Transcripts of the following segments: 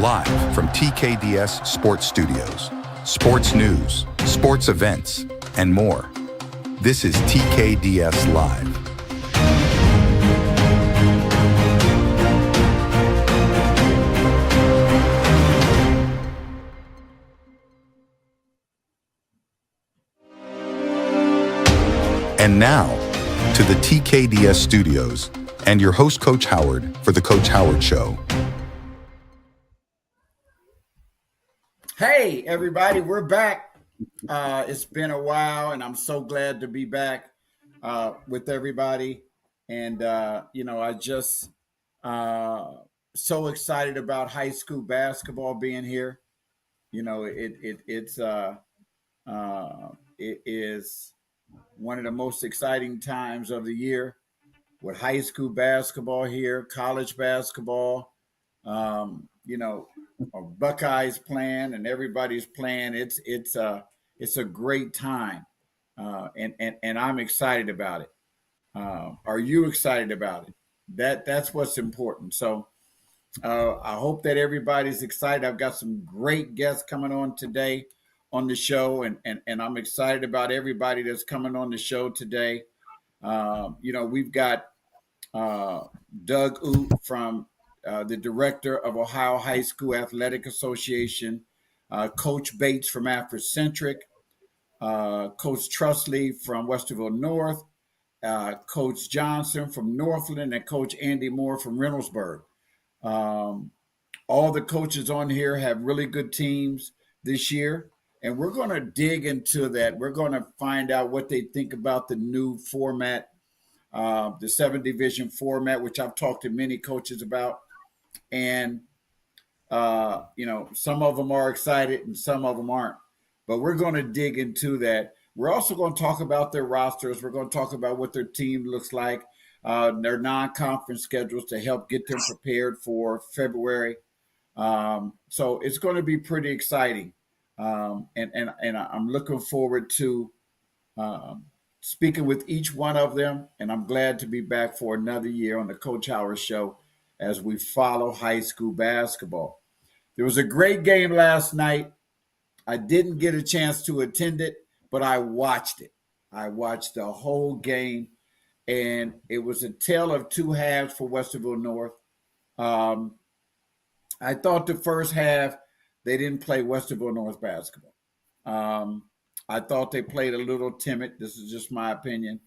Live from TKDS Sports Studios. Sports news, sports events, and more. This is TKDS Live. And now, to the TKDS Studios and your host, Coach Howard, for the Coach Howard Show. Hey, everybody, we're back. It's been a while, and I'm so glad to be back with everybody. And, I just so excited about high school basketball being here. It is one of the most exciting times of the year with high school basketball here, college basketball, Buckeyes playing and everybody's playing. It's a great time, and I'm excited about it. Are you excited about it? That's what's important. So I hope that everybody's excited. I've got some great guests coming on today on the show, and I'm excited about everybody that's coming on the show today. We've got Doug Oot from the director of Ohio High School Athletic Association, Coach Bates from Afrocentric, Coach Trusley from Westerville North, Coach Johnson from Northland, and Coach Andy Moore from Reynoldsburg. All the coaches on here have really good teams this year, and we're going to dig into that. We're going to find out what they think about the new format, the 7-division format, which I've talked to many coaches about. And, some of them are excited and some of them aren't. But we're going to dig into that. We're also going to talk about their rosters. We're going to talk about what their team looks like, their non-conference schedules to help get them prepared for February. So it's going to be pretty exciting. And I'm looking forward to speaking with each one of them. And I'm glad to be back for another year on the Coach Howard Show as we follow high school basketball. There was a great game last night. I didn't get a chance to attend it, but I watched it. I watched the whole game, and it was a tale of two halves for Westerville North. I thought the first half, they didn't play Westerville North basketball. I thought they played a little timid. This is just my opinion.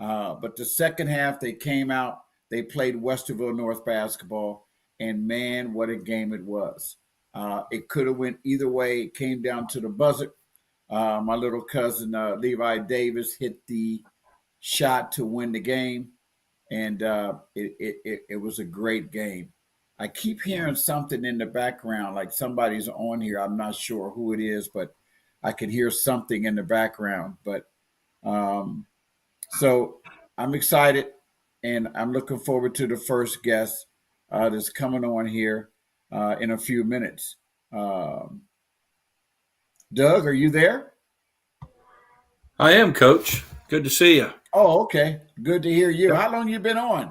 But the second half, they came out. They played Westerville North basketball, and man, what a game it was. It could have went either way. It came down to the buzzer. My little cousin, Levi Davis, hit the shot to win the game, and it was a great game. I keep hearing something in the background, like somebody's on here. I'm not sure who it is, but I can hear something in the background. But so I'm excited. And I'm looking forward to the first guest that's coming on here in a few minutes. Doug, are you there? I am, Coach. Good to see you. Oh, okay. Good to hear you. How long you been on?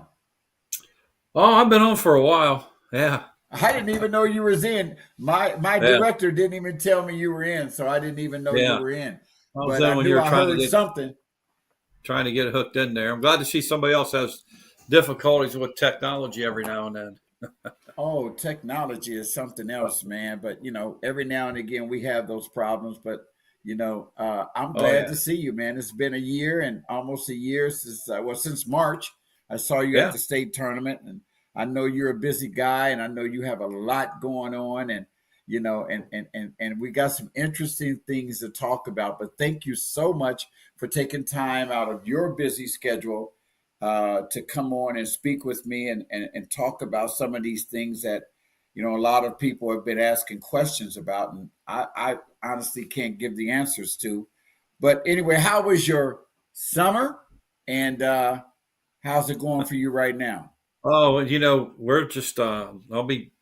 Oh, I've been on for a while. Yeah. I didn't even know you was in. My director didn't even tell me you were in, so I didn't even know you were in. But I knew I heard something. Trying to get hooked in there. I'm glad to see somebody else has difficulties with technology every now and then. Oh, technology is something else, man. But, every now and again we have those problems. But, I'm glad to see you, man. It's been a year and almost a year since March. I saw you at the state tournament, and I know you're a busy guy, and I know you have a lot going on, and, and we got some interesting things to talk about. But thank you so much for taking time out of your busy schedule to come on and speak with me and talk about some of these things that, a lot of people have been asking questions about, and I honestly can't give the answers to. But anyway, how was your summer, and how's it going for you right now? Oh, we're just, I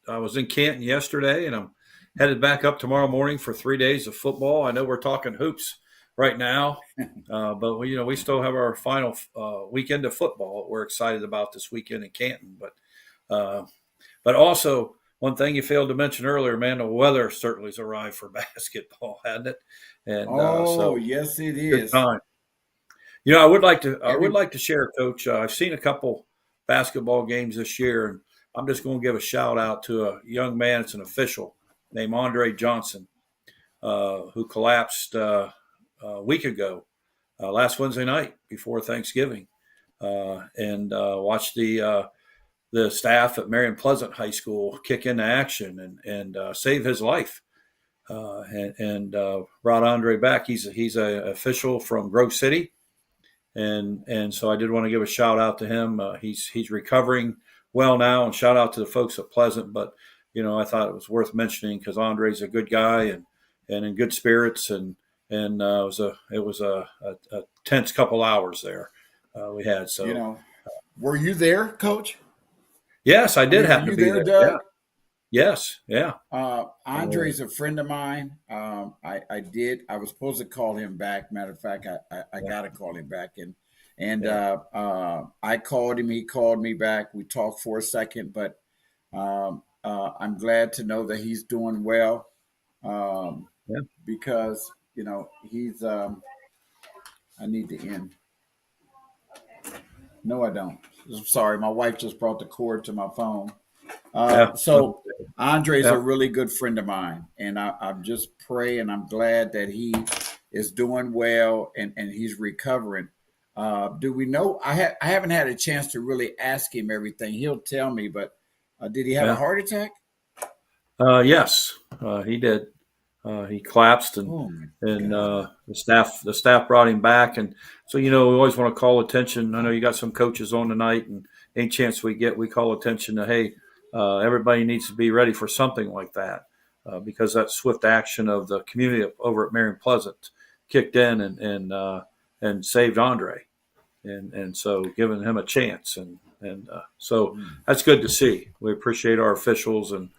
was in Canton yesterday, and I'm headed back up tomorrow morning for 3 days of football. I know we're talking hoops right now, but we still have our final weekend of football. We're excited about this weekend in Canton, but also one thing you failed to mention earlier, man, the weather certainly has arrived for basketball, hasn't it? And Oh, so yes, it good is. time. You know, I would Every like to share, Coach. I've seen a couple basketball games this year, and I'm just going to give a shout out to a young man. It's an official named Andre Johnson, who collapsed a week ago, last Wednesday night before Thanksgiving, and watched the staff at Marion Pleasant High School kick into action and save his life. And brought Andre back. He's a official from Grove City, and so I did want to give a shout out to him. He's recovering well now, and shout out to the folks at Pleasant. But I thought it was worth mentioning because Andre's a good guy and in good spirits, and it was a tense couple hours there we had. So were you there, Coach? yes, I did Were happen you to be there, there. Doug? Yeah. Yes. Yeah. Andre's a friend of mine. I was supposed to call him back. Matter of fact, I got to call him back. I called him. He called me back. We talked for a second, but I'm glad to know that he's doing well because, he's I need to end. No, I don't. I'm sorry. My wife just brought the cord to my phone. So Andre's a really good friend of mine, and I'm just praying. I'm glad that he is doing well and he's recovering. Do we know? I haven't had a chance to really ask him everything. He'll tell me, but did he have a heart attack? Yes, he did. He collapsed, and the staff brought him back, and so we always want to call attention. I know you got some coaches on tonight, and any chance we get, we call attention to hey. Everybody needs to be ready for something like that because that swift action of the community over at Marion Pleasant kicked in and saved Andre, and so giving him a chance, and so that's good to see. We appreciate our officials and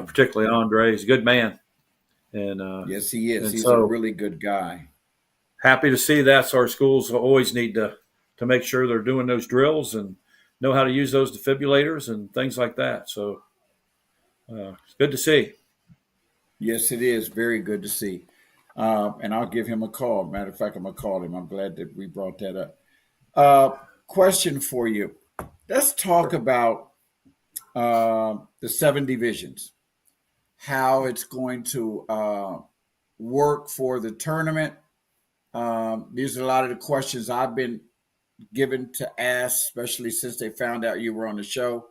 particularly Andre. He's a good man, and yes, he is. He's so a really good guy. Happy to see that. So our schools always need to make sure they're doing those drills and know how to use those defibrillators and things like that. So it's good to see. Yes, it is. Very good to see. And I'll give him a call. Matter of fact, I'm going to call him. I'm glad that we brought that up. Question for you. Let's talk about the 7 divisions, how it's going to work for the tournament. These are a lot of the questions I've been given to ask, especially since they found out you were on the show.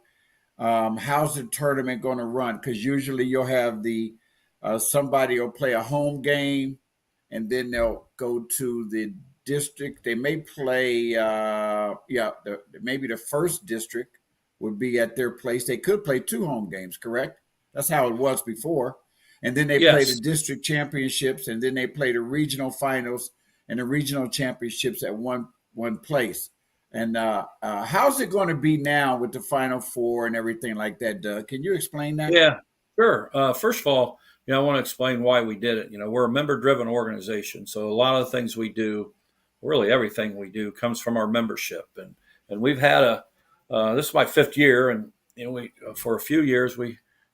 How's the tournament going to run? Because usually you'll have somebody will play a home game, and then they'll go to the district. They may play, maybe the first district would be at their place. They could play 2 home games, correct? That's how it was before. And then they play the district championships, and then they play the regional finals and the regional championships at one place. And how's it going to be now with the Final Four and everything like that, Doug? Can you explain that? Yeah, sure. First of all, I want to explain why we did it. We're a member-driven organization, so a lot of the things we do, really everything we do, comes from our membership. And we've had this is my 5th year, and for a few years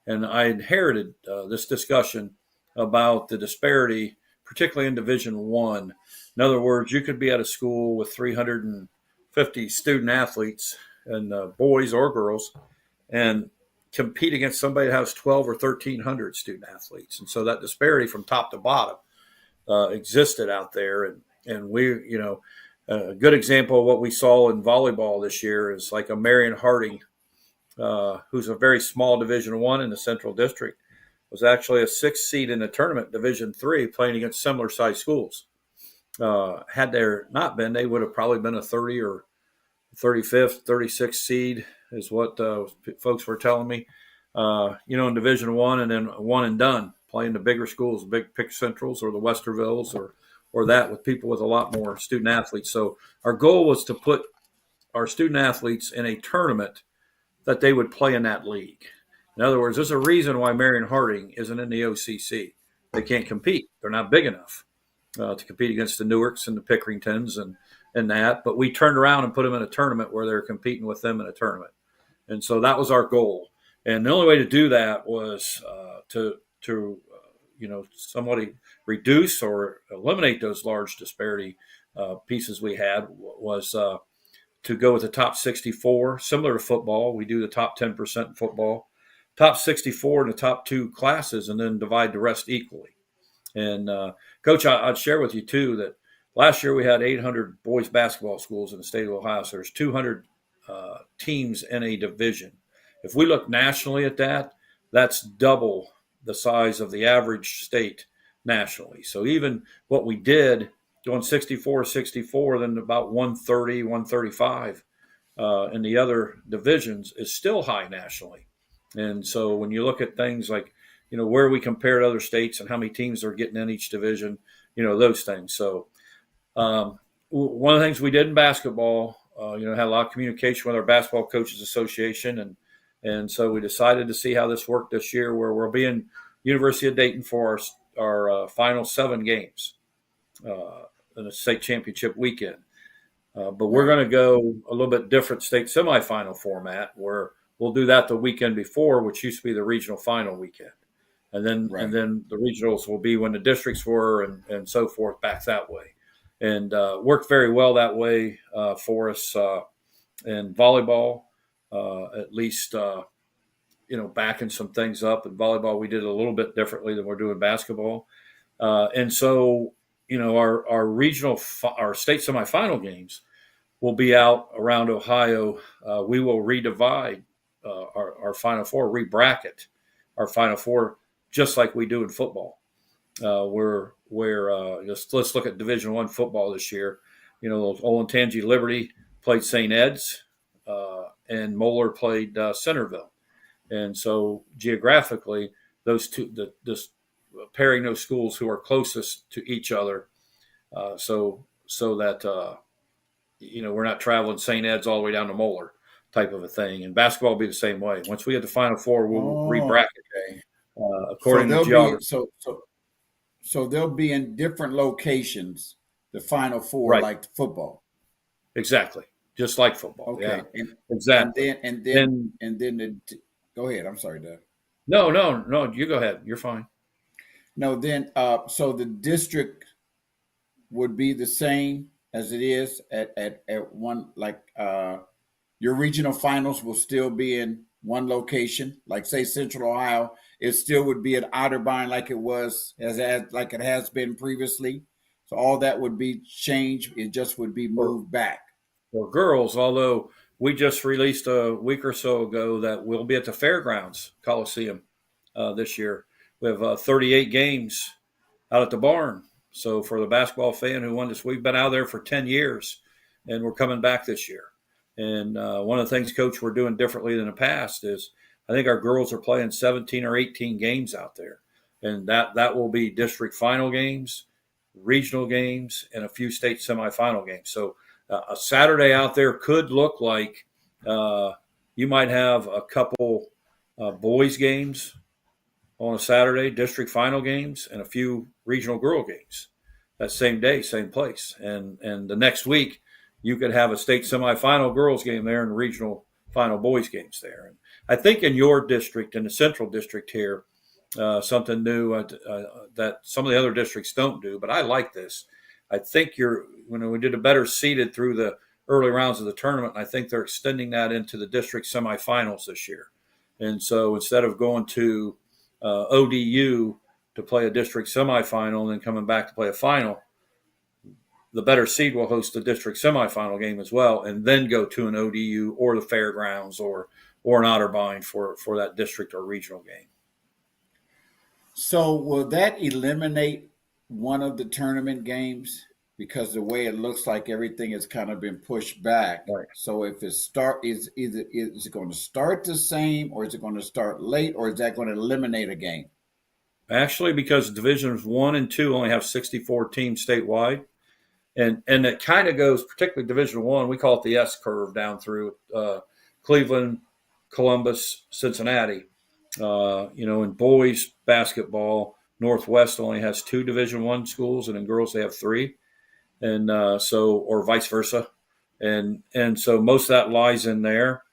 I inherited this discussion about the disparity, particularly in Division I. In other words, you could be at a school with 350 student athletes, and boys or girls, and compete against somebody that has 12 or 1,300 student athletes. And so that disparity from top to bottom existed out there. And we, a good example of what we saw in volleyball this year is like a Marion Harding, who's a very small Division I in the Central District, was actually a 6th seed in the tournament, Division III, playing against similar sized schools. Had there not been, they would have probably been a 30 or 35th, 36th seed is what folks were telling me, in Division I, and then one and done, playing the bigger schools, the big Pick Centrals or the Westervilles or that with people with a lot more student athletes. So our goal was to put our student athletes in a tournament that they would play in that league. In other words, there's a reason why Marion Harding isn't in the OCC. They can't compete. They're not big enough to compete against the Newarks and the Pickeringtons and that. But we turned around and put them in a tournament where they're competing with them in a tournament. And so that was our goal. And the only way to do that was to somewhat reduce or eliminate those large disparity pieces we had was to go with the top 64, similar to football. We do the top 10% in football, top 64 in the top two classes, and then divide the rest equally. And Coach, I'd share with you too that last year we had 800 boys basketball schools in the state of Ohio. So there's 200 teams in a division. If we look nationally at that, that's double the size of the average state nationally. So even what we did going 64, then about 130, 135 in the other divisions is still high nationally. And so when you look at things like, where we compare to other states and how many teams are getting in each division, those things. So one of the things we did in basketball, had a lot of communication with our Basketball Coaches Association. And so we decided to see how this worked this year, where we'll be in University of Dayton for our final 7 games in a state championship weekend. But we're going to go a little bit different state semifinal format, where we'll do that the weekend before, which used to be the regional final weekend. And then the regionals will be when the districts were and so forth, back that way. And worked very well that way for us in volleyball, at least, backing some things up. In volleyball, we did it a little bit differently than we're doing basketball. And so, our regional, our state semifinal games will be out around Ohio. We will redivide our Final Four, re-bracket our Final Four, just like we do in football. Let's look at Division I football this year. Olentangy Liberty played St. Ed's, and Moeller played Centerville. And so geographically, those two, pairing those schools who are closest to each other, so that we're not traveling St. Ed's all the way down to Moeller type of a thing. And basketball will be the same way. Once we get the Final Four, we'll re-bracket according to geography. So they'll be in different locations, the Final Four, right, like football. Exactly, just like football. Okay, yeah. Exactly. And then go ahead. I'm sorry, Doug. No, you go ahead. You're fine. No, then so the district would be the same as it is at one, like your regional finals will still be in one location, like say Central Ohio. It still would be at Otterbein like it was like it has been previously. So all that would be changed. It just would be moved back. For girls, although we just released a week or so ago that we'll be at the Fairgrounds Coliseum this year. We have 38 games out at the barn. So for the basketball fan who won this, we've been out there for 10 years, and we're coming back this year. And one of the things, Coach, we're doing differently than the past is I think our girls are playing 17 or 18 games out there. And that will be district final games, regional games, and a few state semifinal games. So a Saturday out there could look like you might have a couple boys games on a Saturday, district final games, and a few regional girl games that same day, same place. And the next week, you could have a state semifinal girls game there and regional final boys games there. And I think in your district, in the central district here, something new that some of the other districts don't do, but I like this. I think when we did a better seeded through the early rounds of the tournament, I think they're extending that into the district semifinals this year. And so instead of going to ODU to play a district semifinal and then coming back to play a final, the better seed will host the district semifinal game as well, and then go to an ODU or the Fairgrounds or an Otterbein for that district or regional game. So will that eliminate one of the tournament games? Because the way it looks like everything has kind of been pushed back. Right. So if is it going to start the same, or is it going to start late, or is that going to eliminate a game? Actually, because divisions 1 and 2 only have 64 teams statewide. And it kind of goes, particularly Division I, we call it the S curve down through Cleveland, Columbus, Cincinnati. In boys basketball, Northwest only has 2 Division I schools, and in girls they have 3, and or vice versa. And so most of that lies in there.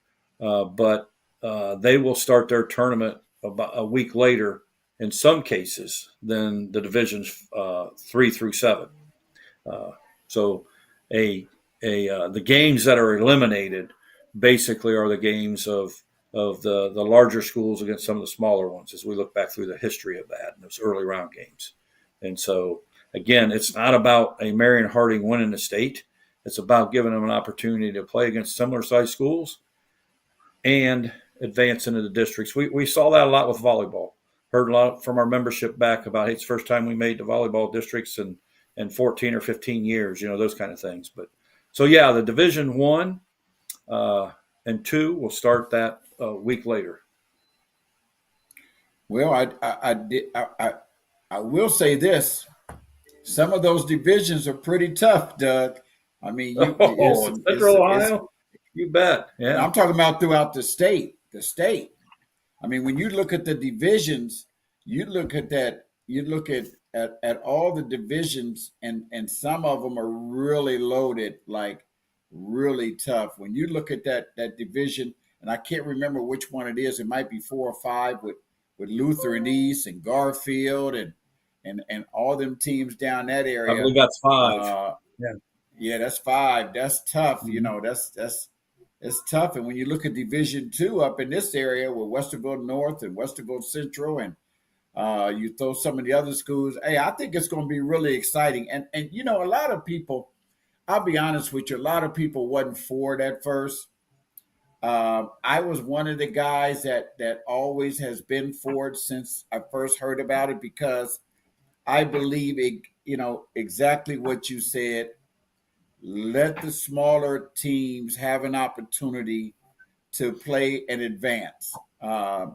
But they will start their tournament about a week later in some cases than the divisions 3 through 7. So the games that are eliminated basically are the games of the larger schools against some of the smaller ones as we look back through the history of that and those early round games. And so, again, it's not about a Marion Harding winning the state. It's about giving them an opportunity to play against similar sized schools and advance into the districts. We saw that a lot with volleyball. Heard a lot from our membership back about, hey, it's the first time we made the volleyball districts in 14 or 15 years, those kind of things. But so, yeah, the Division 1 and 2 will start that a week later. Well, I will say this. Some of those divisions are pretty tough, Doug. I mean, Central Ohio, you bet. Yeah, I'm talking about throughout the state. The state. I mean, when you look at the divisions, you look at that. You look at all the divisions, and some of them are really loaded, like really tough. When you look at that division, and I can't remember which one it is. It might be 4 or 5 with Luther and East and Garfield and all them teams down that area. I believe that's 5. Yeah, that's 5. That's tough. That's tough. And when you look at Division 2 up in this area with Westerville North and Westerville Central, and you throw some of the other schools, hey, I think it's going to be really exciting. And a lot of people, I'll be honest with you, a lot of people wasn't for it at first. I was one of the guys that always has been for it since I first heard about it, because I believe it, exactly what you said. Let the smaller teams have an opportunity to play and advance. And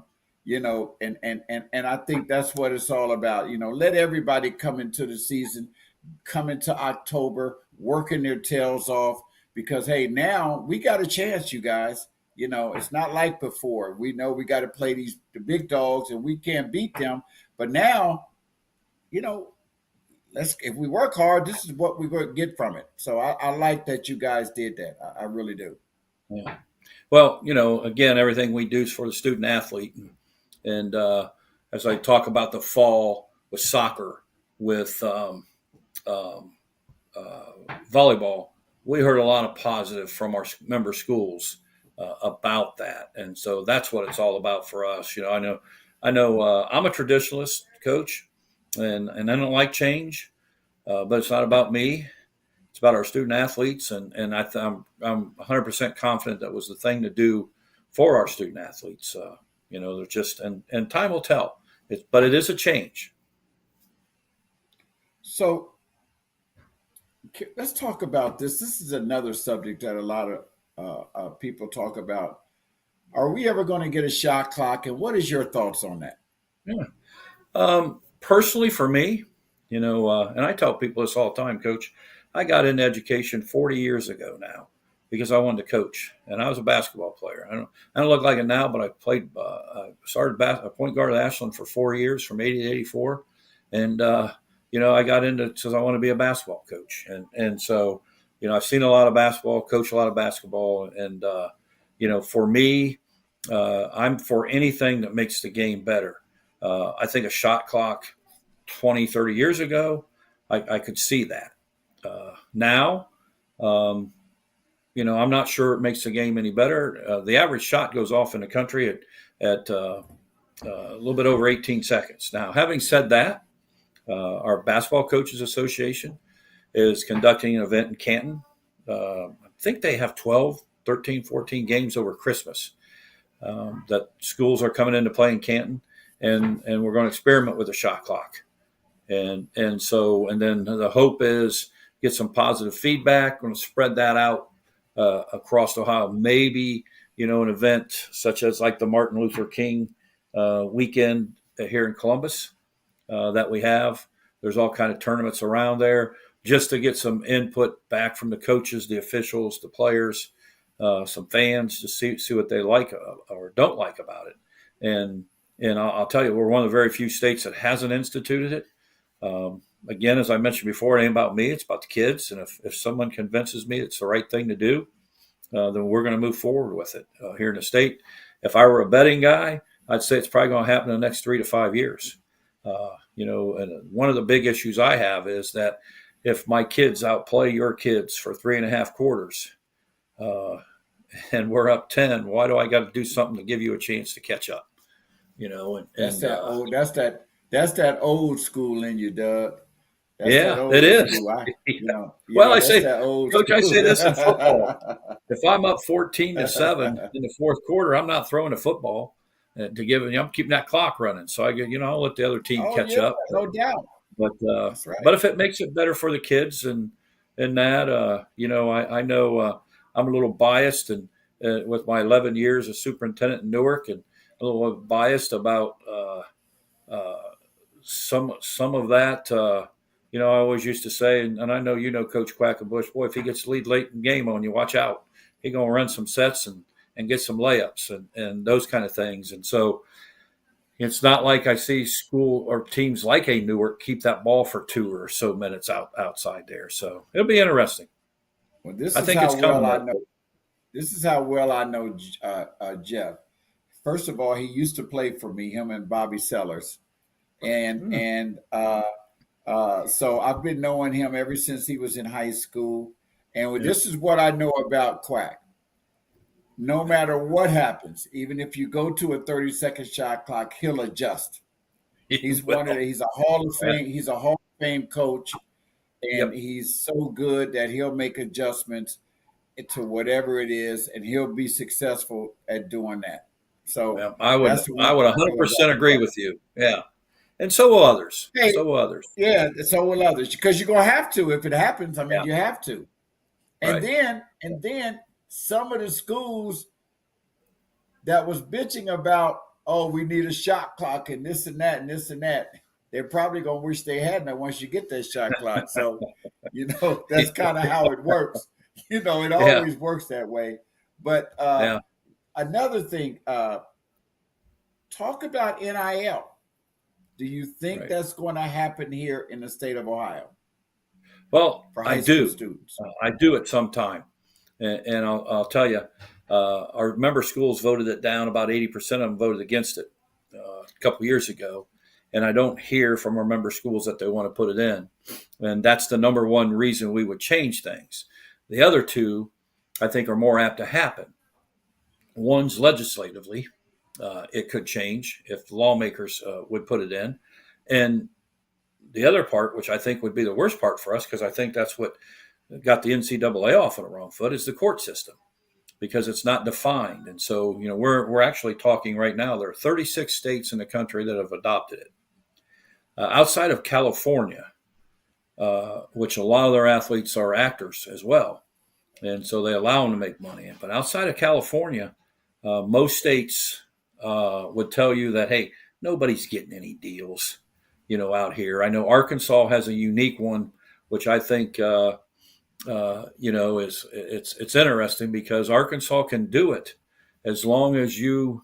I think that's what it's all about. Let everybody come into the season, come into October, working their tails off, because, hey, now we got a chance, you guys. It's not like before. We know we got to play the big dogs and we can't beat them. But now, if we work hard, this is what we're going to get from it. So I like that you guys did that. I really do. Yeah. Well, again, everything we do is for the student athlete. And as I talk about the fall with soccer, with volleyball, we heard a lot of positive from our member schools about that. And so that's what it's all about for us. I know I'm a traditionalist coach, and I don't like change, but it's not about me. It's about our student athletes, and I'm 100% confident that was the thing to do for our student athletes. They're just and time will tell. But it is a change. So let's talk about this. This is another subject that a lot of people talk about. Are we ever going to get a shot clock, and what is your thoughts on that? Yeah. Personally, for me, and I tell people this all the time, Coach, I got into education 40 years ago now because I wanted to coach, and I was a basketball player. I don't look like it now, but I played. I started a point guard at Ashland for 4 years, from 80 to 84, and I got into it because I want to be a basketball coach, and so I've seen a lot of basketball, coach a lot of basketball, and for me, I'm for anything that makes the game better. I think a shot clock 20, 30 years ago, I could see that. Now, I'm not sure it makes the game any better. The average shot goes off in the country at a little bit over 18 seconds. Now, having said that, our Basketball Coaches Association is conducting an event in Canton. I think they have 12, 13, 14 games over Christmas that schools are coming in to play in Canton. And we're going to experiment with a shot clock. And then the hope is get some positive feedback. We're going to spread that out across Ohio. Maybe, an event such as like the Martin Luther King weekend here in Columbus that we have. There's all kind of tournaments around there just to get some input back from the coaches, the officials, the players, some fans to see what they like or don't like about it. And I'll tell you, we're one of the very few states that hasn't instituted it. Again, as I mentioned before, it ain't about me. It's about the kids. And if someone convinces me it's the right thing to do, then we're going to move forward with it here in the state. if I were a betting guy, I'd say it's probably going to happen in the next 3 to 5 years. And one of the big issues I have is that if my kids outplay your kids for 3.5 quarters, and we're up 10, why do I got to do something to give you a chance to catch up? That's that old. That's that old school in you, Doug. That's that Yeah, old it is. school. Well, I That's say, that old Coach, I school. say this in football. If I'm up 14-7 in the fourth quarter, I'm not throwing a football to give. I'm keeping that clock running. So I'll let the other team Oh catch yeah, up. no doubt. But That's right. but if it makes it better for the kids and that, I know I'm a little biased and with my 11 years as superintendent in Newark, and a little biased about some of that. I always used to say, and I know Coach Quackenbush, boy, if he gets lead late in the game on you, watch out. He's going to run some sets and get some layups and those kind of things. And so it's not like I see school or teams like a Newark keep that ball for 2 or so minutes outside there. So it'll be interesting. Well, this I is think how it's coming. well I know. This is how well I know Jeff. First of all, he used to play for me, him and Bobby Sellers, and so I've been knowing him ever since he was in high school. And this is what I know about Quack. No matter what happens, even if you go to a 30-second shot clock, he'll adjust. He's a Hall of Fame. He's a Hall of Fame coach, and he's so good that he'll make adjustments to whatever it is, and he'll be successful at doing that. So I would 100% agree with you. Yeah. And so will others. Hey, so will others. Yeah, so will others. Because you're gonna have to if it happens. I mean, you have to. And then some of the schools that was bitching about, oh, we need a shot clock and this and that and this and that, they're probably gonna wish they hadn't once you get that shot clock. So, that's kind of how it works. It always works that way. But another thing, talk about NIL. Do you think that's going to happen here in the state of Ohio? Well, I do. Students? I do at some time. And I'll tell you, our member schools voted it down. About 80% of them voted against it a couple years ago. And I don't hear from our member schools that they want to put it in. And that's the number one reason we would change things. The other two, I think, are more apt to happen. One's legislatively. It could change if lawmakers would put it in. And the other part, which I think would be the worst part for us, because I think that's what got the NCAA off on the wrong foot, is the court system, because it's not defined. And so, we're actually talking right now, there are 36 states in the country that have adopted it. Outside of California, which a lot of their athletes are actors as well. And so they allow them to make money. But outside of California, most states would tell you that, hey, nobody's getting any deals, out here. I know Arkansas has a unique one, which I think, is it's interesting, because Arkansas can do it as long as you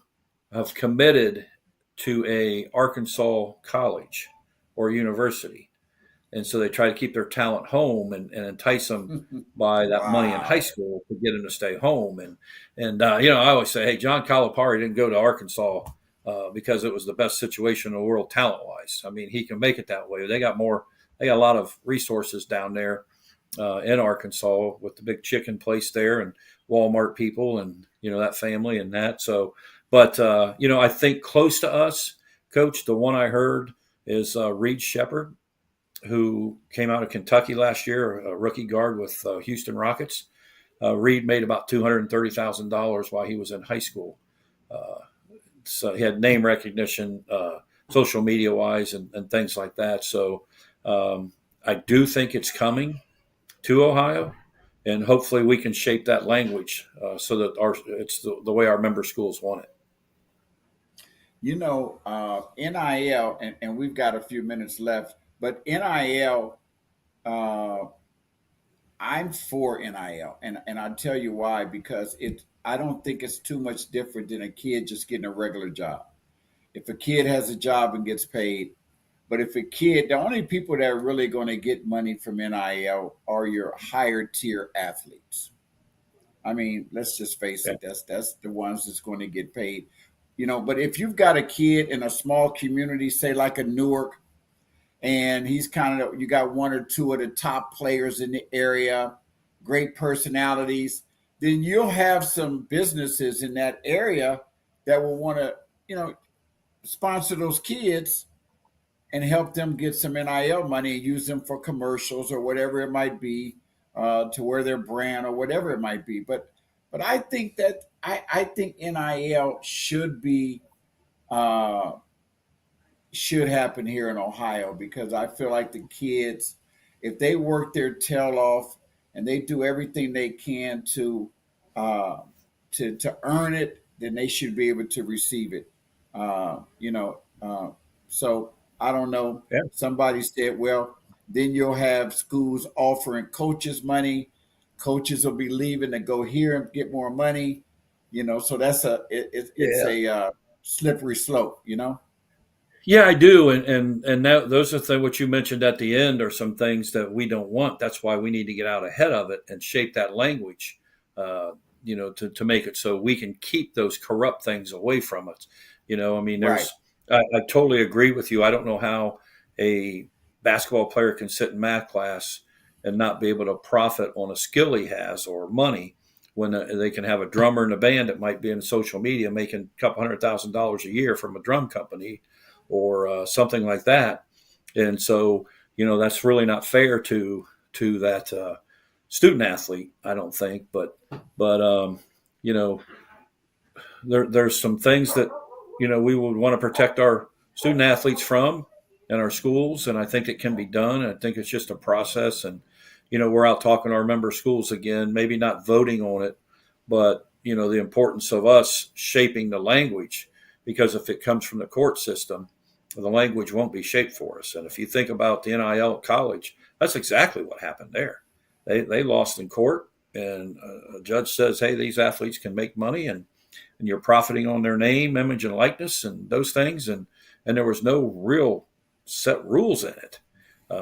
have committed to a Arkansas college or university. And so they try to keep their talent home and entice them by that money in high school to get them to stay home. And I always say, hey, John Calipari didn't go to Arkansas because it was the best situation in the world talent-wise. I mean, he can make it that way. They got a lot of resources down there in Arkansas with the big chicken place there and Walmart people and, that family and that. So, but, I think close to us, Coach, the one I heard is Reed Shepherd, who came out of Kentucky last year, a rookie guard with Houston Rockets. Reed made about $230,000 while he was in high school. So he had name recognition, social media wise, and things like that. So I do think it's coming to Ohio, and hopefully we can shape that language so that it's the way our member schools want it. NIL, and we've got a few minutes left. But NIL, I'm for NIL, and I'll tell you why. Because I don't think it's too much different than a kid just getting a regular job. If a kid has a job and gets paid, but if the only people that are really going to get money from NIL are your higher tier athletes. I mean, let's just face it. That's the ones that's going to get paid. But if you've got a kid in a small community, say like a Newark, and he's you got one or two of the top players in the area, great personalities, then you'll have some businesses in that area that will want to, sponsor those kids and help them get some NIL money and use them for commercials or whatever it might be, to wear their brand or whatever it might be. But I think that I think NIL should happen here in Ohio, because I feel like the kids, if they work their tail off and they do everything they can to earn it, then they should be able to receive it. So I don't know. Yeah. Somebody said, well, then you'll have schools offering coaches money. Coaches will be leaving to go here and get more money. So that's a slippery slope. Yeah, I do, and those are what you mentioned at the end are some things that we don't want. That's why we need to get out ahead of it and shape that language, to make it so we can keep those corrupt things away from us. I mean, I totally agree with you. I don't know how a basketball player can sit in math class and not be able to profit on a skill he has or money, when they can have a drummer in a band that might be in social media making a couple $100,000 a year from a drum company or something like that. And so, that's really not fair to that student athlete, I don't think. But there's some things that, we would want to protect our student athletes from in our schools. And I think it can be done. I think it's just a process. And, we're out talking to our member schools again, maybe not voting on it, but, the importance of us shaping the language, because if it comes from the court system, the language won't be shaped for us. And if you think about the NIL at college, that's exactly what happened there. They lost in court, and a judge says, hey, these athletes can make money, and you're profiting on their name, image, and likeness, and those things. And there was no real set rules in it,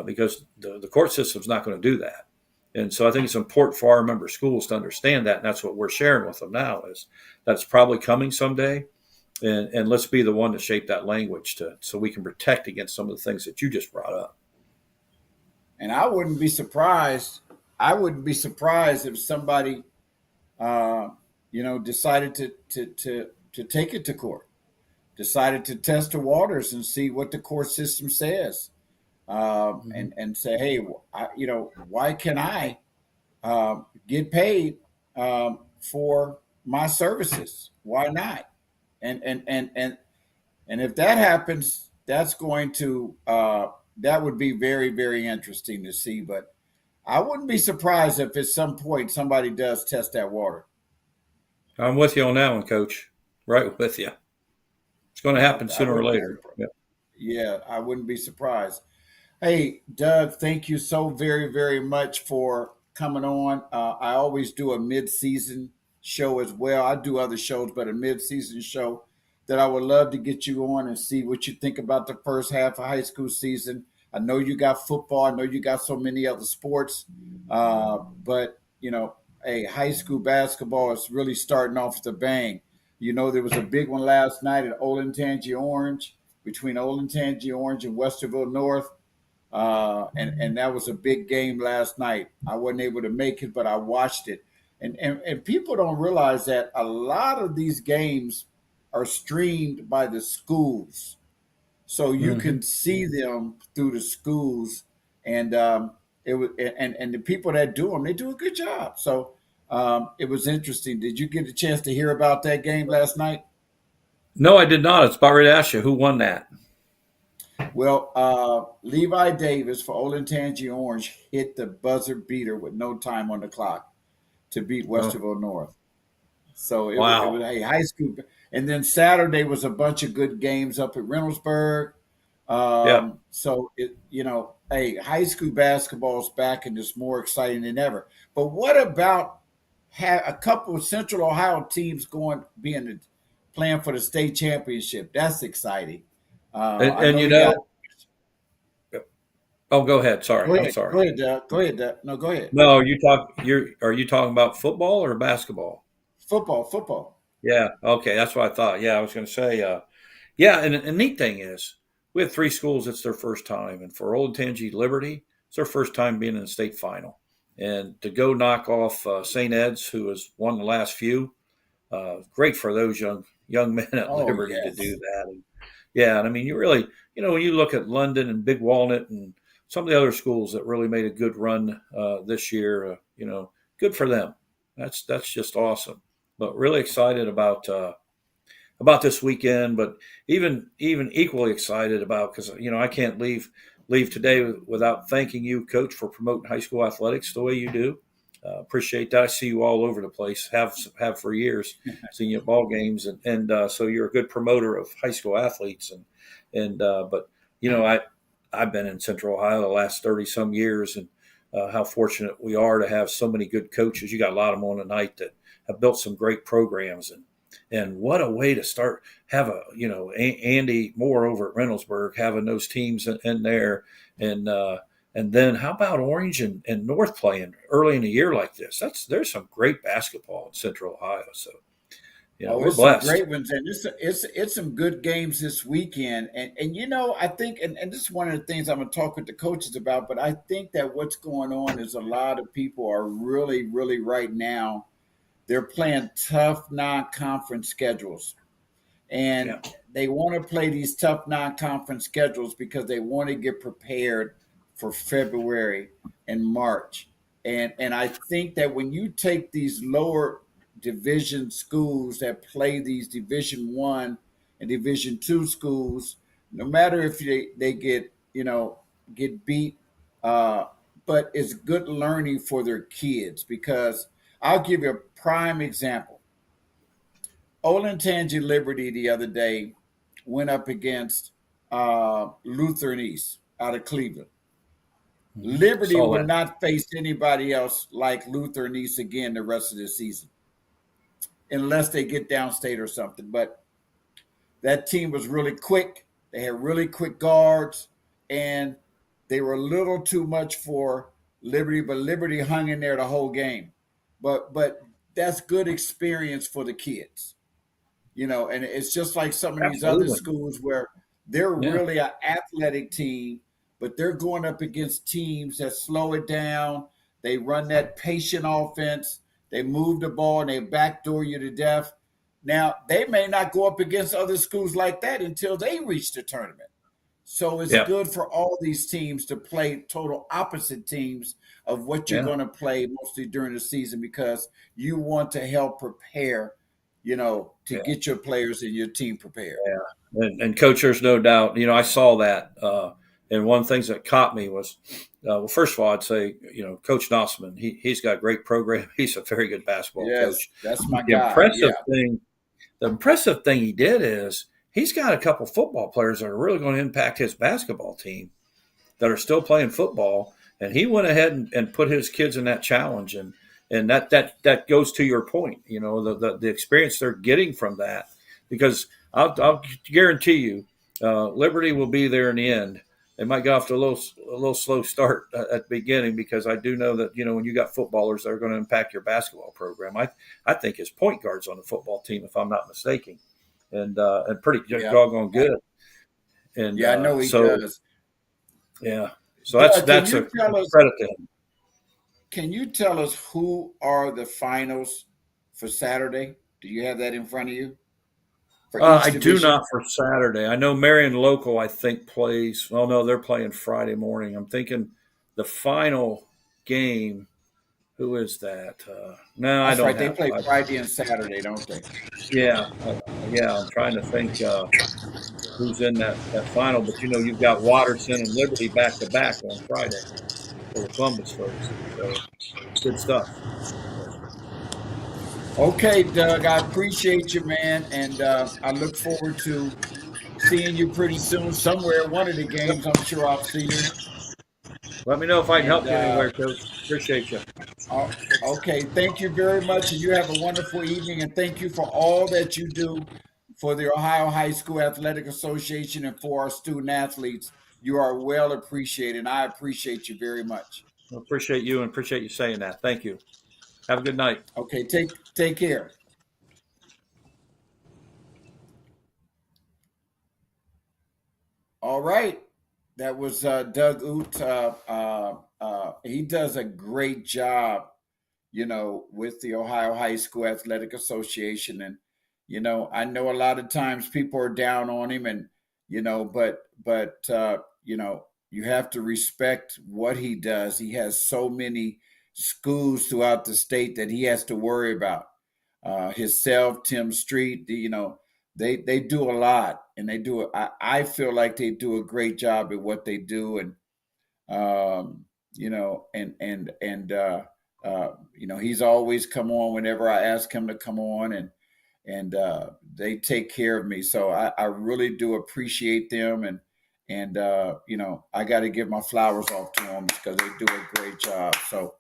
because the court system's not going to do that. And so I think it's important for our member schools to understand that. And that's what we're sharing with them now, is that's probably coming someday. And let's be the one to shape that language so we can protect against some of the things that you just brought up. And I wouldn't be surprised. If somebody, decided to take it to court, decided to test the waters and see what the court system says, and say, hey, why can I get paid for my services? Why not? And if that happens, that's going to that would be very, very interesting to see. But I wouldn't be surprised if at some point somebody does test that water. I'm with you on that one, Coach. Right with you. It's going to happen sooner or later. Yeah, I wouldn't be surprised. Hey, Doug, thank you so very, very much for coming on. I always do a mid-season show as well. I do other shows, but a mid-season show that I would love to get you on and see what you think about the first half of high school season. I know you got football. I know you got so many other sports, but hey, high school basketball is really starting off with a bang. There was a big one last night at Olentangy Orange, between Olentangy Orange and Westerville North. And that was a big game last night. I wasn't able to make it, but I watched it. And people don't realize that a lot of these games are streamed by the schools, so you can see them through the schools. And and the people that do them, they do a good job. So it was interesting. Did you get a chance to hear about that game last night? No, I did not. It's about ready to ask you, who won that? Well, Levi Davis for Olentangy Orange hit the buzzer beater with no time on the clock to beat Westerville North. So it was a high school. And then Saturday was a bunch of good games up at Reynoldsburg. So high school basketball is back, and it's more exciting than ever. But what about a couple of Central Ohio teams playing for the state championship? That's exciting. Oh, go ahead. Sorry, Go I'm ahead. sorry. Go ahead, Doug. Go ahead, Doug. No, go ahead. No, are you talking about football or basketball? Football, football. Yeah. Okay, that's what I thought. Yeah, I was going to say. Yeah, and the neat thing is, we have three schools. It's their first time, and for Old Tangy Liberty, it's their first time being in the state final, and to go knock off St. Ed's, who has won the last few. Great for those young men at Oh, Liberty to do yes. that. And yeah, and I mean, you really, when you look at London and Big Walnut and some of the other schools that really made a good run this year, good for them. That's just awesome. But really excited about this weekend, but even equally excited about, because I can't leave today without thanking you, Coach, for promoting high school athletics the way you do. Appreciate that. I see you all over the place. Have for years. Seen you at ball games, and so you're a good promoter of high school athletes. But I've been in Central Ohio the last 30 some years, and how fortunate we are to have so many good coaches. You got a lot of them on tonight that have built some great programs, and what a way to start. Have Andy Moore over at Reynoldsburg having those teams in there, and then how about Orange and North playing early in a year like this? There's some great basketball in Central Ohio. So we're It's some blessed. great ones, and it's some good games this weekend. And I think, and this is one of the things I'm gonna talk with the coaches about. But I think that what's going on is a lot of people are really, really right now. They're playing tough non-conference schedules, and Yeah. they want to play these tough non-conference schedules because they want to get prepared for February and March. And I think that when you take these lower division schools that play these Division 1 and Division 2 schools, no matter if they get beat, uh, but it's good learning for their kids. Because I'll give you a prime example. Olentangy Liberty the other day went up against Lutheran East out of Cleveland. Liberty Saw will that. not face anybody else like Lutheran East again the rest of the season, unless they get downstate or something. But that team was really quick. They had really quick guards, and they were a little too much for Liberty, but Liberty hung in there the whole game. But that's good experience for the kids. And it's just like some of these other Absolutely. schools where they're Yeah. really an athletic team, but they're going up against teams that slow it down. They run that patient offense. They move the ball and they backdoor you to death. Now, they may not go up against other schools like that until they reach the tournament. So it's Yeah. good for all these teams to play total opposite teams of what you're Yeah. going to play mostly during the season, because you want to help prepare, to Yeah. get your players and your team prepared. And coach, there's no doubt. I saw that. And one of the things that caught me was, well, first of all, I'd say, Coach Nossman, he's got a great program. He's a very good basketball Yes, coach. that's my The guy. Yeah. impressive thing he did is he's got a couple football players that are really going to impact his basketball team that are still playing football. And he went ahead and put his kids in that challenge. And that goes to your point, the experience they're getting from that, because I'll guarantee you, Liberty will be there in the end. They might get off to a little slow start at the beginning, because I do know that when you got footballers that are going to impact your basketball program. I think his point guard's on the football team, if I'm not mistaken, and pretty Yeah. doggone good. And Yeah, I know he so does. yeah, so Doug, that's a credit to him. can you tell us who are the finals for Saturday? Do you have that in front of you? For each I do division? not for Saturday. I know Marion Local, I think, plays. Oh, no, they're playing Friday morning. I'm thinking the final game. Who is that? No, I That's don't right. They have. play Friday and Saturday, don't they? Yeah, yeah. I'm trying to think who's in that final. But you've got Watterson and Liberty back to back on Friday for the Columbus folks. So good stuff. Okay, Doug, I appreciate you, man. And I look forward to seeing you pretty soon somewhere at one of the games. I'm sure I'll see you. Let me know if I can help And you anywhere, Coach. Appreciate you. okay, thank you very much. And you have a wonderful evening. And thank you for all that you do for the Ohio High School Athletic Association and for our student athletes. You are well appreciated, and I appreciate you very much. I appreciate you and appreciate you saying that. Thank you. Have a good night. Okay, take care. All right. That was Doug Oot. He does a great job, with the Ohio High School Athletic Association. And, I know a lot of times people are down on him and, but you have to respect what he does. He has so many schools throughout the state that he has to worry about. Himself, Tim Street, they do a lot, and they do. I feel like they do a great job at what they do, and he's always come on whenever I ask him to come on, and they take care of me. So I really do appreciate them, and I got to give my flowers off to them because they do a great job. So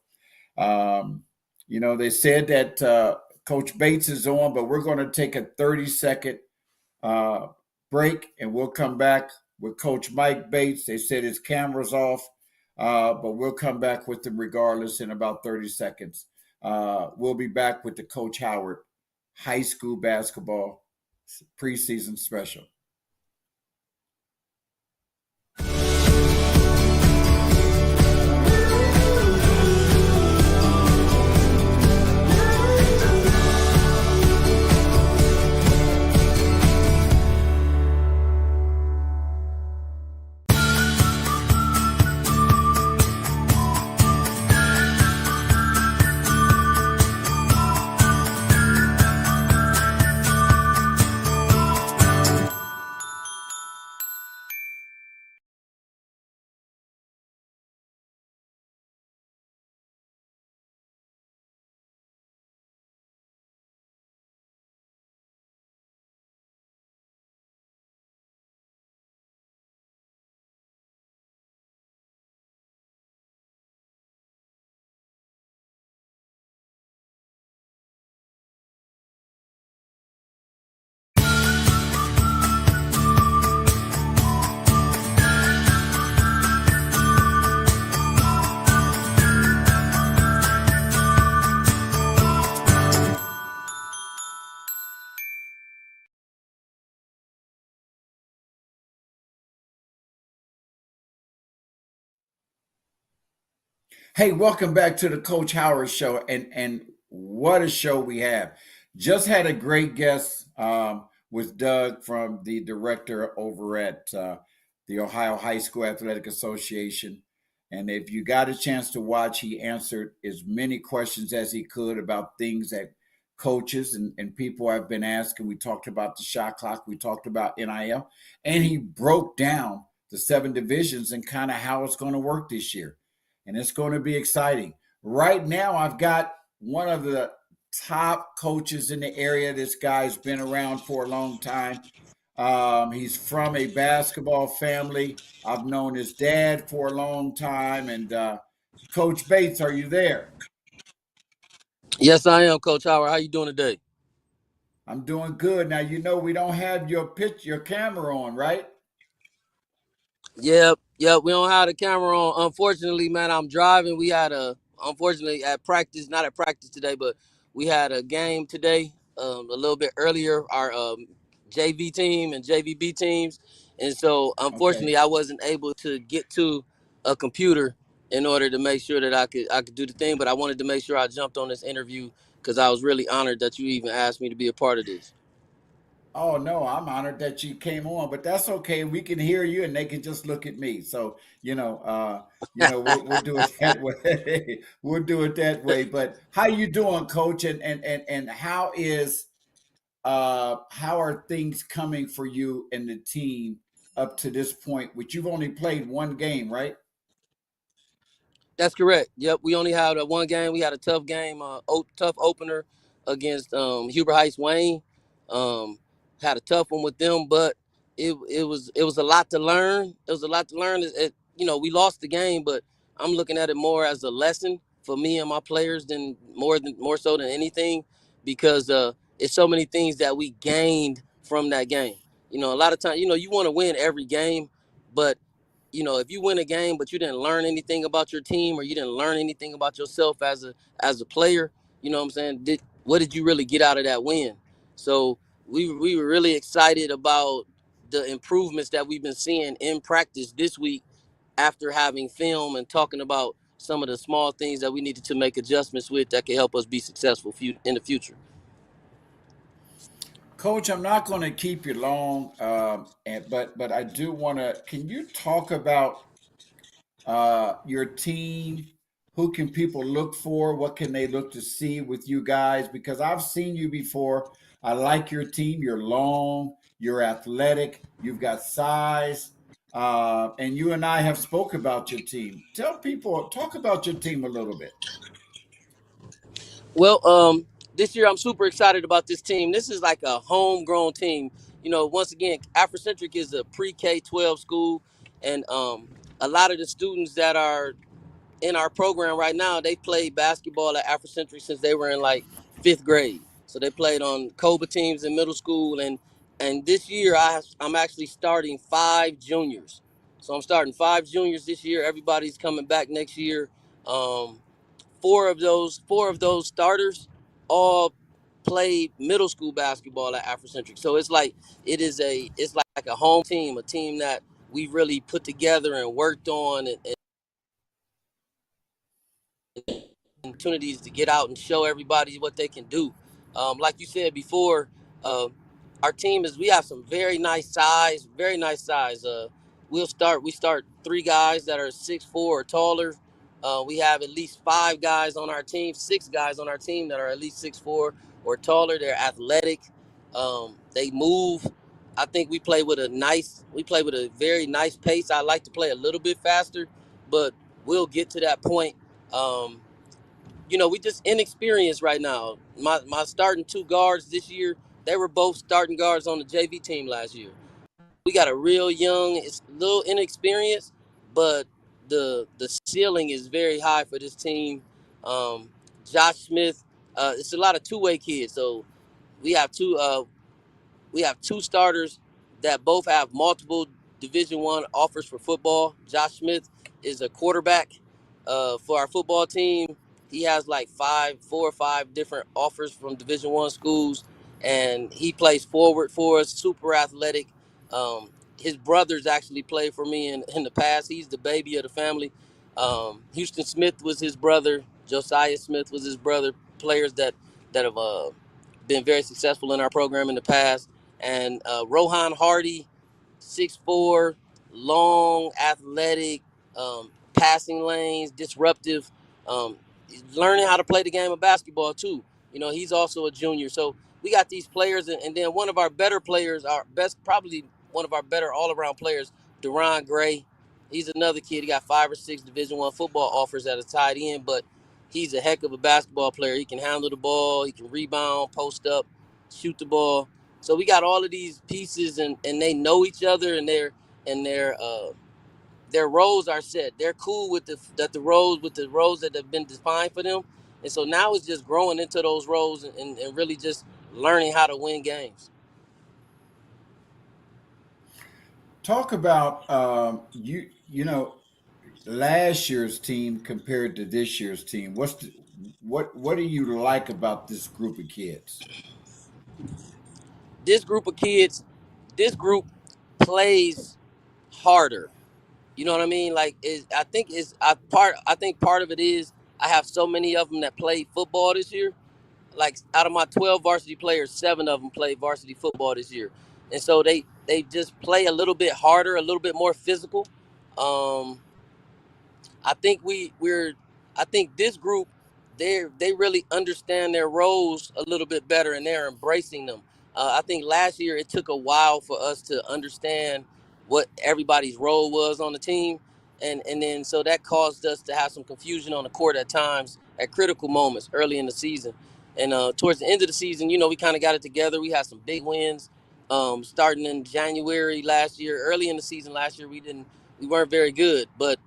they said that Coach Bates is on, but we're going to take a 30-second break, and we'll come back with Coach Mike Bates. They said his camera's off, but we'll come back with him regardless in about 30 seconds. We'll be back with the Coach Howard High School Basketball preseason special. Hey, welcome back to the Coach Howard Show, and what a show we have! Just had a great guest with Doug from the director over at the Ohio High School Athletic Association, and if you got a chance to watch, he answered as many questions as he could about things that coaches and people have been asking. We talked about the shot clock, we talked about NIL, and he broke down the 7 divisions and kind of how it's going to work this year, and it's going to be exciting. Right now, I've got one of the top coaches in the area. This guy's been around for a long time. He's from a basketball family. I've known his dad for a long time. And Coach Bates, are you there? Yes, I am, Coach Howard. How you doing today? I'm doing good. Now, we don't have your camera on, right? Yep. We don't have the camera on. Unfortunately, man, I'm driving. We had unfortunately, not at practice today, but we had a game today, a little bit earlier, our JV team and JVB teams. And so, unfortunately, Okay. I wasn't able to get to a computer in order to make sure that I could do the thing. But I wanted to make sure I jumped on this interview because I was really honored that you even asked me to be a part of this. Oh no, I'm honored that you came on, but that's okay. We can hear you, and they can just look at me. So we'll do it that way. We'll do it that way. But how you doing, Coach? And how are things coming for you and the team up to this point? Which you've only played one game, right? That's correct. Yep, we only had one game. We had a tough game, tough opener against Huber Heights Wayne. Um, had a tough one with them, but it was a lot to learn. It was a lot to learn. We lost the game, but I'm looking at it more as a lesson for me and my players than more so than anything, because it's so many things that we gained from that game. A lot of times, you want to win every game, but if you win a game but you didn't learn anything about your team, or you didn't learn anything about yourself as a player, you know what I'm saying? What did you really get out of that win? So we were really excited about the improvements that we've been seeing in practice this week after having film and talking about some of the small things that we needed to make adjustments with that can help us be successful in the future. Coach, I'm not going to keep you long, but I do want to. Can you talk about your team? Who can people look for? What can they look to see with you guys? Because I've seen you before. I like your team. You're long. You're athletic. You've got size. And you and I have spoke about your team. Tell people, talk about your team a little bit. Well, this year I'm super excited about this team. This is like a homegrown team. Once again, Afrocentric is a pre-K 12 school, and a lot of the students that are in our program right now, they played basketball at Afrocentric since they were in like 5th grade. So they played on COBA teams in middle school, and this year I'm actually starting 5 juniors. So I'm starting 5 juniors this year. Everybody's coming back next year. Um, four of those starters all played middle school basketball at Afrocentric. So it's like a home team, a team that we really put together and worked on, and opportunities to get out and show everybody what they can do. Like you said before, uh, our team we have some very nice size, very nice size. We start 3 guys that are 6'4" or taller. We have at least 5 guys on our team, 6 guys on our team that are at least 6'4" or taller. They're athletic. They move. I think we play with a very nice pace. I like to play a little bit faster, but we'll get to that point. We just inexperienced right now. My starting 2 guards this year, they were both starting guards on the JV team last year. We got a real young, it's a little inexperienced, but the ceiling is very high for this team. Josh Smith, it's a lot of two-way kids. So we have two we have 2 starters that both have multiple Division I offers for football. Josh Smith is a quarterback for our football team. He has like 4 or 5 different offers from Division I schools, and he plays forward for us. Super athletic. His brothers actually played for me in the past. He's the baby of the family. Houston Smith was his brother. Josiah Smith was his brother. Players that have been very successful in our program in the past. And Rohan Hardy, 6'4", long, athletic, passing lanes, disruptive, learning how to play the game of basketball too. He's also a junior. So we got these players, and then one of our better players, probably one of our better all-around players, Deron Gray. He's another kid. He got 5 or 6 Division I football offers at a tight end, but he's a heck of a basketball player. He can handle the ball. He can rebound, post up, shoot the ball. So we got all of these pieces, and they know each other, and their roles are set. They're cool with the roles that have been defined for them, and so now it's just growing into those roles and really just learning how to win games. Talk about last year's team compared to this year's team. What do you like about this group of kids? This group plays harder. You know what I mean? Like, I think part of it is I have so many of them that played football this year. Like, out of my 12 varsity players, 7 of them played varsity football this year, and so they just play a little bit harder, a little bit more physical. Um, I think I think this group, they really understand their roles a little bit better, and they're embracing them. I think last year it took a while for us to understand what everybody's role was on the team, and then so that caused us to have some confusion on the court at times at critical moments early in the season. And towards the end of the season, we kind of got it together. We had some big wins, starting in January last year. Early in the season last year, we weren't very good, but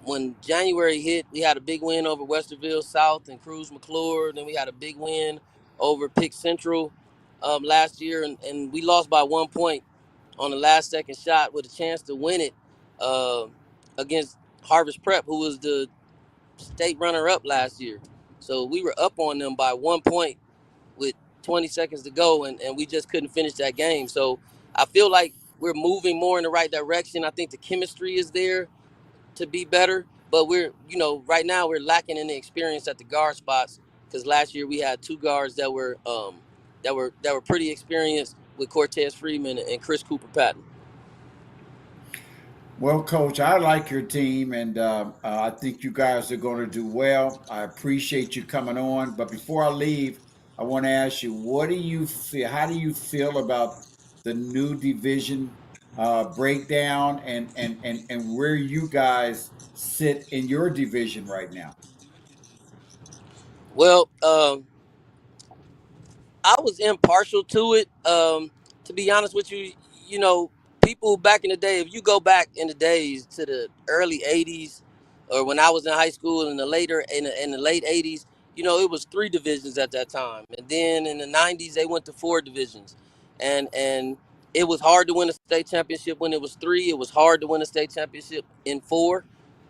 when January hit, we had a big win over Westerville South and Cruz McClure. Then we had a big win over Pick Central last year, and we lost by 1 point on the last second shot with a chance to win it. against Harvest Prep, who was the state runner-up last year. So we were up on them by 1 point with 20 seconds to go, and we just couldn't finish that game. So I feel like we're moving more in the right direction. I think the chemistry is there to be better, but we're, right now we're lacking in the experience at the guard spots, because last year we had two guards that were pretty experienced with Cortez Freeman and Chris Cooper Patton. Well, Coach, I like your team, and I think you guys are going to do well. I appreciate you coming on. But before I leave, I want to ask you, what do you feel? How do you feel about the new division breakdown, and where you guys sit in your division right now? Well, I was impartial to it. To be honest with you, people back in the day, if you go back in the days to the early '80s, or when I was in high school in the late '80s, it was three divisions at that time, and then in the '90s they went to four divisions, and it was hard to win a state championship when it was three. It was hard to win a state championship in four,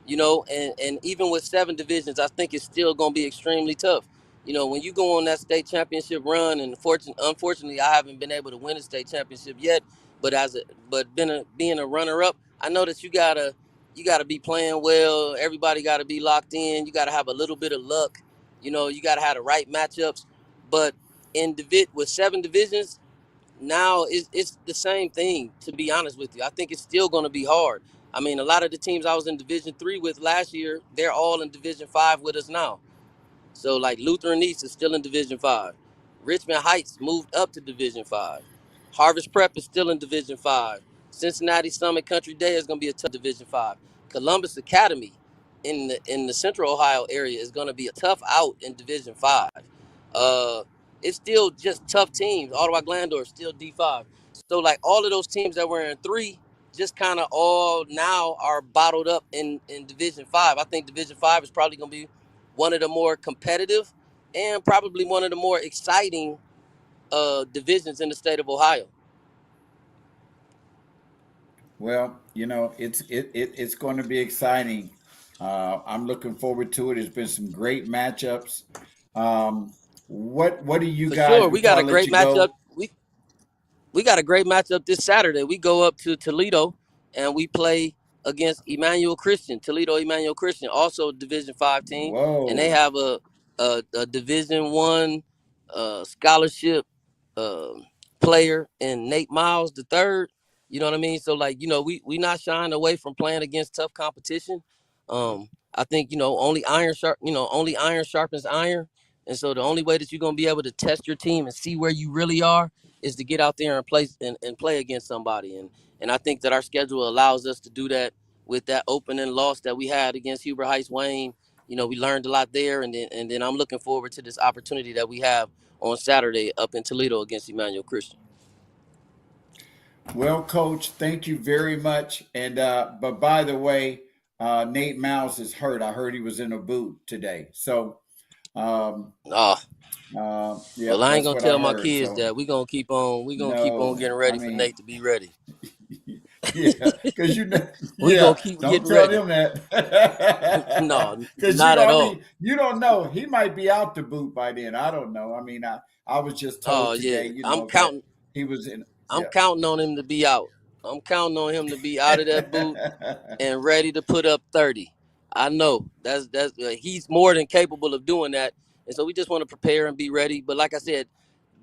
and even with seven divisions, I think it's still going to be extremely tough. When you go on that state championship run, and unfortunately, I haven't been able to win a state championship yet. But being a runner up, I know that you gotta be playing well. Everybody gotta be locked in. You gotta have a little bit of luck. You gotta have the right matchups. But with seven divisions, now it's the same thing. To be honest with you, I think it's still gonna be hard. I mean, a lot of the teams I was in Division 3 with last year, they're all in Division 5 with us now. So like Lutheran East is still in Division 5. Richmond Heights moved up to Division 5. Harvest Prep is still in Division 5. Cincinnati Summit Country Day is going to be a tough Division 5. Columbus Academy in the Central Ohio area is going to be a tough out in Division 5. It's still just tough teams. Ottawa Glandorf is still D5. So like all of those teams that were in 3 just kind of all now are bottled up in Division 5. I think Division 5 is probably going to be one of the more competitive and probably one of the more exciting divisions in the state of Ohio. Well, it's going to be exciting. I'm looking forward to it. There's been some great matchups. What do you For guys? sure, we got a great matchup. We got a great matchup this Saturday. We go up to Toledo and we play against Emmanuel Christian. Toledo Emmanuel Christian, also a Division 5 team. Whoa. And they have a Division 1 scholarship player in Nate Miles III. You know what I mean? So like, we not shying away from playing against tough competition. I think, only iron sharpens iron. And so the only way that you're gonna be able to test your team and see where you really are is to get out there and play against somebody. And I think that our schedule allows us to do that with that opening loss that we had against Huber Heights Wayne. We learned a lot there, and then I'm looking forward to this opportunity that we have on Saturday up in Toledo against Emmanuel Christian. Well, Coach, thank you very much. And but by the way, Nate Miles is hurt. I heard he was in a boot today. So yeah, well, I ain't gonna tell my kids that. We're gonna keep on getting ready for Nate to be ready. Yeah, because we gonna keep don't getting tell ready. him that. No, not at all. You don't know. He might be out the boot by then. I don't know. I mean, I was just told today. Yeah. I'm counting. He was in. I'm counting on him to be out. I'm counting on him to be out of that boot and ready to put up 30. I know that's he's more than capable of doing that, and so we just want to prepare and be ready. But like I said,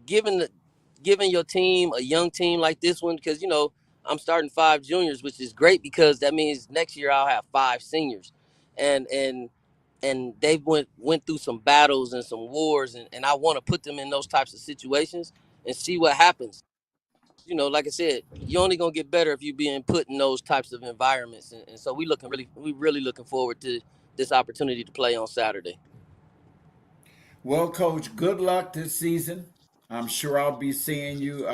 giving your team, a young team like this one, because I'm starting 5 juniors, which is great because that means next year I'll have 5 seniors, and they went through some battles and some wars, and I want to put them in those types of situations and see what happens. Like I said, you're only gonna get better if you're being put in those types of environments, and so we really looking forward to this opportunity to play on Saturday. Well, Coach, good luck this season. I'm sure I'll be seeing you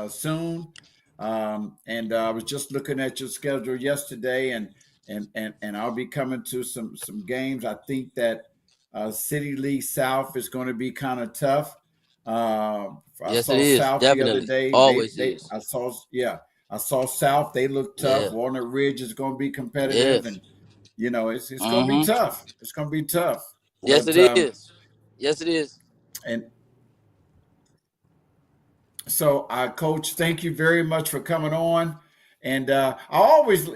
soon. And I was just looking at your schedule yesterday, and I'll be coming to some games. I think that City League South is going to be kind of tough. Yes, it is. South definitely. the other day. Always is. I saw, yeah. I saw South; they look tough. Yeah. Walnut Ridge is going to be competitive, Yes. and it's going to be Mm-hmm. tough. It's going to be tough. Yes, But it is. Yes, it is. and so, Coach, thank you very much for coming on. And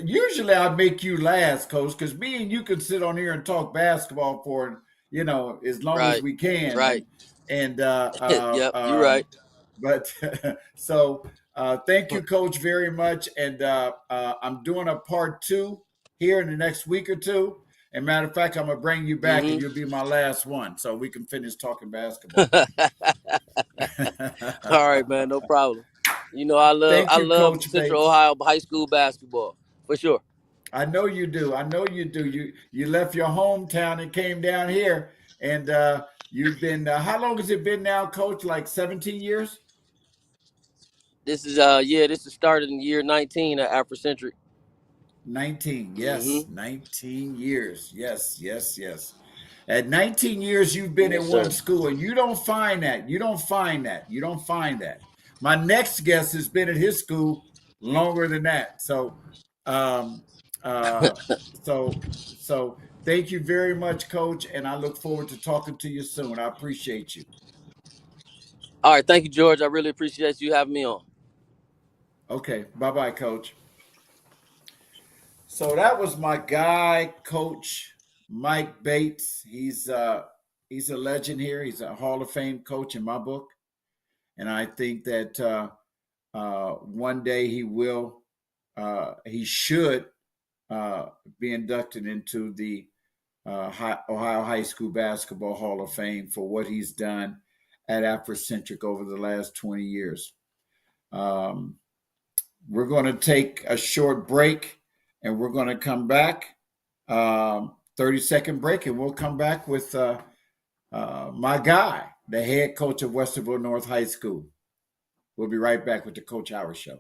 usually I make you last, Coach, because me and you can sit on here and talk basketball for as long as Right. we can. Right. And Yep. You're right. but so thank you, Coach, very much. And I'm doing a part 2 here in the next week or two. And matter of fact, I'm gonna bring you back, and Mm-hmm. you'll be my last one, so we can finish talking basketball. All right, man. No problem. You know, I love Thank I you, love Coach Central Bates. Ohio high school basketball for sure. I know you do. I know you do. You left your hometown and came down here, and you've been. How long has it been now, Coach? Like 17 years? This is this is started in year 19 at Afrocentric. 19. Yes, Mm-hmm. 19 years. Yes, yes, yes. At 19 years, you've been Yes, in one sir. school, and you don't find that. You don't find that. You don't find that. My next guest has been at his school longer than that. So, um, uh, so, so thank you very much, Coach, and I look forward to talking to you soon. I appreciate you. All right, thank you, George. I really appreciate you having me on. Okay, bye, bye, Coach. So that was my guy, Coach Mike Bates. He's a legend here. He's a Hall of Fame coach in my book, and I think that one day he should be inducted into the Ohio High School Basketball Hall of Fame for what he's done at Afrocentric over the last 20 years. We're going to take a short break, and we're going to come back, 30-second break, and we'll come back with my guy, the head coach of Westerville North High School. We'll be right back with the Coach Howard Show.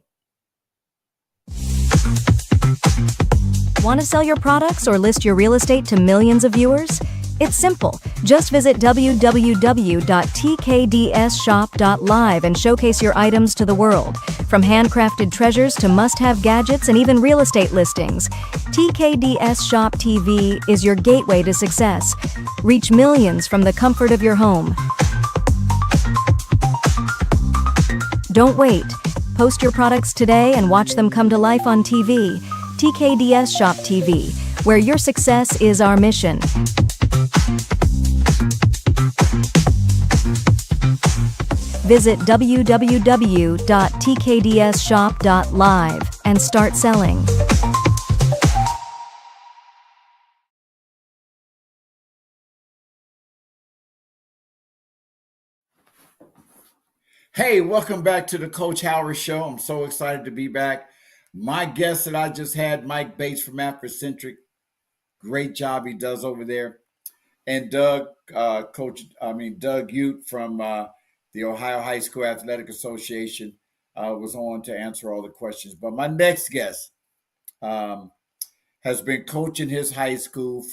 Want to sell your products or list your real estate to millions of viewers? It's simple. Just visit www.tkdsshop.live and showcase your items to the world. From handcrafted treasures to must-have gadgets and even real estate listings, TKDS Shop TV is your gateway to success. Reach millions from the comfort of your home. Don't wait. Post your products today and watch them come to life on TV. TKDS Shop TV, where your success is our mission. Visit www.tkdsshop.live and start selling. Hey, welcome back to the Coach Howard Show. I'm so excited to be back. My guest that I just had, Mike Bates from Afrocentric. Great job he does over there. And Doug Ute from the Ohio High School Athletic Association was on to answer all the questions. But my next guest has been coaching his high school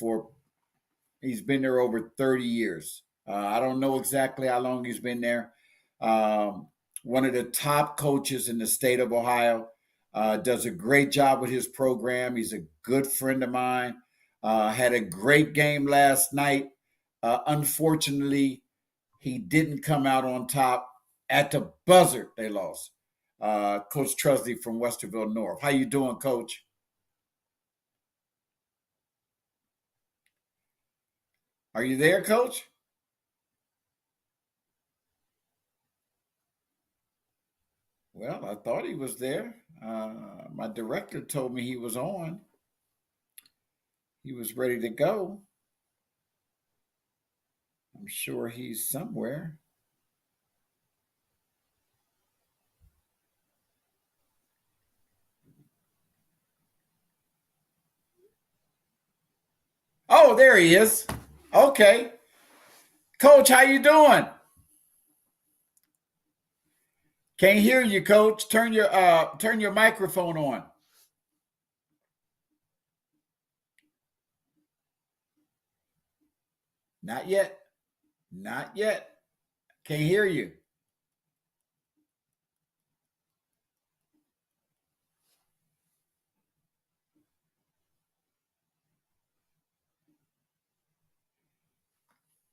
he's been there over 30 years. I don't know exactly how long he's been there. One of the top coaches in the state of Ohio, does a great job with his program. He's a good friend of mine. Had a great game last night. Unfortunately, he didn't come out on top. At the buzzer, they lost. Coach Trusley from Westerville North. How you doing, Coach? Are you there, Coach? Well, I thought he was there. My director told me he was on. He was ready to go. I'm sure he's somewhere. Oh, there he is. Okay. Coach, how you doing? Can't hear you, Coach. Turn your microphone on. Not yet. Not yet. Can't hear you.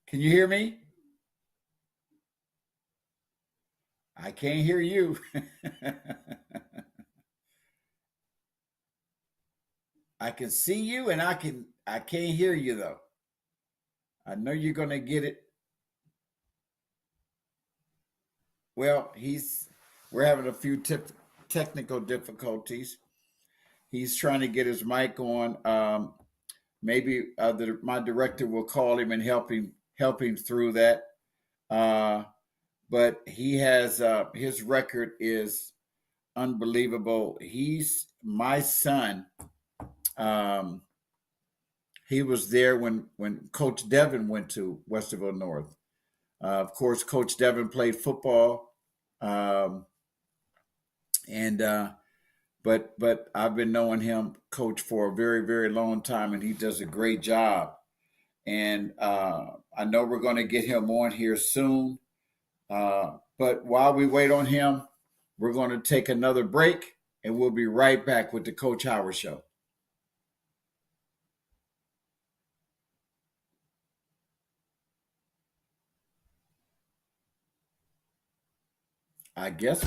Can you hear me? I can't hear you. I can see you and I can't hear you though. I know you're going to get it. Well, we're having a few technical difficulties. He's trying to get his mic on. Maybe my director will call him and help him through that. But he has his record is unbelievable. He's my son. He was there when Coach Devin went to Westerville North. Of course, Coach Devin played football, but I've been knowing him, Coach, for a very, very long time, and he does a great job. And I know we're going to get him on here soon. But while we wait on him, we're going to take another break, and we'll be right back with the Coach Howard Show. I guess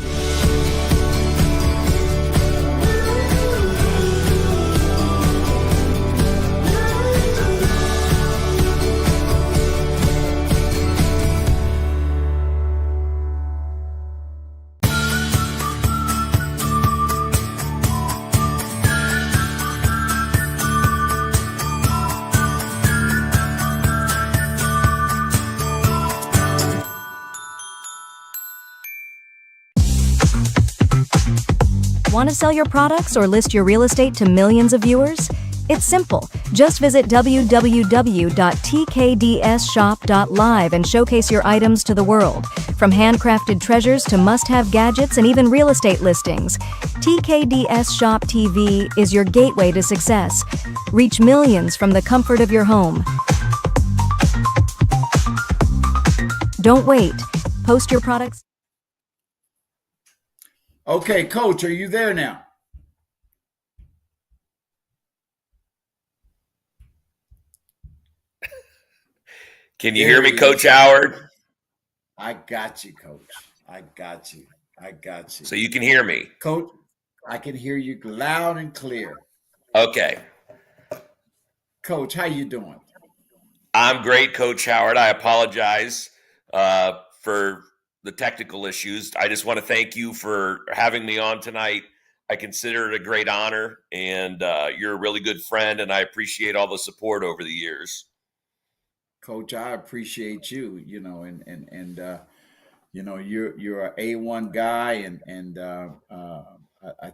Want to sell your products or list your real estate to millions of viewers? It's simple. Just visit www.tkdsshop.live and showcase your items to the world. From handcrafted treasures to must-have gadgets and even real estate listings, TKDS Shop TV is your gateway to success. Reach millions from the comfort of your home. Don't wait. Post your products. Okay, Coach, are you there now? Can you hear me, Coach Howard? I got you, Coach. I got you. So you can hear me? Coach, I can hear you loud and clear. Okay. Coach, how you doing? I'm great, Coach Howard. I apologize for the technical issues. I just want to thank you for having me on tonight. I consider it a great honor, and you're a really good friend, and I appreciate all the support over the years. Coach, I appreciate you, you're an A1 guy, and I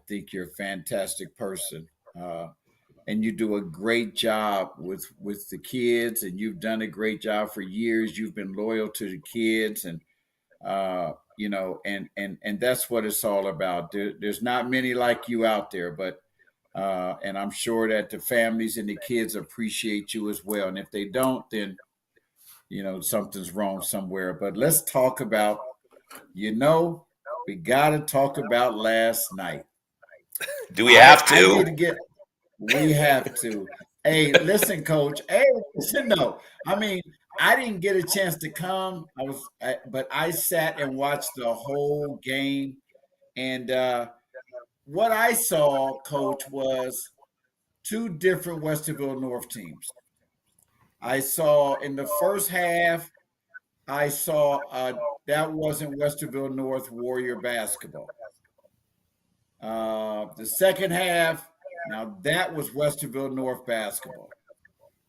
think you're a fantastic person. And you do a great job with the kids, and you've done a great job for years. You've been loyal to the kids, and and that's what it's all about. There's not many like you out there, but and I'm sure that the families and the kids appreciate you as well. And if they don't, then something's wrong somewhere. But let's talk about, we got to talk about last night. Do we have to? We have to. Hey, listen, Coach. Hey, listen, no. I mean, I didn't get a chance to come. But I sat and watched the whole game. And what I saw, Coach, was two different Westerville North teams. I saw in the first half, that wasn't Westerville North Warrior basketball. The second half, now that was Westerville North basketball.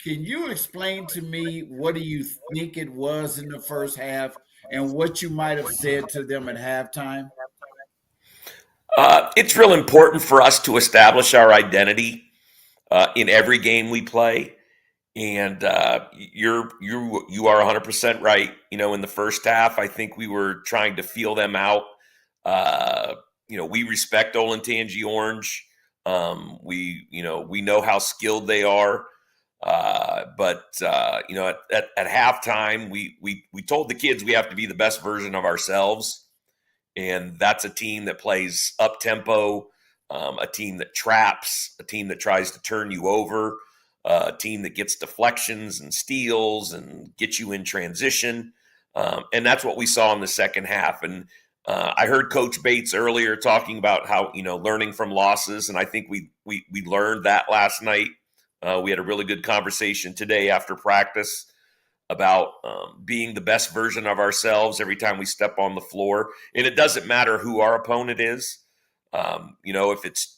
Can you explain to me what do you think it was in the first half and what you might have said to them at halftime? It's real important for us to establish our identity in every game we play. And you are 100% right. In the first half, I think we were trying to feel them out. We respect Olentangy Orange. We know how skilled they are. But at halftime, we told the kids we have to be the best version of ourselves. And that's a team that plays up tempo, a team that traps, a team that tries to turn you over. a team that gets deflections and steals and gets you in transition. And that's what we saw in the second half. And I heard Coach Bates earlier talking about how, learning from losses. And I think we learned that last night. We had a really good conversation today after practice about being the best version of ourselves every time we step on the floor. And it doesn't matter who our opponent is. If it's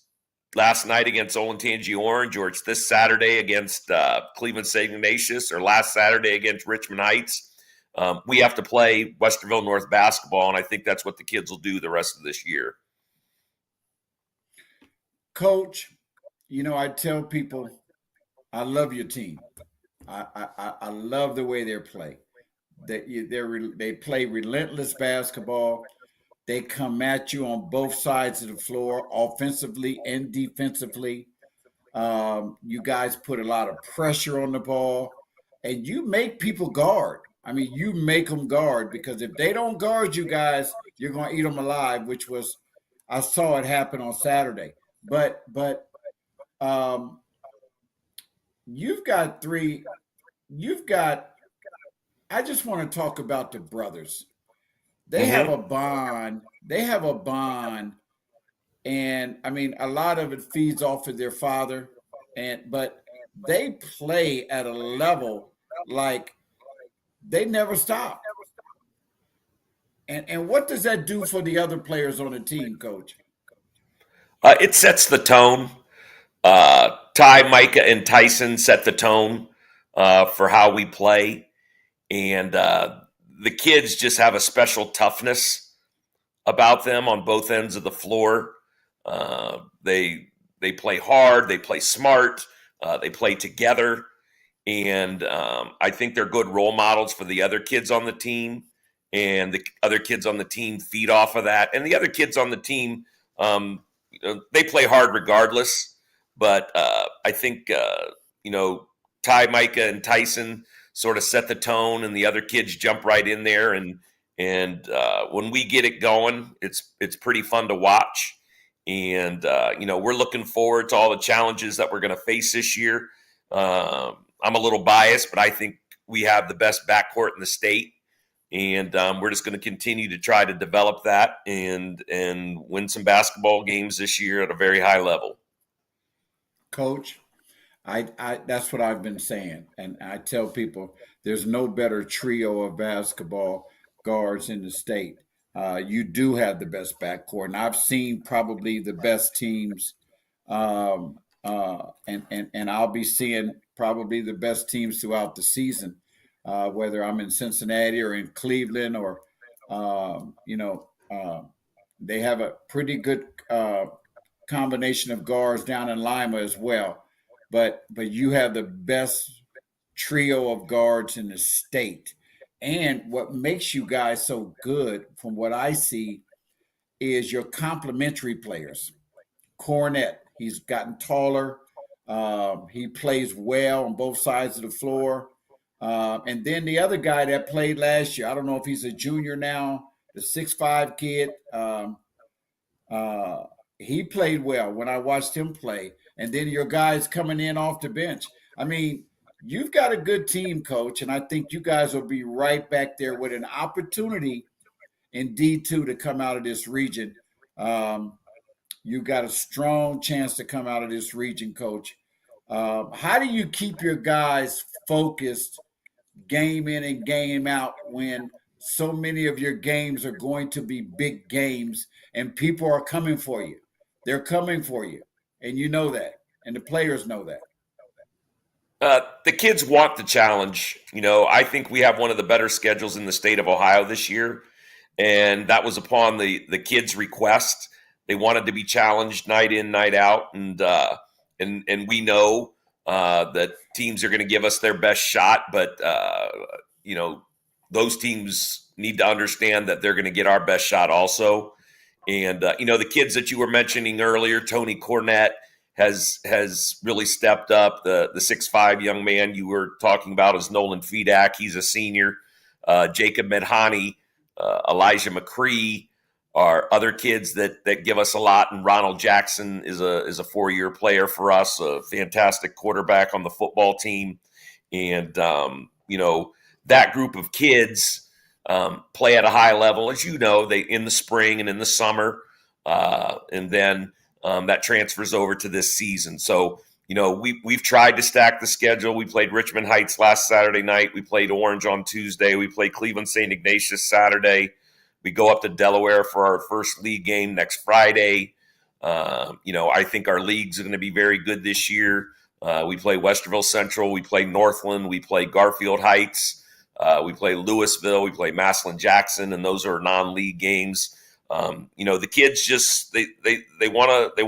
last night against Olentangy Orange, or it's this Saturday against Cleveland St. Ignatius, or last Saturday against Richmond Heights, we have to play Westerville North basketball, and I think that's what the kids will do the rest of this year. Coach, I tell people, I love your team. I love the way they play. They play relentless basketball. They come at you on both sides of the floor, offensively and defensively. You guys put a lot of pressure on the ball, and you make people guard. I mean, you make them guard, because if they don't guard you guys, you're going to eat them alive, I saw it happen on Saturday. But I just want to talk about the brothers. They have a bond. And I mean, a lot of it feeds off of their father, but they play at a level like they never stop. And what does that do for the other players on the team, Coach? It sets the tone. Ty, Micah, and Tyson set the tone for how we play. And the kids just have a special toughness about them on both ends of the floor. They play hard. They play smart. They play together. And I think they're good role models for the other kids on the team. And the other kids on the team feed off of that. And the other kids on the team, they play hard regardless. But I think, Ty, Micah, and Tyson sort of set the tone, and the other kids jump right in there. And when we get it going, it's pretty fun to watch. And, we're looking forward to all the challenges that we're going to face this year. I'm a little biased, but I think we have the best backcourt in the state. And we're just going to continue to try to develop that and win some basketball games this year at a very high level. Coach, I that's what I've been saying. And I tell people there's no better trio of basketball guards in the state. You do have the best backcourt. And I've seen probably the best teams. And I'll be seeing probably the best teams throughout the season. Whether I'm in Cincinnati or in Cleveland, or, they have a pretty good combination of guards down in Lima as well. But you have the best trio of guards in the state. And what makes you guys so good, from what I see, is your complementary players. Cornette, he's gotten taller. He plays well on both sides of the floor. And then the other guy that played last year, I don't know if he's a junior now, the 6'5" kid, he played well when I watched him play. And then your guys coming in off the bench. I mean, you've got a good team, Coach, and I think you guys will be right back there with an opportunity in D2 to come out of this region. You got a strong chance to come out of this region, Coach. How do you keep your guys focused game in and game out when so many of your games are going to be big games and people are coming for you? They're coming for you, and you know that, and the players know that. The kids want the challenge. I think we have one of the better schedules in the state of Ohio this year, and that was upon the kids' request. They wanted to be challenged night in, night out, and we know that teams are going to give us their best shot, but those teams need to understand that they're going to get our best shot also. And the kids that you were mentioning earlier, Tony Cornette has really stepped up. The 6'5" young man you were talking about is Nolan Fedak. He's a senior. Jacob Medhani, Elijah McCree, are other kids that give us a lot. And Ronald Jackson is a 4-year player for us, a fantastic quarterback on the football team. And, that group of kids play at a high level, as you know, they in the spring and in the summer. And then that transfers over to this season. So, we've tried to stack the schedule. We played Richmond Heights last Saturday night. We played Orange on Tuesday. We played Cleveland St. Ignatius Saturday. We go up to Delaware for our first league game next Friday. I think our leagues are going to be very good this year. We play Westerville Central. We play Northland. We play Garfield Heights. We play Louisville. We play Massillon Jackson, and those are non-league games. The kids just they want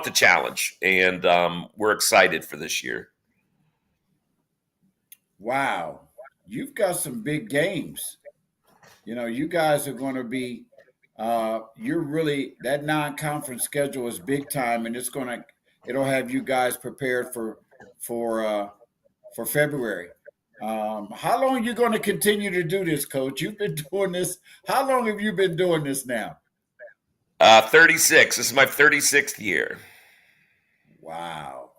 the challenge, and we're excited for this year. Wow, you've got some big games. You guys are going to be. You're really that non-conference schedule is big time, and it'll have you guys prepared for February. How long are you going to continue to do this, Coach? You've been doing this. How long have you been doing this now? 36. This is my 36th year. Wow.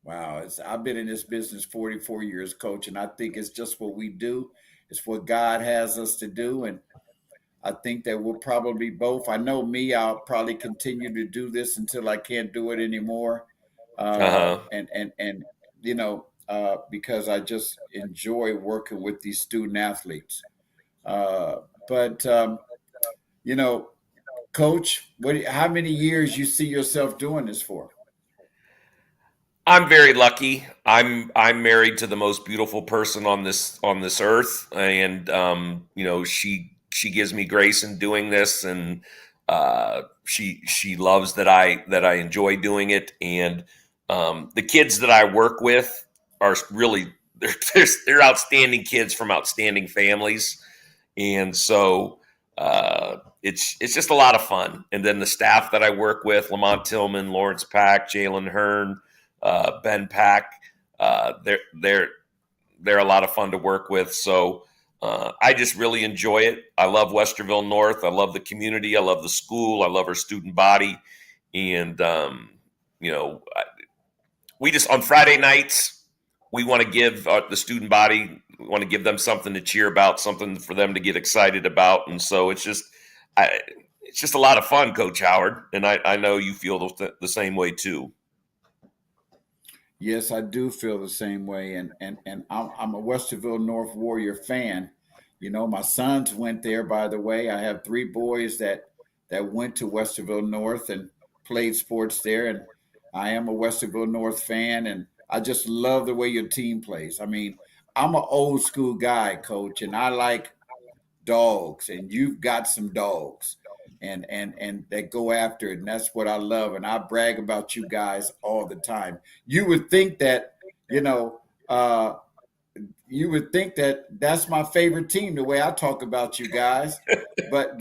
I've been in this business 44 years, Coach, and I think it's just what we do. It's what God has us to do, and I think that we'll probably both. I know me, I'll probably continue to do this until I can't do it anymore. Because I just enjoy working with these student athletes. Coach, how many years you see yourself doing this for? I'm very lucky. I'm married to the most beautiful person on this earth, and she gives me grace in doing this, and she loves that I enjoy doing it, and the kids that I work with are really they're outstanding kids from outstanding families, and so it's just a lot of fun. And then the staff that I work with, Lamont Tillman, Lawrence Pack, Jalen Hearn, Ben Pack, they're a lot of fun to work with. So I just really enjoy it. I love Westerville North. I love the community. I love the school. I love our student body. And, we just, on Friday nights, we want to give the student body, we want to give them something to cheer about, something for them to get excited about. And so it's just a lot of fun, Coach Howard. And I know you feel the same way too. Yes, I do feel the same way. And I'm a Westerville North Warrior fan. My sons went there, by the way. I have 3 boys that went to Westerville North and played sports there. And I am a Westerville North fan, and I just love the way your team plays. I mean, I'm an old school guy, Coach, and I like dogs, and you've got some dogs and that go after it. And that's what I love. And I brag about you guys all the time. You would think that, that's my favorite team, the way I talk about you guys, but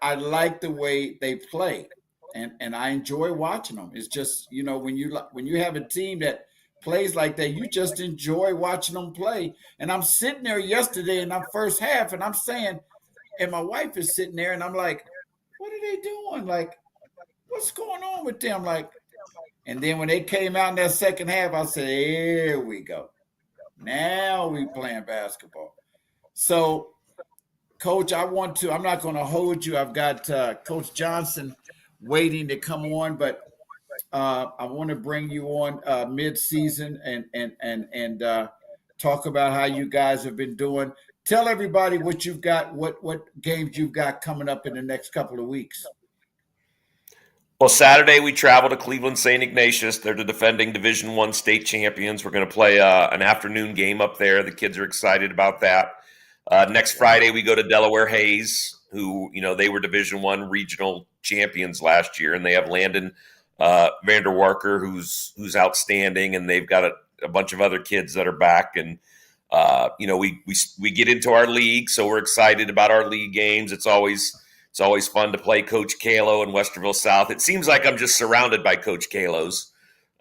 I like the way they play. And I enjoy watching them. It's just, when you have a team that plays like that, you just enjoy watching them play. And I'm sitting there yesterday in our first half, and I'm saying, and my wife is sitting there, and I'm like, what are they doing? Like, what's going on with them? Like, and then when they came out in that second half, I said, here we go. Now we playing basketball. So, Coach, I'm not going to hold you. I've got Coach Johnson waiting to come on, but I want to bring you on mid-season and talk about how you guys have been doing. Tell everybody what you've got, what games you've got coming up in the next couple of weeks. Well, Saturday we travel to Cleveland St. Ignatius. They're the defending Division I state champions. We're going to play an afternoon game up there. The kids are excited about that. Next Friday we go to Delaware Hayes, who, they were Division I regional champions last year, and they have Landon Vanderwarker, who's outstanding, and they've got a bunch of other kids that are back. And we get into our league, so we're excited about our league games. It's always fun to play Coach Kalo in Westerville South. It seems like I'm just surrounded by Coach Kalos.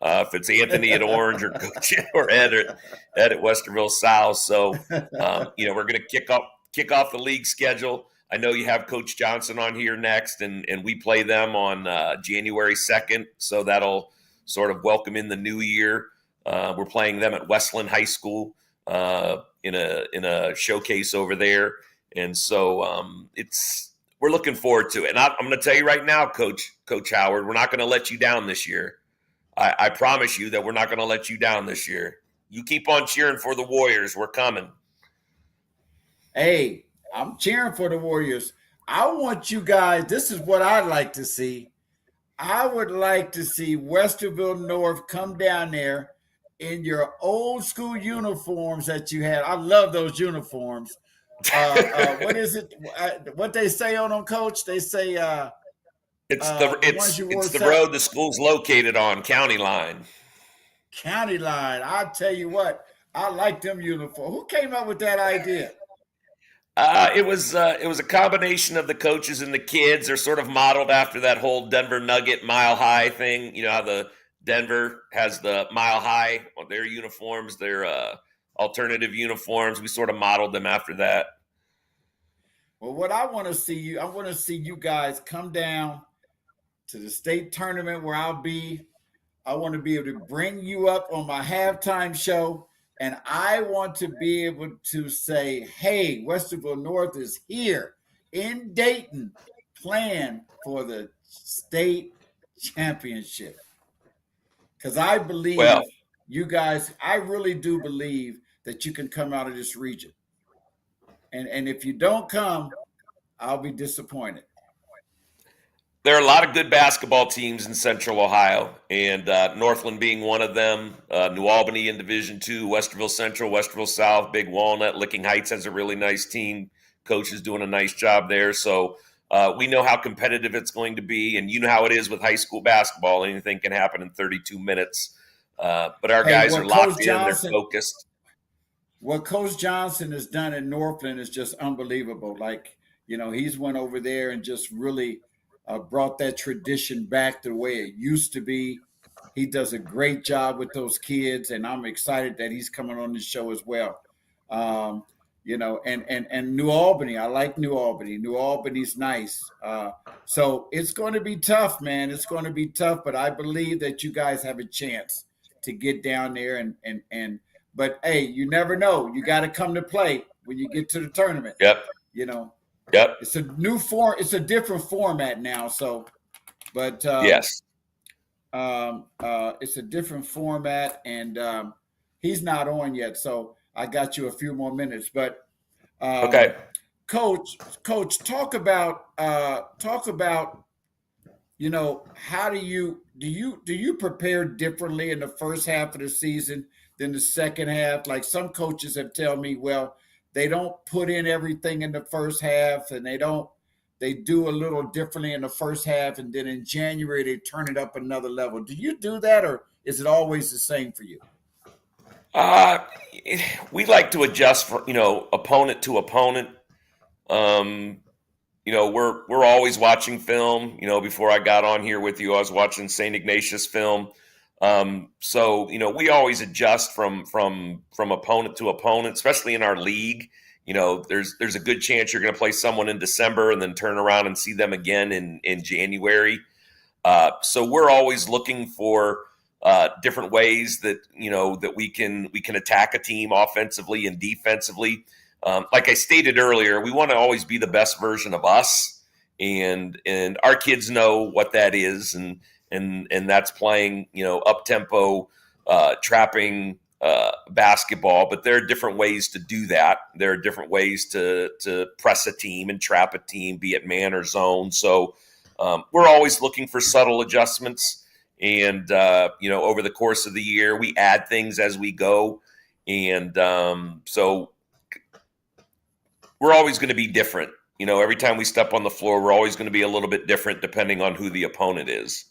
If it's Anthony at Orange or Coach or Ed at Westerville South. So we're going to kick off the league schedule. I know you have Coach Johnson on here next, and we play them on January 2nd, so that'll sort of welcome in the new year. We're playing them at Westland High School in a showcase over there, and so we're looking forward to it. And I'm going to tell you right now, Coach Howard, we're not going to let you down this year. I promise you that we're not going to let you down this year. You keep on cheering for the Warriors. We're coming. Hey, I'm cheering for the Warriors. I want you guys, this is what I'd like to see. I would like to see Westerville North come down there in your old school uniforms that you had. I love those uniforms. What is it? What they say on them, Coach? They say it's the road the school's located on, County Line. County Line. I'll tell you what, I like them uniforms. Who came up with that idea? It was a combination of the coaches and the kids. They're sort of modeled after that whole Denver Nugget Mile High thing. You know how the Denver has the Mile High, their uniforms, their alternative uniforms. We sort of modeled them after that. Well, what I want to see you guys come down to the state tournament where I'll be. I want to be able to bring you up on my halftime show. And I want to be able to say, hey, Westerville North is here in Dayton playing for the state championship. Because I believe you guys, I really do believe that you can come out of this region. And if you don't come, I'll be disappointed. There are a lot of good basketball teams in Central Ohio, and Northland being one of them. New Albany in Division II, Westerville Central, Westerville South, Big Walnut, Licking Heights has a really nice team. Coach is doing a nice job there. So we know how competitive it's going to be, and you know how it is with high school basketball. Anything can happen in 32 minutes. But our guys are locked in, they're focused. What Coach Johnson has done in Northland is just unbelievable. Like, you know, he's went over there and just really brought that tradition back to the way it used to be. He does a great job with those kids, and I'm excited that he's coming on the show as well. You know, and New Albany, I like New Albany. New Albany's nice. So it's going to be tough, man. It's going to be tough, but I believe that you guys have a chance to get down there but hey, you never know. You got to come to play when you get to the tournament. Yep. You know. Yep. It's a new form. It's a different format now. So, but yes. It's a different format, and he's not on yet. So I got you a few more minutes. But okay, Coach, talk about you know, how do you prepare differently in the first half of the season than the second half? Like some coaches have told me, well, they don't put in everything in the first half, and they do a little differently in the first half, and then in January they turn it up another level. Do you do that, or is it always the same for you? We like to adjust for, you know, opponent to opponent. You know, we're always watching film. You know, before I got on here with you, I was watching St. Ignatius film. So, you know, we always adjust from opponent to opponent, especially in our league. You know, there's a good chance you're going to play someone in December and then turn around and see them again in January. So we're always looking for different ways that, you know, that we can attack a team offensively and defensively. Like I stated earlier, we want to always be the best version of us, and our kids know what that is, and that's playing, you know, up tempo, trapping basketball. But there are different ways to do that. There are different ways to press a team and trap a team, be it man or zone. So we're always looking for subtle adjustments, and you know, over the course of the year, we add things as we go, and so we're always going to be different. You know, every time we step on the floor, we're always going to be a little bit different depending on who the opponent is.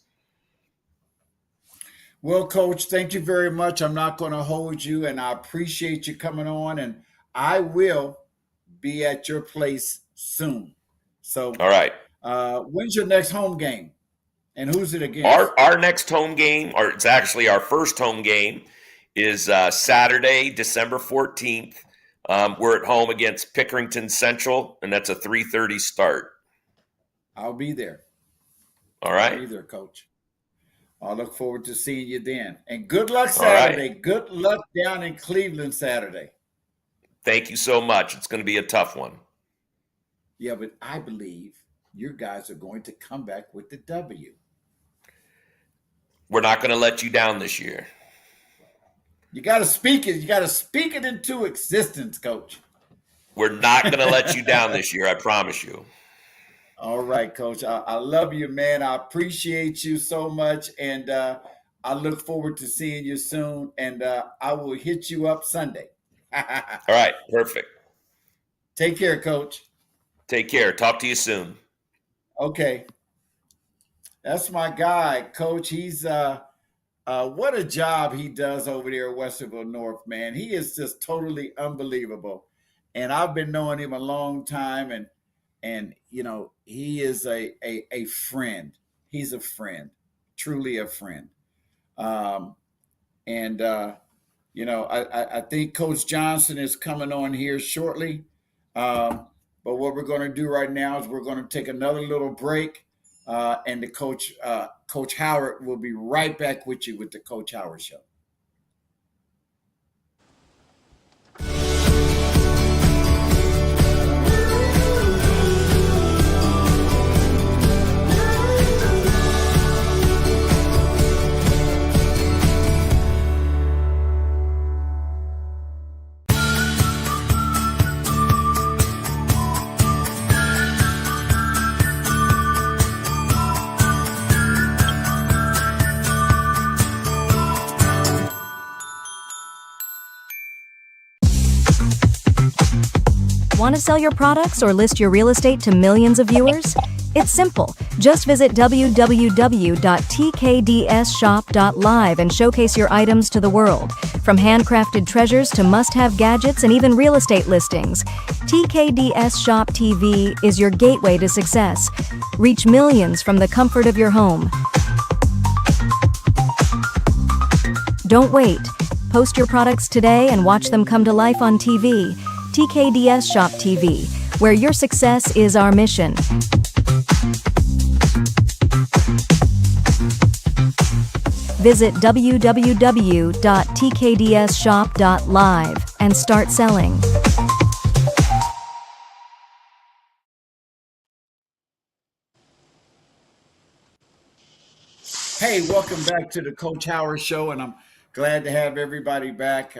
Well, Coach, thank you very much. I'm not going to hold you, and I appreciate you coming on, and I will be at your place soon. So, all right. When's your next home game, and who's it against? Our next home game, or it's actually our first home game, is Saturday, December 14th. We're at home against Pickerington Central, and that's a 3:30 start. I'll be there. All I'll right. be there, Coach. I look forward to seeing you then. And good luck All right. Saturday. Good luck down in Cleveland Saturday. Thank you so much. It's going to be a tough one. Yeah, but I believe your guys are going to come back with the W. We're not going to let you down this year. You got to speak it. You got to speak it into existence, Coach. We're not going to let you down this year. I promise you. All right, Coach. I love you, man. I appreciate you so much. And I look forward to seeing you soon. And I will hit you up Sunday. All right. Perfect. Take care, Coach. Take care. Talk to you soon. Okay. That's my guy, Coach. He's what a job he does over there at Westerville North, man. He is just totally unbelievable. And I've been knowing him a long time, and you know, he is a friend. He's a friend, truly a friend. And you know, I think Coach Johnson is coming on here shortly. But what we're going to do right now is we're going to take another little break. And the Coach Howard will be right back with you with the Coach Howard Show. Want to sell your products or list your real estate to millions of viewers? It's simple. Just visit www.tkdsshop.live and showcase your items to the world. From handcrafted treasures to must-have gadgets and even real estate listings, TKDS Shop TV is your gateway to success. Reach millions from the comfort of your home. Don't wait. Post your products today and watch them come to life on TV. TKDS Shop TV, where your success is our mission. Visit www.tkdsshop.live and start selling. Hey, welcome back to the Coach Howard Show, and I'm glad to have everybody back.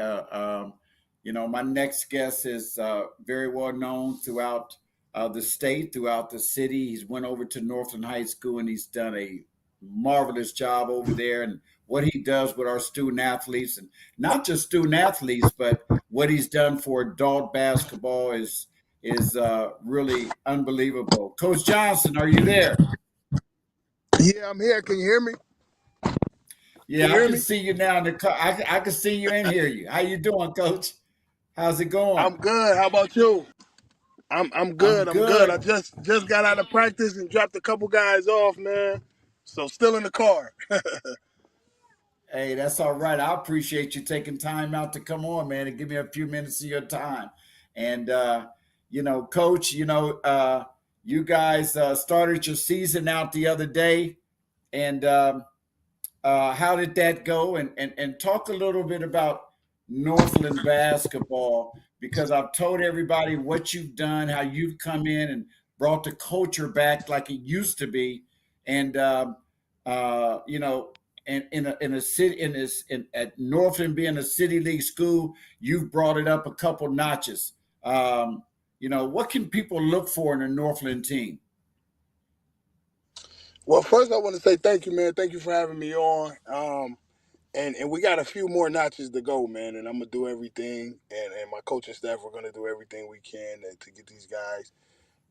You know, my next guest is very well known throughout the state, throughout the city. He's went over to Northland High School, and he's done a marvelous job over there. And what he does with our student athletes, and not just student athletes, but what he's done for adult basketball is really unbelievable. Coach Johnson, are you there? Yeah, I'm here. Can you hear me? Yeah, I can see you now in the car. I can see you and hear you. How you doing, Coach? How's it going? I'm good. How about you? I'm good. I'm good. I just got out of practice and dropped a couple guys off, man. So still in the car. Hey, that's all right. I appreciate you taking time out to come on, man, and give me a few minutes of your time. And you know, Coach, you know, you guys started your season out the other day, and how did that go? And talk a little bit about Northland basketball, because I've told everybody what you've done, how you've come in and brought the culture back like it used to be, and you know, in a city at Northland being a city league school, you've brought it up a couple notches. You know, what can people look for in a Northland team? Well, first I want to say thank you, man. Thank you for having me on. And we got a few more notches to go, man. And I'm gonna do everything, and my coaching staff, we're gonna do everything we can to get these guys,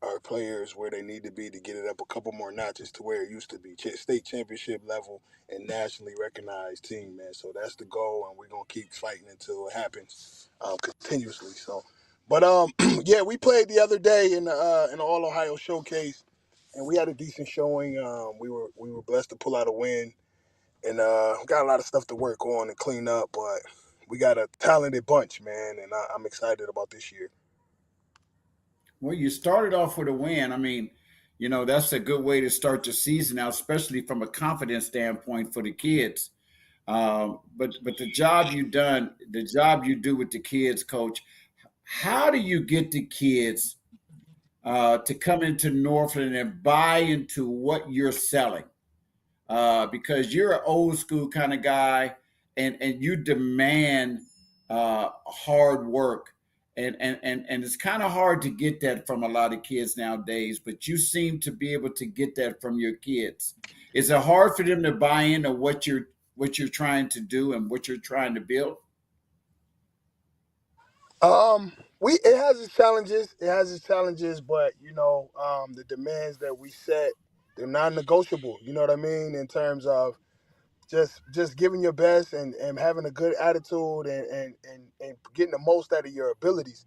our players, where they need to be to get it up a couple more notches to where it used to be, state championship level and nationally recognized team, man. So that's the goal, and we're gonna keep fighting until it happens, continuously. So, but yeah, we played the other day in the All Ohio Showcase, and we had a decent showing. We were blessed to pull out a win. And got a lot of stuff to work on and clean up, but we got a talented bunch, man, and I'm excited about this year. Well, you started off with a win. I mean, that's a good way to start the season out, especially from a confidence standpoint for the kids. But the job you done, the job you do with the kids, Coach, how do you get the kids to come into Northland and buy into what you're selling? Because you're an old school kind of guy, and you demand hard work, and it's kind of hard to get that from a lot of kids nowadays. But you seem to be able to get that from your kids. Is it hard for them to buy into what you're trying to do and what you're trying to build? It has its challenges. It has its challenges, but the demands that we set, they're non-negotiable. You know what I mean? In terms of just giving your best and having a good attitude and getting the most out of your abilities.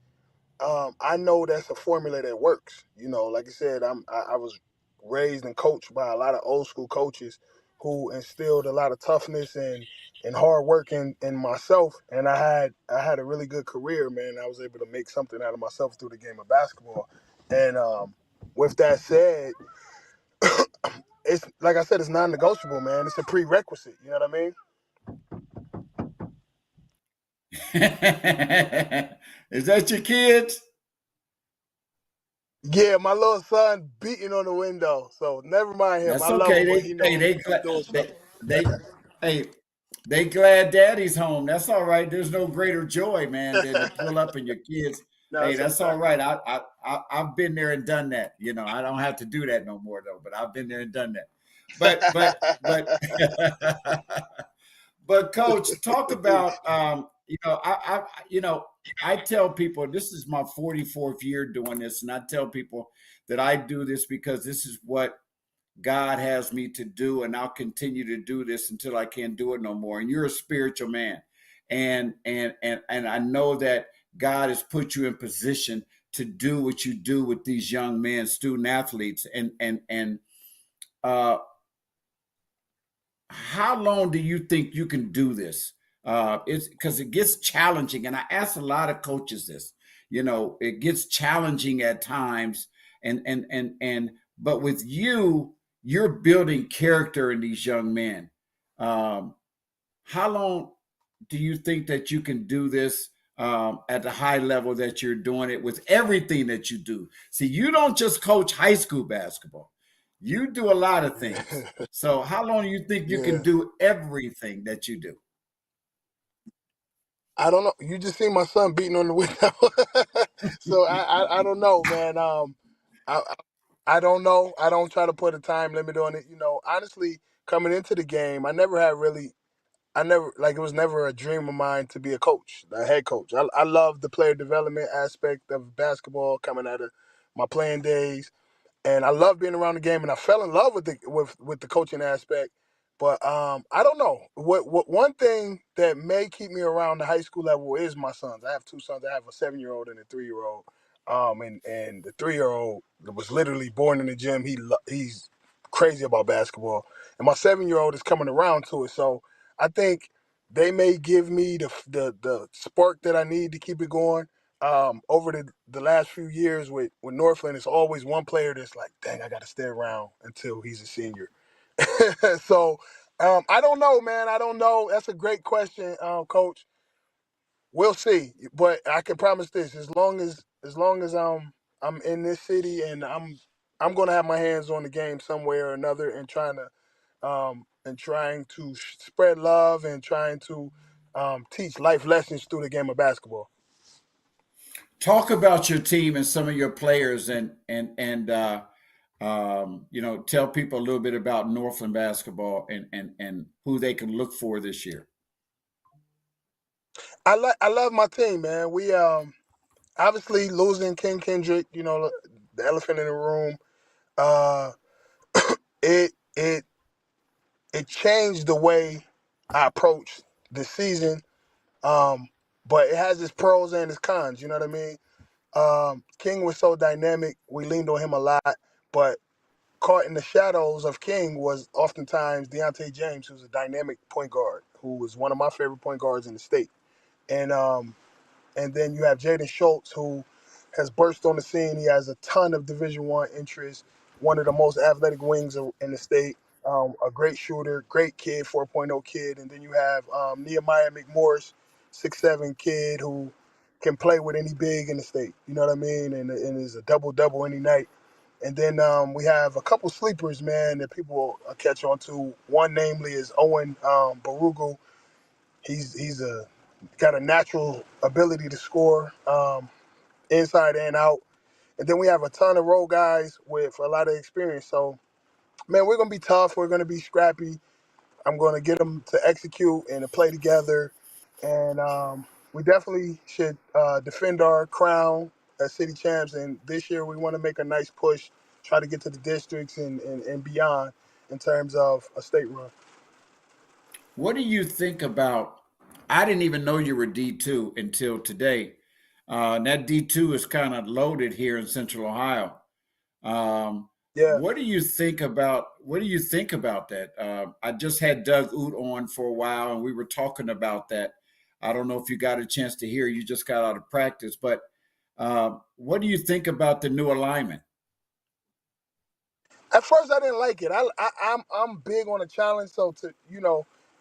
I know that's a formula that works. Like I said, I was raised and coached by a lot of old school coaches who instilled a lot of toughness and hard work in myself. And I had a really good career, man. I was able to make something out of myself through the game of basketball. And with that said, it's like I said, it's non-negotiable, man. It's a prerequisite. You know what I mean? Is that your kids? Yeah, my little son beating on the window. So never mind him. That's I love okay. him, but he knows he's doing stuff. They glad daddy's home. That's all right. There's no greater joy, man, than to pull up in your kids. No, Hey, it's that's okay. all right. I've been there and done that. I don't have to do that no more though. But I've been there and done that. But but Coach, talk about I tell people this is my 44th year doing this, and I tell people that I do this because this is what God has me to do, and I'll continue to do this until I can't do it no more. And you're a spiritual man, and I know that God has put you in position to do what you do with these young men, student athletes, and how long do you think you can do this? It's because it gets challenging, and I ask a lot of coaches this. It gets challenging at times, and but with you, you're building character in these young men. How long do you think that you can do this at the high level that you're doing it with everything that you do? See, you don't just coach high school basketball. You do a lot of things. So how long do you think you can Yeah. do everything that you do? I don't know. You just see my son beating on the window. So I don't know, man. I I don't know. I don't try to put a time limit on it. Honestly, coming into the game, it was never a dream of mine to be a coach, a head coach. I love the player development aspect of basketball coming out of my playing days. And I love being around the game, and I fell in love with the coaching aspect. But I don't know what one thing that may keep me around the high school level is my sons. I have two sons. I have a 7-year-old and a 3-year-old. And the 3-year-old was literally born in the gym. He's crazy about basketball, and my 7-year-old is coming around to it. So I think they may give me the spark that I need to keep it going. Over the last few years with Northland, it's always one player that's like, dang, I got to stay around until he's a senior. So I don't know, man. I don't know. That's a great question, Coach. We'll see. But I can promise this: as long as I'm in this city and I'm gonna have my hands on the game some way or another, and trying to spread love and trying to teach life lessons through the game of basketball. Talk about your team and some of your players, and tell people a little bit about Northland basketball and who they can look for this year. I love my team, man. We obviously losing King Kendrick, the elephant in the room. Uh, it it it changed the way I approach the season. But it has its pros and its cons. You know what I mean? King was so dynamic. We leaned on him a lot, but caught in the shadows of King was oftentimes Deontay James, who's a dynamic point guard, who was one of my favorite point guards in the state. and and then you have Jaden Schultz, who has burst on the scene. He has a ton of Division One interest. One of the most athletic wings in the state. A great shooter, great kid, 4.0 kid. And then you have Nehemiah McMorris, 6'7" kid who can play with any big in the state. You know what I mean? And is a double-double any night. And then we have a couple sleepers, man, that people catch on to. One, namely, is Owen Barugu. He's got a natural ability to score inside and out. And then we have a ton of role guys with a lot of experience. So, man, we're going to be tough. We're going to be scrappy. I'm going to get them to execute and to play together. And we definitely should defend our crown as city champs. And this year we want to make a nice push, try to get to the districts and beyond in terms of a state run. What do you think about? I didn't even know you were D2 until today. That D2 is kind of loaded here in Central Ohio. Yeah. What do you think about? What do you think about that? I just had Doug Oot on for a while, and we were talking about that. I don't know if you got a chance to hear. You just got out of practice, but what do you think about the new alignment? At first, I didn't like it. I'm big on a challenge, so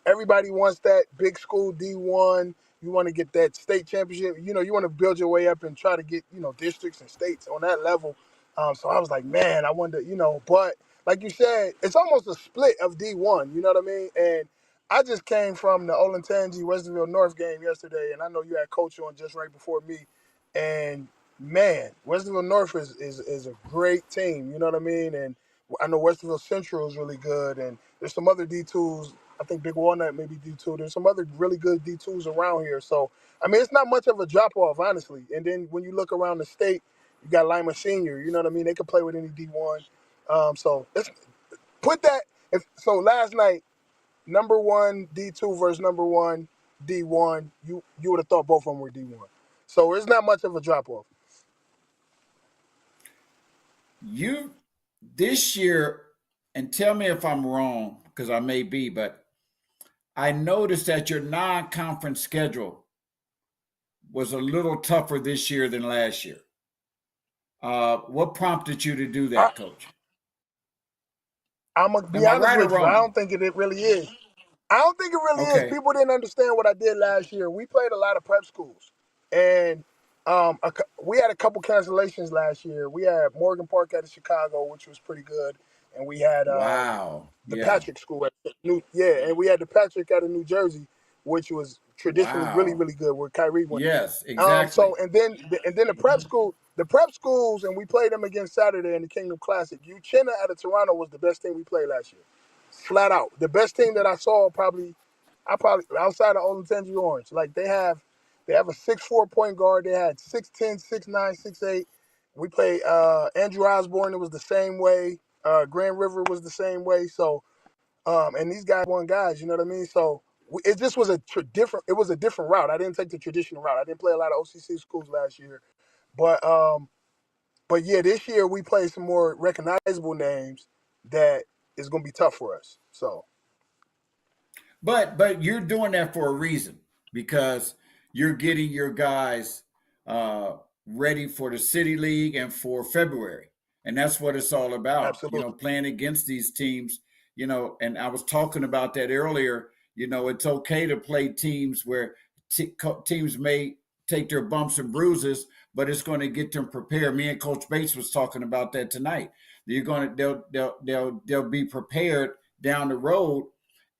everybody wants that big school D1. You want to get that state championship. You want to build your way up and try to get districts and states on that level. So I was like, man, I wonder, But like you said, it's almost a split of D1. You know what I mean? And I just came from the Olentangy Westerville North game yesterday, and I know you had Coach on just right before me. And man, Westerville North is a great team. You know what I mean? And I know Westerville Central is really good, and there's some other D2s. I think Big Walnut may be D2. There's some other really good D2s around here. So, I mean, it's not much of a drop-off, honestly. And then when you look around the state, you got Lima Senior. You know what I mean? They can play with any D1. So let's put that. So last night, number one D2 versus number one D1, you would have thought both of them were D1. So it's not much of a drop-off. This year, and tell me if I'm wrong, because I may be, but I noticed that your non-conference schedule was a little tougher this year than last year. What prompted you to do that, Coach? I'm going to be honest with you. I don't think it really is. I don't think it really is. People didn't understand what I did last year. We played a lot of prep schools. And we had a couple cancellations last year. We had Morgan Park out of Chicago, which was pretty good. And we had the Patrick School and we had the Patrick out of New Jersey, which was traditionally really, really good, where Kyrie went. Yes, exactly. And then the prep schools, and we played them again Saturday in the Kingdom Classic. Uchenna out of Toronto was the best team we played last year, flat out. The best team that I saw probably outside of Olentangy Orange. Like they have a 6'4" point guard. They had 6'10", 6'9", 6'8". We played Andrew Osborne. It was the same way. Grand River was the same way. So, and these guys won guys. You know what I mean? So it just was a different route. I didn't take the traditional route. I didn't play a lot of OCC schools last year, but yeah, this year we played some more recognizable names that is going to be tough for us. So, but you're doing that for a reason, because you're getting your guys ready for the City League and for February. And that's what it's all about. Absolutely. Playing against these teams, and I was talking about that earlier. It's okay to play teams where teams may take their bumps and bruises, but it's going to get them prepared. Me and Coach Bates was talking about that tonight. They'll be prepared down the road.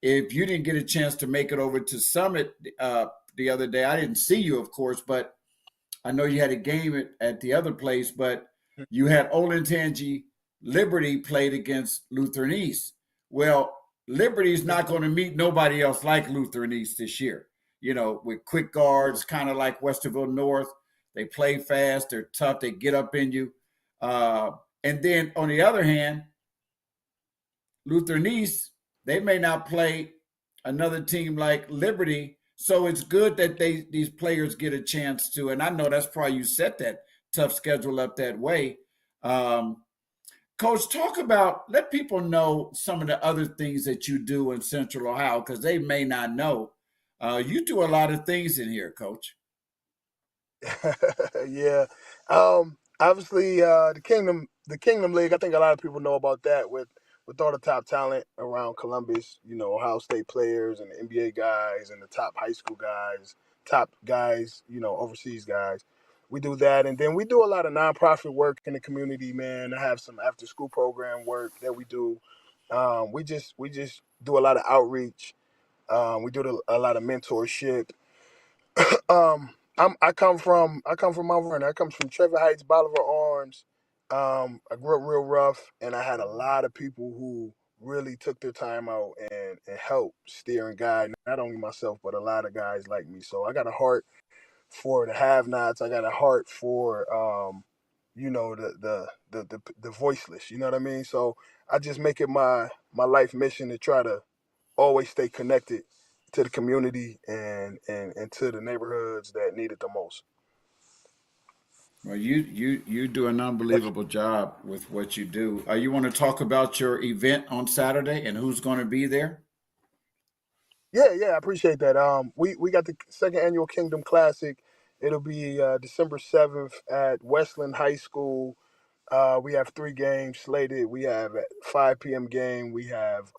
If you didn't get a chance to make it over to Summit the other day, I didn't see you, of course, but I know you had a game at the other place, but you had Olentangy Liberty played against Lutheran East. Well, Liberty's not going to meet nobody else like Lutheran East this year, with quick guards, kind of like Westerville North. They play fast. They're tough. They get up in you. And then on the other hand, Lutheran East, they may not play another team like Liberty. So it's good that these players get a chance to, and I know that's probably you set that tough schedule up that way. Coach, let people know some of the other things that you do in Central Ohio, because they may not know. You do a lot of things in here, Coach. Yeah. Obviously, the Kingdom League. I think a lot of people know about that with all the top talent around Columbus. Ohio State players and the NBA guys and the top high school guys, top guys. Overseas guys. We do that, and then we do a lot of nonprofit work in the community. Man, I have some after school program work that we do. We just do a lot of outreach. We do a lot of mentorship. I come from Mount Vernon. I come from Trevor Heights, Bolivar Arms. I grew up real rough, and I had a lot of people who really took their time out and helped steer and guide not only myself but a lot of guys like me. So I got a heart for the have-nots. I got a heart for the voiceless. You know what I mean? So I just make it my life mission to try to always stay connected to the community and to the neighborhoods that need it the most. Well, you do an unbelievable job with what you do. You want to talk about your event on Saturday and who's going to be there? Yeah, I appreciate that. We got the second annual Kingdom Classic. It'll be December 7th at Westland High School. We have 3 games slated. We have at 5 p.m. game. We have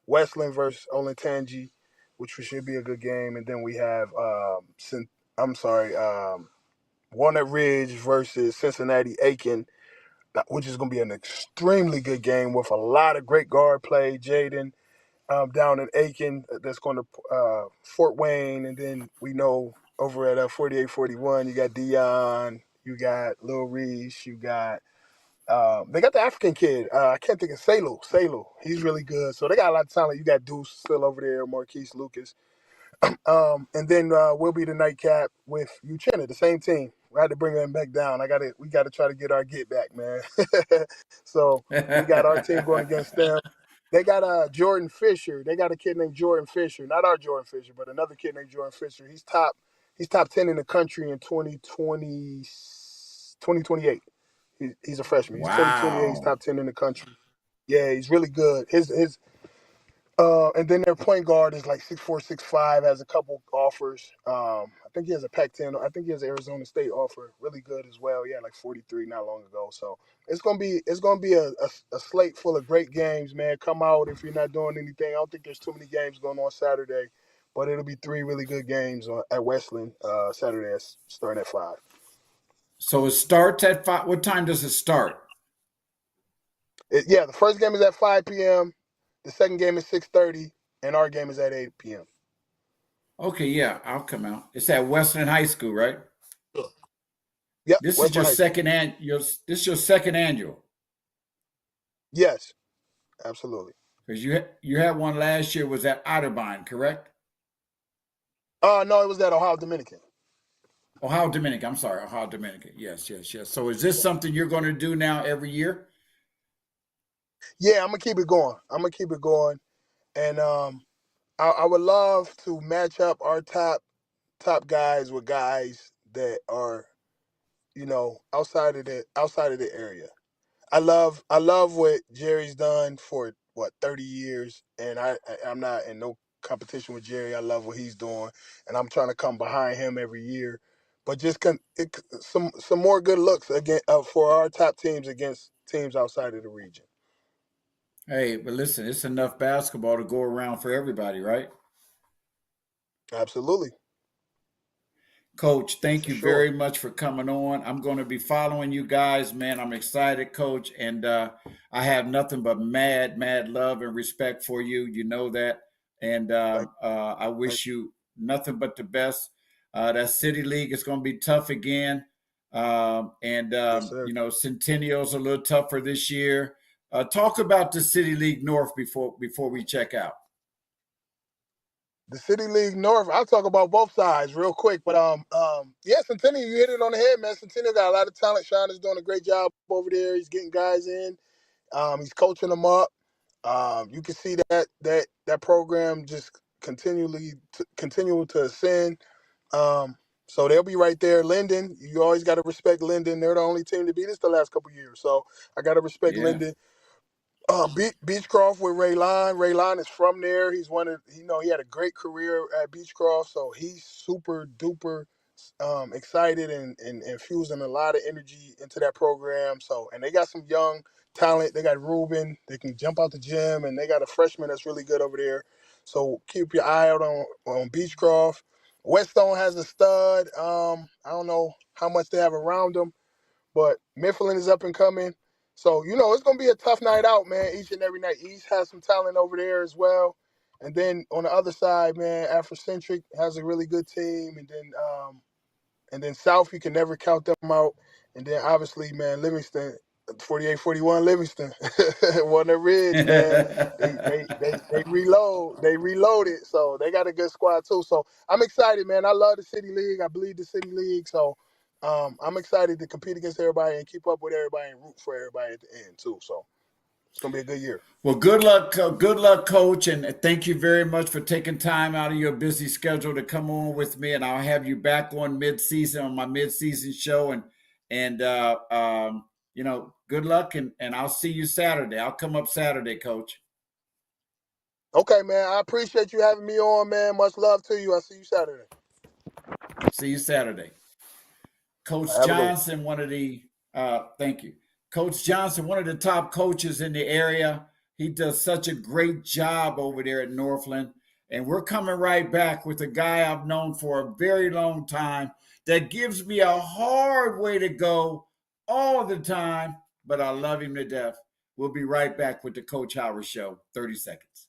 Westland versus Olentangy, which should be a good game, and then we have Walnut Ridge versus Cincinnati Aiken, which is going to be an extremely good game with a lot of great guard play. Jaden down in Aiken, that's going to Fort Wayne, and then we know over at 4841, you got Dion, you got Lil Reese, you got they got the African kid. I can't think of Salo. He's really good. So they got a lot of talent. You got Deuce still over there, Marquise Lucas. And then we'll be the nightcap with Uchenna, the same team. We had to bring them back down. We got to try to get our get back, man. So we got our team going against them. They got Jordan Fisher. They got a kid named Jordan Fisher. Not our Jordan Fisher, but another kid named Jordan Fisher. He's top 10 in the country in 2028. He's a freshman. He's 2028. He's Wow. top 10 in the country. Yeah, he's really good. His and then their point guard is like 6'4", 6'5", has a couple offers. I think he has a Pac-10. I think he has an Arizona State offer, really good as well. He had like 43 not long ago. So it's gonna be a slate full of great games, man. Come out if you're not doing anything. I don't think there's too many games going on Saturday, but it'll be 3 really good games at Westland Saturday, starting at 5. So it starts at 5. What time does it start? The first game is at 5 p.m. The second game is 6:30, and our game is at 8 p.m. Okay, yeah, I'll come out. It's at Western High School, right? Sure. Yep. This is Western your High School. this is your second annual. Yes, absolutely. Because you had one last year was at Otterbein, correct? No, it was at Ohio Dominican. Ohio Dominican. I'm sorry, Ohio Dominican. Yes. So is this something you're going to do now every year? Yeah, I'm gonna keep it going, and I would love to match up our top guys with guys that are outside of the area. I love what Jerry's done for 30 years, and I'm not in no competition with Jerry. I love what he's doing, and I'm trying to come behind him every year. But just some more good looks again for our top teams against teams outside of the region. Hey, but listen, it's enough basketball to go around for everybody, right? Absolutely, Coach, thank for you sure. very much for coming on. I'm going to be following you guys, man. I'm excited, Coach, and I have nothing but mad love and respect for you. You know that, and Thank, I thank, wish you nothing but the best. That City League is going to be tough again, and yes, sir. Centennial's a little tougher this year. Talk about the City League North before we check out. The City League North. I'll talk about both sides real quick, but Centennial, you hit it on the head, man. Centennial got a lot of talent. Sean is doing a great job over there. He's getting guys in. He's coaching them up. You can see that program just continue to ascend. So they'll be right there. Linden, you always got to respect Linden. They're the only team to beat us the last couple of years, so I got to respect Yeah. Linden. Beechcroft with Ray Line. Ray Line is from there. He's he had a great career at Beechcroft, so he's super duper excited and infusing a lot of energy into that program. So, and they got some young talent. They got Ruben. They can jump out the gym, and they got a freshman that's really good over there. So keep your eye out on Beechcroft. Whetstone has a stud. I don't know how much they have around them, but Mifflin is up and coming. So, it's going to be a tough night out, man, each and every night. East has some talent over there as well. And then on the other side, man, Afrocentric has a really good team. And then South, you can never count them out. And then obviously, man, Livingston, 48-41 Livingston, Walnut Ridge, man. They reloaded, so they got a good squad too. So I'm excited, man. I love the City League. I believe the City League. So I'm excited to compete against everybody and keep up with everybody and root for everybody at the end too. So it's gonna be a good year. Well, good luck, Coach, and thank you very much for taking time out of your busy schedule to come on with me. And I'll have you back on mid-season on my mid-season show. And good luck, and I'll see you Saturday. I'll come up Saturday, Coach. Okay, man. I appreciate you having me on, man. Much love to you. I'll see you Saturday. See you Saturday. Coach Johnson, thank you. Coach Johnson, one of the top coaches in the area. He does such a great job over there at Northland. And we're coming right back with a guy I've known for a very long time that gives me a hard way to go all the time, but I love him to death. We'll be right back with the Coach Howard Show. 30 seconds.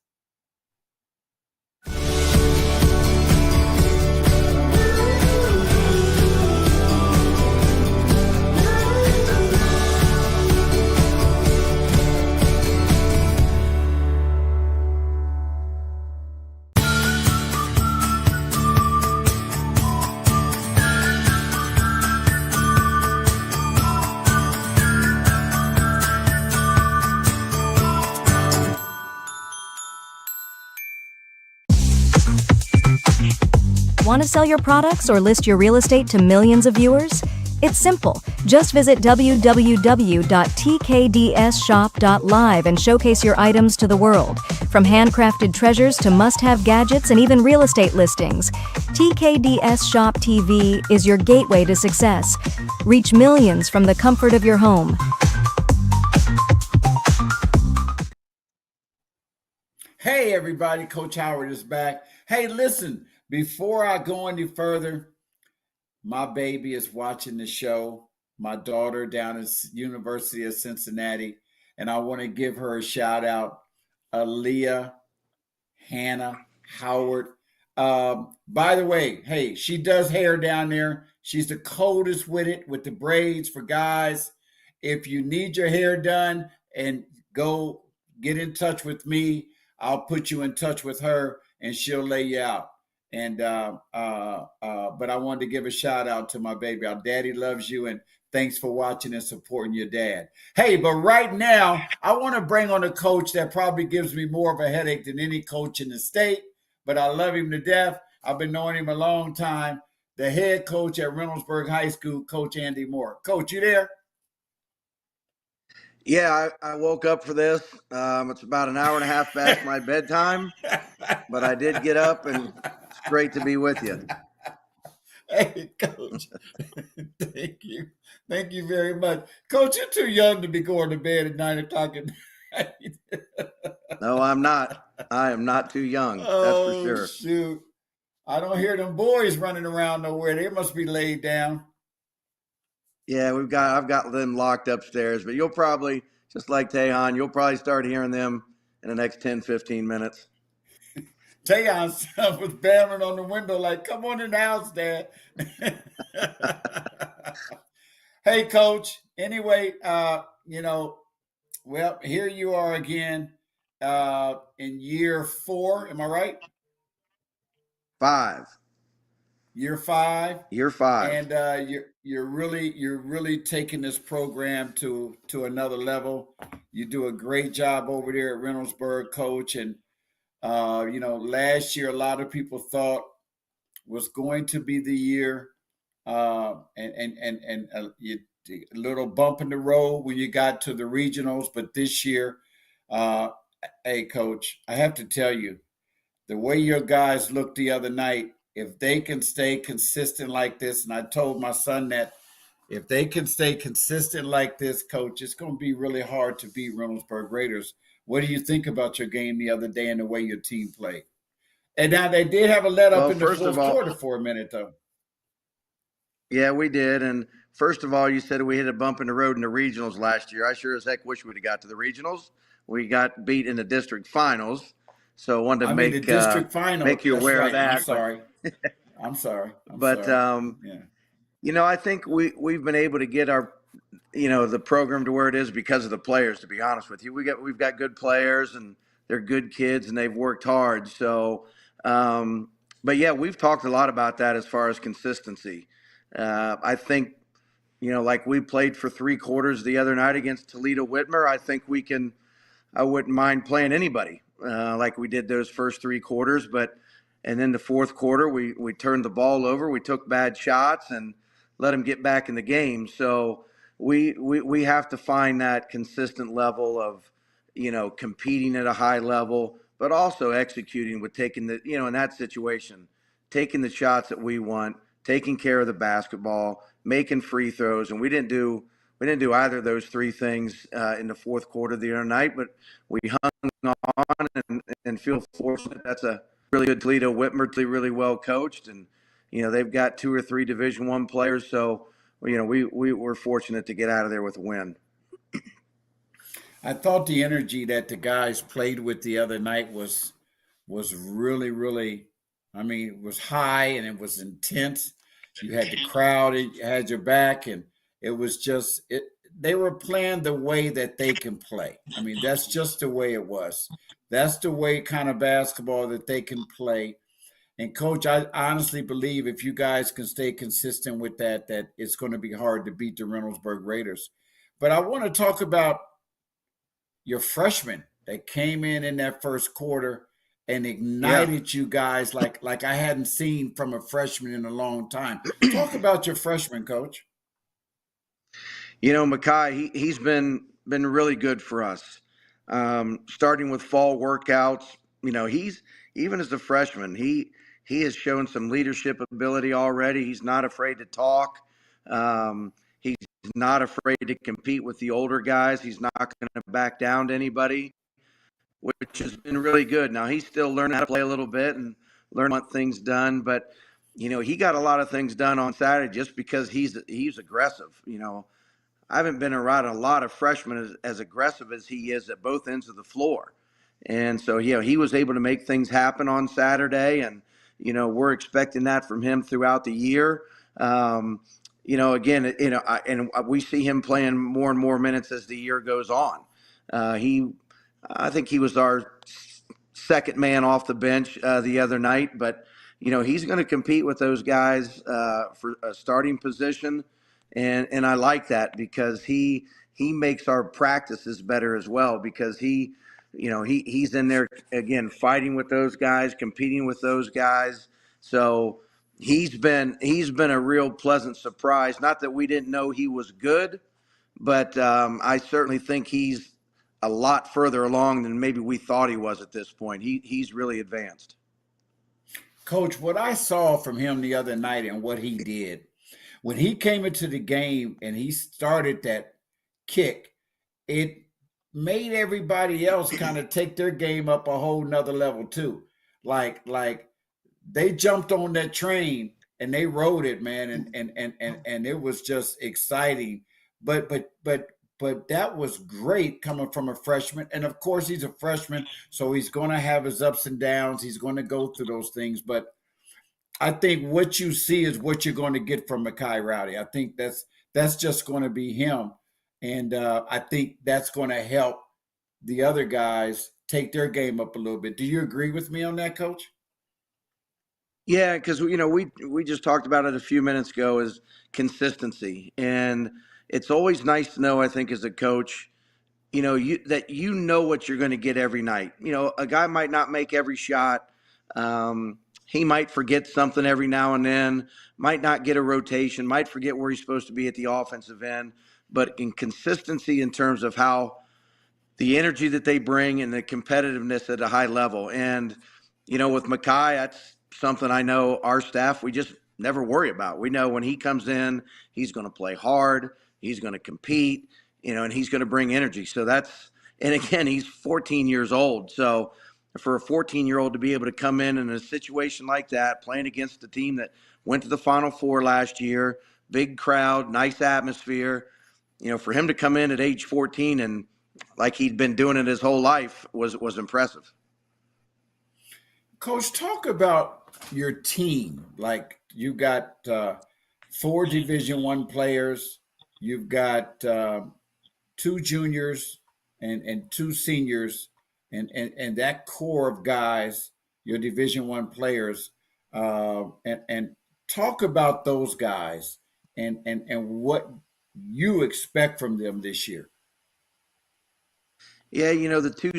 Want to sell your products or list your real estate to millions of viewers? It's simple. Just visit www.tkdsshop.live and showcase your items to the world. From handcrafted treasures to must-have gadgets and even real estate listings, TKDS Shop TV is your gateway to success. Reach millions from the comfort of your home. Hey, everybody. Coach Howard is back. Hey, listen. Before I go any further, my baby is watching the show, my daughter down at University of Cincinnati, and I want to give her a shout out, Aaliyah Hannah Howard. By the way, hey, she does hair down there. She's the coldest with it, with the braids for guys. If you need your hair done, and go get in touch with me, I'll put you in touch with her and she'll lay you out. And but I wanted to give a shout out to my baby. Our daddy loves you, and thanks for watching and supporting your dad. Hey, but right now I want to bring on a coach that probably gives me more of a headache than any coach in the state, but I love him to death. I've been knowing him a long time. The head coach at Reynoldsburg High School, Coach Andy Moore. Coach, you there? Yeah, I woke up for this. It's about an hour and a half past my bedtime, but I did get up, and it's great to be with you. Hey, Coach. Thank you. Thank you very much. Coach, you're too young to be going to bed at 9 o'clock at night. No, I'm not. I am not too young. That's for sure. Shoot. I don't hear them boys running around nowhere. They must be laid down. Yeah, I've got them locked upstairs, but you'll probably, just like Tejan, you'll probably start hearing them in the next 10, 15 minutes. Tejan's son was banging on the window like, come on in the house, Dad. Hey, Coach. Anyway, well, here you are again in year 4. Am I right? 5. Year 5. Year 5. And you're really taking this program to another level. You do a great job over there at Reynoldsburg, Coach. And last year a lot of people thought was going to be the year, a little bump in the road when you got to the regionals. But this year, Uh, hey, Coach, I have to tell you, the way your guys looked the other night, if they can stay consistent like this, and I told my son that if they can stay consistent like this, Coach, it's going to be really hard to beat Reynoldsburg Raiders. What do you think about your game the other day and the way your team played? And now they did have a let up Well, in the first of fourth all, quarter for a minute, though. yeah, we did. And first of all, you said we hit a bump in the road in the regionals last year. I sure as heck wish we'd have got to the regionals. We got beat in the district finals. So I wanted to The district final. make you That's aware right. of that. I'm sorry. I'm sorry. But Yeah. you know, I think we've been able to get our, you know, the program to where it is because of the players. To be honest with you, we've got good players and they're good kids and they've worked hard. So, but yeah, we've talked a lot about that as far as consistency. I think, you know, like we played for 3 quarters the other night against Toledo Whitmer. I think we can. I wouldn't mind playing anybody like we did those first 3 quarters, and then the fourth quarter we turned the ball over, we took bad shots and let them get back in the game. So we have to find that consistent level of, you know, competing at a high level, but also executing with taking the, you know, in that situation, taking the shots that we want, taking care of the basketball, making free throws, and we didn't do either of those 3 things in the fourth quarter the other night, but we hung on and feel fortunate. That's a really good Toledo Whitmer, really well coached, and you know they've got 2 or 3 Division I players, so you know we were fortunate to get out of there with a win. I thought the energy that the guys played with the other night was really, really, I mean, it was high and it was intense. You had the crowd, it had your back, and it was just it. They were playing the way that they can play. I mean, that's just the way it was. That's the way kind of basketball that they can play. And Coach, I honestly believe if you guys can stay consistent with that, that it's going to be hard to beat the Reynoldsburg Raiders. But I want to talk about your freshmen that came in that first quarter and ignited you guys like I hadn't seen from a freshman in a long time. Talk about your freshman, Coach. You know, Makai, he's been really good for us. Starting with fall workouts, you know, he's even as a freshman, he has shown some leadership ability already. He's not afraid to talk. He's not afraid to compete with the older guys. He's not going to back down to anybody, which has been really good. Now he's still learning how to play a little bit and learn what things done, but you know, he got a lot of things done on Saturday just because he's aggressive. You know, I haven't been around a lot of freshmen as aggressive as he is at both ends of the floor. And so, you know, he was able to make things happen on Saturday. And, you know, we're expecting that from him throughout the year. You know, again, you know, and we see him playing more and more minutes as the year goes on. I think he was our second man off the bench the other night, but, you know, he's going to compete with those guys for a starting position. And I like that because he makes our practices better as well because he's in there again fighting with those guys, competing with those guys. So he's been a real pleasant surprise. Not that we didn't know he was good, but I certainly think he's a lot further along than maybe we thought he was at this point. He's really advanced. Coach, what I saw from him the other night and what he did. When he came into the game and he started that kick, it made everybody else kind of take their game up a whole nother level too. Like they jumped on that train and they rode it, man, and it was just exciting. But that was great coming from a freshman. And of course he's a freshman, so he's gonna have his ups and downs. He's gonna go through those things, but I think what you see is what you're going to get from Makai Rowdy. I think that's just going to be him. And I think that's going to help the other guys take their game up a little bit. Do you agree with me on that, Coach? Yeah, because, you know, we just talked about it a few minutes ago is consistency. And it's always nice to know, I think, as a coach, you know, that you know what you're going to get every night. You know, a guy might not make every shot. He might forget something every now and then, might not get a rotation, might forget where he's supposed to be at the offensive end. But in consistency in terms of how the energy that they bring and the competitiveness at a high level. And, with Makai, that's something I know our staff, we just never worry about. We know when he comes in, he's going to play hard, he's going to compete, and he's going to bring energy. So and again, he's 14 years old. So for a 14-year-old to be able to come in a situation like that, playing against a team that went to the Final Four last year, big crowd, nice atmosphere, for him to come in at age 14 and like he'd been doing it his whole life was impressive. Coach, talk about your team. Like you got 4 Division I players, you've got 2 juniors and 2 seniors, and that core of guys, your Division I players, and talk about those guys and what you expect from them this year. Yeah, the two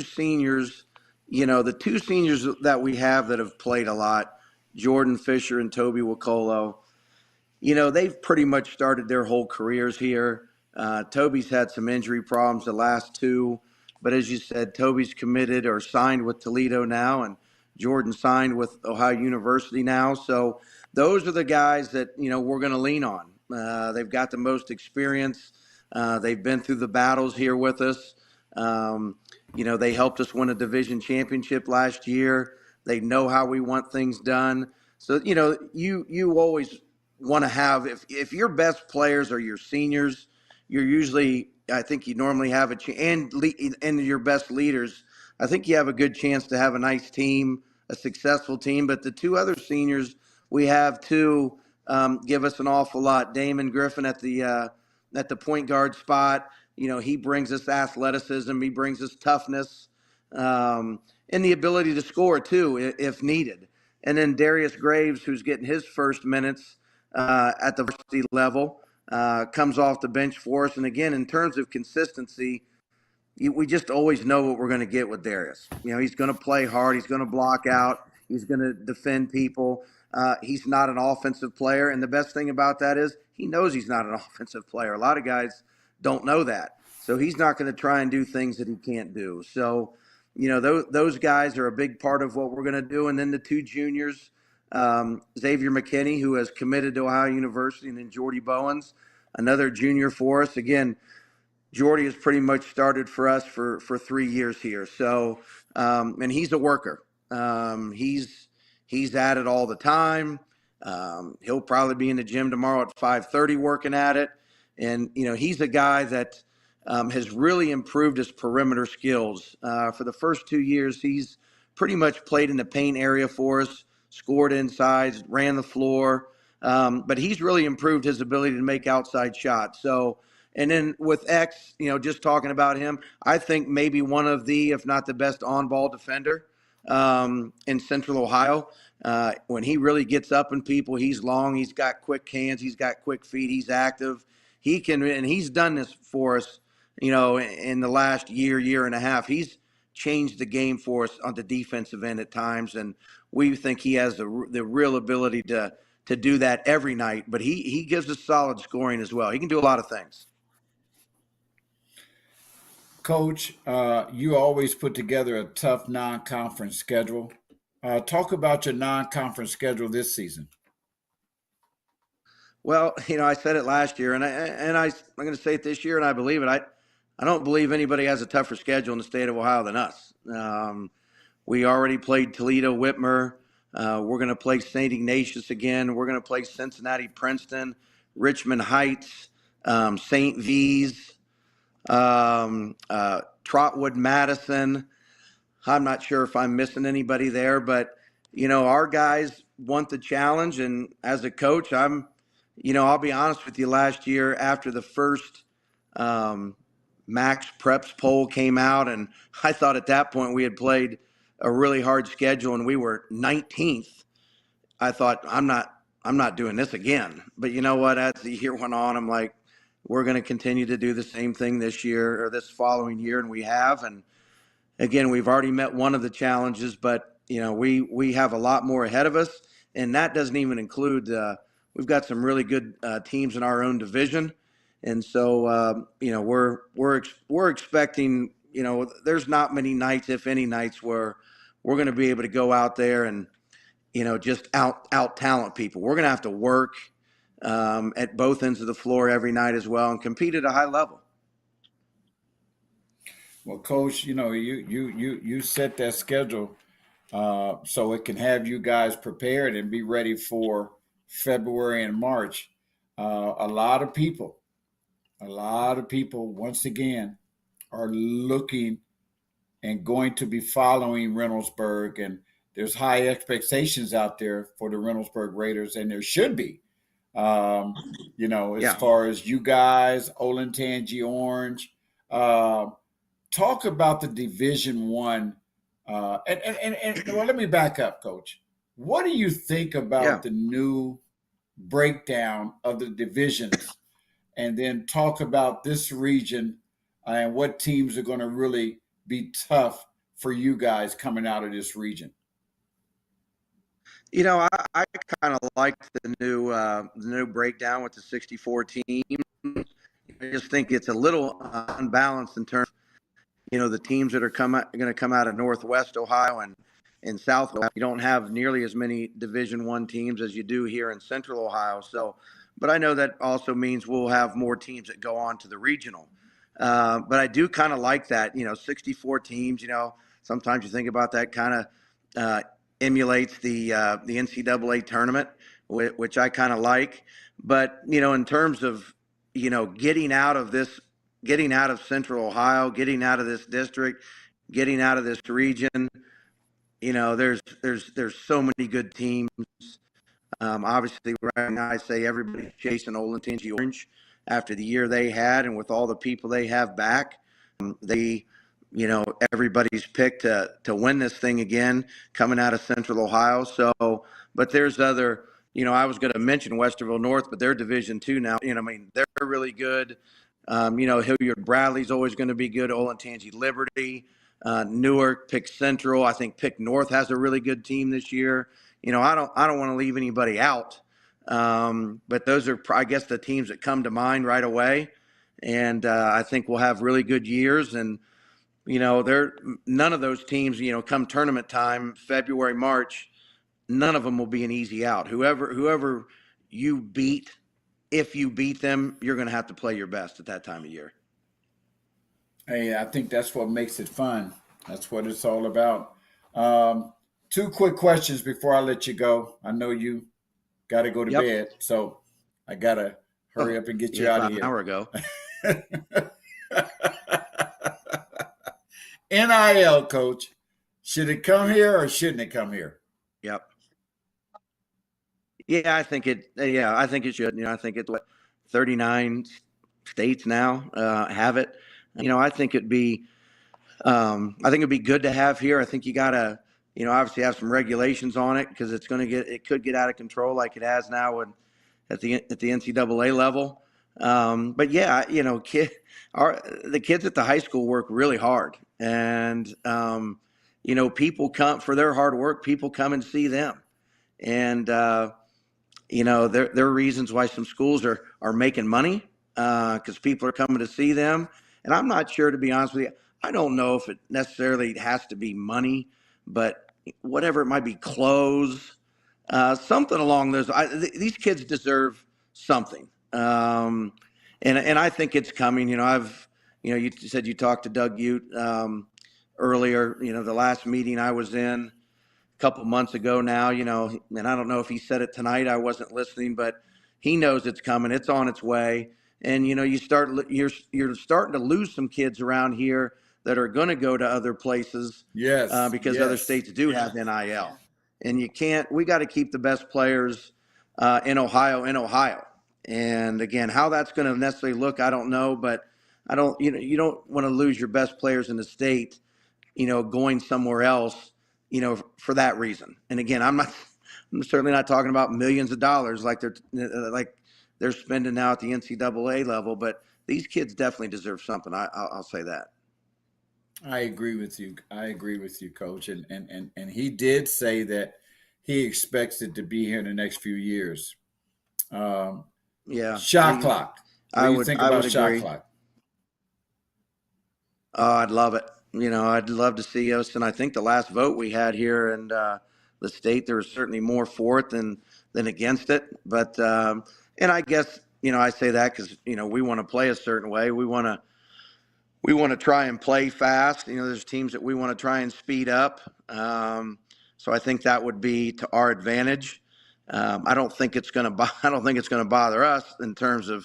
seniors, that we have that have played a lot, Jordan Fisher and Toby Wakolo, they've pretty much started their whole careers here. Toby's had some injury problems the last 2, but as you said, Toby's committed or signed with Toledo now, and Jordan signed with Ohio University now. So those are the guys that, we're going to lean on. They've got the most experience. They've been through the battles here with us. They helped us win a division championship last year. They know how we want things done. So, you always want to have, if your best players are your seniors, you're usually, I think you normally have and your best leaders, I think you have a good chance to have a nice team, a successful team. But the 2 other seniors we have too give us an awful lot. Damon Griffin at the point guard spot. He brings us athleticism. He brings us toughness and the ability to score, too, if needed. And then Darius Graves, who's getting his first minutes at the varsity level, comes off the bench for us. And, again, in terms of consistency, we just always know what we're going to get with Darius. He's going to play hard. He's going to block out. He's going to defend people. He's not an offensive player. And the best thing about that is he knows he's not an offensive player. A lot of guys don't know that. So he's not going to try and do things that he can't do. So, those guys are a big part of what we're going to do. And then the 2 juniors, Xavier McKinney, who has committed to Ohio University, and then Jordy Bowens, another junior for us. Again, Jordy has pretty much started for us for 3 years here. So, and he's a worker. He's at it all the time. He'll probably be in the gym tomorrow at 5:30 working at it. And, he's a guy that has really improved his perimeter skills. For the first 2 years, he's pretty much played in the paint area for us, scored inside, ran the floor. But he's really improved his ability to make outside shots. So, and then with X, just talking about him, I think maybe one of the, if not the best on-ball defender in Central Ohio. When he really gets up in people, he's long, he's got quick hands, he's got quick feet, he's active. He can, and he's done this for us, in the last year and a half. He's changed the game for us on the defensive end at times, and we think he has the real ability to do that every night. But he gives us solid scoring as well. He can do a lot of things. Coach, you always put together a tough non-conference schedule. Talk about your non-conference schedule this season. Well, I said it last year, and I'm going to say it this year, and I believe it. I don't believe anybody has a tougher schedule in the state of Ohio than us. We already played Toledo, Whitmer. We're going to play St. Ignatius again. We're going to play Cincinnati, Princeton, Richmond Heights, St. V's, Trotwood, Madison. I'm not sure if I'm missing anybody there, but, our guys want the challenge. And as a coach, I'll be honest with you, last year after the first Max Preps poll came out, and I thought at that point we had played a really hard schedule and we were 19th. I thought, I'm not doing this again. But you know what? As the year went on, I'm like, we're going to continue to do the same thing this year or this following year, and we have. And again, we've already met one of the challenges, but we have a lot more ahead of us, and that doesn't even include we've got some really good teams in our own division. And so, we're expecting, there's not many nights, if any nights, where we're going to be able to go out there and, just out talent people. We're going to have to work at both ends of the floor every night as well and compete at a high level. Well, Coach, you set that schedule so it can have you guys prepared and be ready for February and March. A lot of people, once again, are looking and going to be following Reynoldsburg, and there's high expectations out there for the Reynoldsburg Raiders, and there should be. As far as you guys, Olentangy Orange. Talk about the Division One, and well, let me back up, Coach. What do you think about the new breakdown of the divisions, and then talk about this region and what teams are going to really be tough for you guys coming out of this region? I kind of like the new breakdown with the 64 teams. I just think it's a little unbalanced in terms. The teams that are going to come out of Northwest Ohio and South Ohio, you don't have nearly as many Division I teams as you do here in Central Ohio. So, but I know that also means we'll have more teams that go on to the regional. But I do kind of like that, 64 teams, sometimes you think about that kind of emulates the NCAA tournament, which I kind of like. But, in terms of, getting out of Central Ohio, getting out of this district, getting out of this region, there's so many good teams. Obviously, right now I say everybody's chasing Olentangy Orange after the year they had, and with all the people they have back, everybody's picked to win this thing again coming out of Central Ohio. So, but there's other. I was going to mention Westerville North, but they're Division II now. They're really good. Hilliard Bradley's always going to be good. Olentangy Liberty, Newark, Pick Central. I think Pick North has a really good team this year. I don't want to leave anybody out. But those are, I guess, the teams that come to mind right away. And I think we'll have really good years. And, none of those teams, come tournament time, February, March, none of them will be an easy out. Whoever you beat, if you beat them, you're going to have to play your best at that time of year. Hey, I think that's what makes it fun. That's what it's all about. Two quick questions before I let you go. I know you got to go to bed, so I got to hurry up and get you out of here. An hour ago. NIL, Coach. Should it come here or shouldn't it come here? Yep. Yeah, I think it. Yeah, I think it should. I think it's 39 states now have it. I think it'd be. I think it'd be good to have here. I think you gotta, obviously have some regulations on it because it could get out of control like it has now at the NCAA level. But yeah, the kids at the high school work really hard, and people come for their hard work. People come and see them, and there are reasons why some schools are making money because people are coming to see them. And I'm not sure, to be honest with you, I don't know if it necessarily has to be money, but whatever it might be, clothes, something along those. These kids deserve something, and I think it's coming. You said you talked to Doug Ute earlier. The last meeting I was in a couple months ago now, and I don't know if he said it tonight. I wasn't listening, but he knows it's coming. It's on its way. And, you're starting to lose some kids around here that are going to go to other places. Yes. Because other states do have NIL. And we got to keep the best players in Ohio. And again, how that's going to necessarily look, I don't know, but you don't want to lose your best players in the state, going somewhere else, for that reason. And again, I'm certainly not talking about millions of dollars like they're spending now at the NCAA level, but these kids definitely deserve something. I'll say that. I agree with you. Coach. And he did say that he expects it to be here in the next few years. Yeah. Shot clock. What do you think about shot clock? I'd love it. I'd love to see us. And I think the last vote we had here in the state, there was certainly more for it than against it. But and I guess I say that because we want to play a certain way. We want to try and play fast. There's teams that we want to try and speed up. So I think that would be to our advantage. I don't think it's going to. I don't think it's going to bother us in terms of,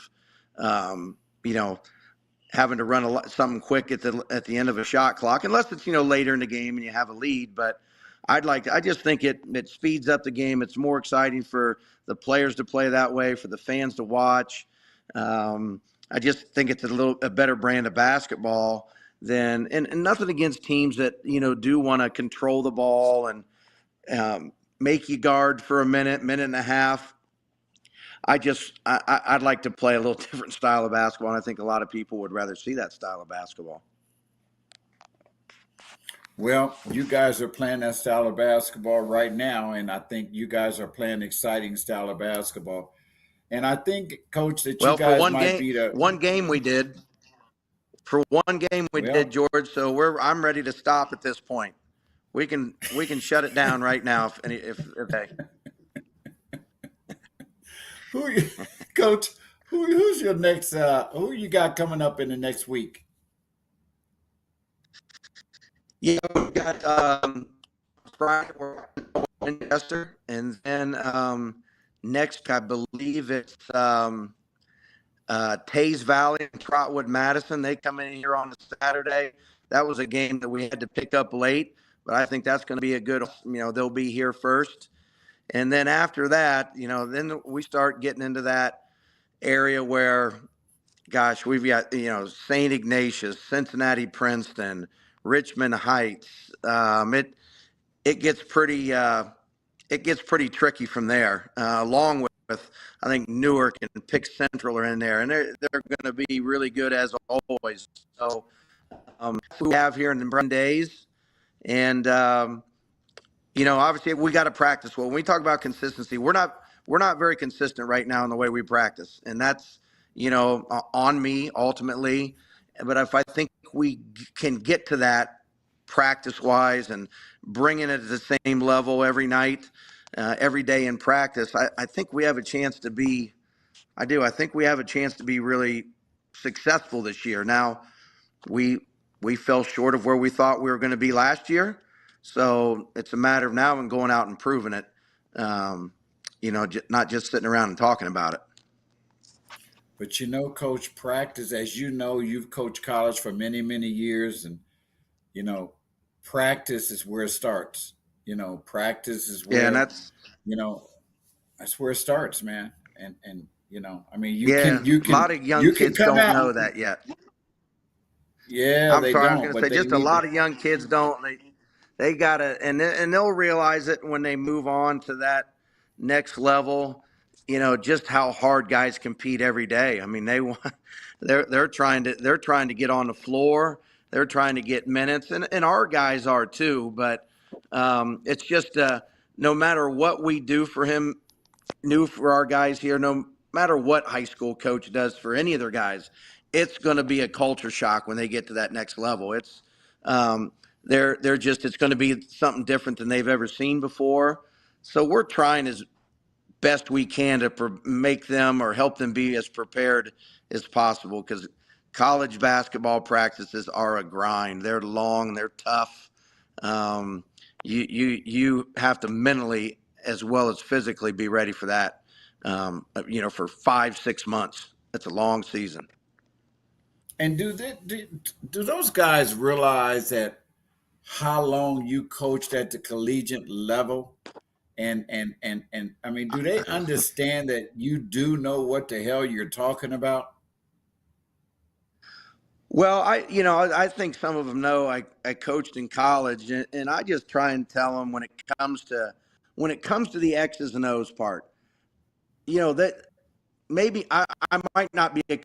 having to run something quick at the end of a shot clock, unless it's later in the game and you have a lead. But I just think it speeds up the game. It's more exciting for the players to play that way, for the fans to watch. I just think it's a better brand of basketball than, and nothing against teams that do want to control the ball and make you guard for a minute and a half. I'd like to play a little different style of basketball, and I think a lot of people would rather see that style of basketball. Well, you guys are playing that style of basketball right now, and I think you guys are playing exciting style of basketball. And I think, Coach, that you guys might be the one game we did. For one game we did, George. So I'm ready to stop at this point. We can shut it down right now if okay. Coach, who's your next? Who you got coming up in the next week? Yeah, we got Friday we're in Winchester, and then next I believe it's Tays Valley and Trotwood Madison. They come in here on a Saturday. That was a game that we had to pick up late, but I think that's going to be a good. They'll be here first. And then after that, then we start getting into that area where, gosh, we've got, St. Ignatius, Cincinnati, Princeton, Richmond Heights. It gets pretty tricky from there, along with, I think, Newark and Pick Central are in there, and they're going to be really good as always. So we have here in the Brun days, and obviously we got to practice well. When we talk about consistency, we're not very consistent right now in the way we practice, and that's on me ultimately. But if I think we can get to that practice-wise and bringing it at the same level every night, every day in practice, I think we have a chance to be. I do. I think we have a chance to be really successful this year. Now, we fell short of where we thought we were going to be last year. So it's a matter of now and going out and proving it, not just sitting around and talking about it. But Coach, practice, as you've coached college for many, many years, and practice is where it starts. Practice is where that's where it starts, man. And I mean, you can a lot of young kids don't know that yet. Yeah, I'm sorry, I was going to say just a lot of young kids don't. They gotta, and they'll realize it when they move on to that next level. Just how hard guys compete every day. I mean, they're trying to get on the floor. They're trying to get minutes, and our guys are too. But it's just no matter what we do for our guys here, no matter what high school coach does for any of their guys, it's going to be a culture shock when they get to that next level. It's it's going to be something different than they've ever seen before. So we're trying as best we can to make them or help them be as prepared as possible, because college basketball practices are a grind. They're long, they're tough. You have to mentally as well as physically be ready for that. For 5-6 months. It's a long season. And do those guys realize that how long you coached at the collegiate level? And I mean, do they understand that you do know what the hell you're talking about? Well, I think some of them know I coached in college, and I just try and tell them when it comes to the X's and O's part, that maybe I might not be a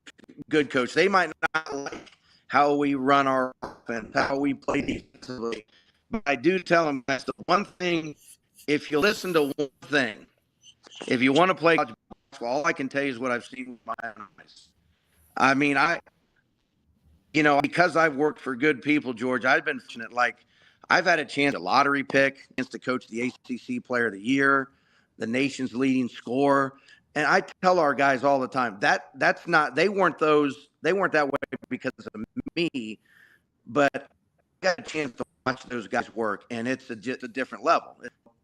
good coach. They might not like how we run our offense, how we play defensively. But I do tell them that's the one thing. If you listen to one thing, if you want to play college basketball, all I can tell you is what I've seen with my own eyes. I mean, because I've worked for good people, George, I've been fortunate. Like, I've had a chance to lottery pick, chance to coach the ACC Player of the Year, the nation's leading scorer. And I tell our guys all the time that's not, they weren't that way because of me, but I got a chance to watch those guys work, and it's just a different level.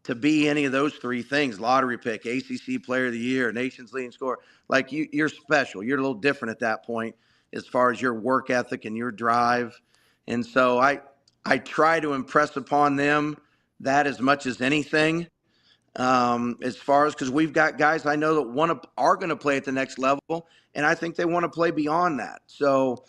To be any of those three things, lottery pick, ACC Player of the Year, nation's leading scorer, like you're special. You're a little different at that point as far as your work ethic and your drive. And so I try to impress upon them that as much as anything. As far as, because we've got guys I know that are going to play at the next level, and I think they want to play beyond that. So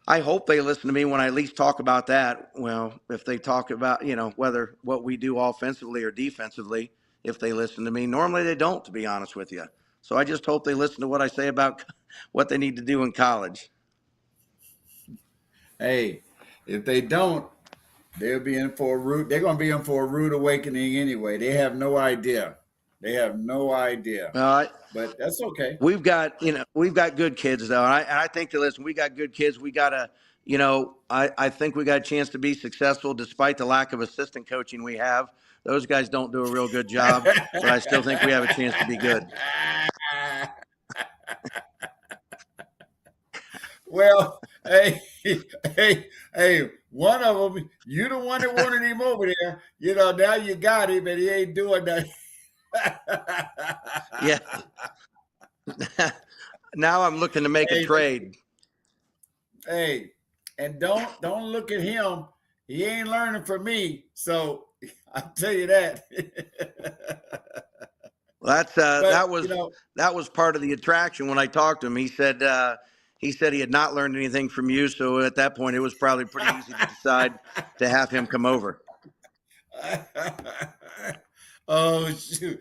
I hope they listen to me when I at least talk about that. Well, if they talk about, whether what we do offensively or defensively, if they listen to me. Normally they don't, to be honest with you. So I just hope they listen to what I say about what they need to do in college. Hey, if they don't, they'll be in for a rude. They're going to be in for a rude awakening anyway. They have no idea. But that's okay. We've got good kids though. And I think that, listen, we got good kids. We got to, I think we got a chance to be successful despite the lack of assistant coaching we have. Those guys don't do a real good job, but I still think we have a chance to be good. Well, hey, one of them, you the one that wanted him over there. Now you got him, and he ain't doing that. Yeah. Now I'm looking to make a trade. Hey, and don't look at him. He ain't learning from me. So I'll tell you that. Well, that was part of the attraction when I talked to him. He said he had not learned anything from you. So at that point, it was probably pretty easy to decide to have him come over. Oh shoot,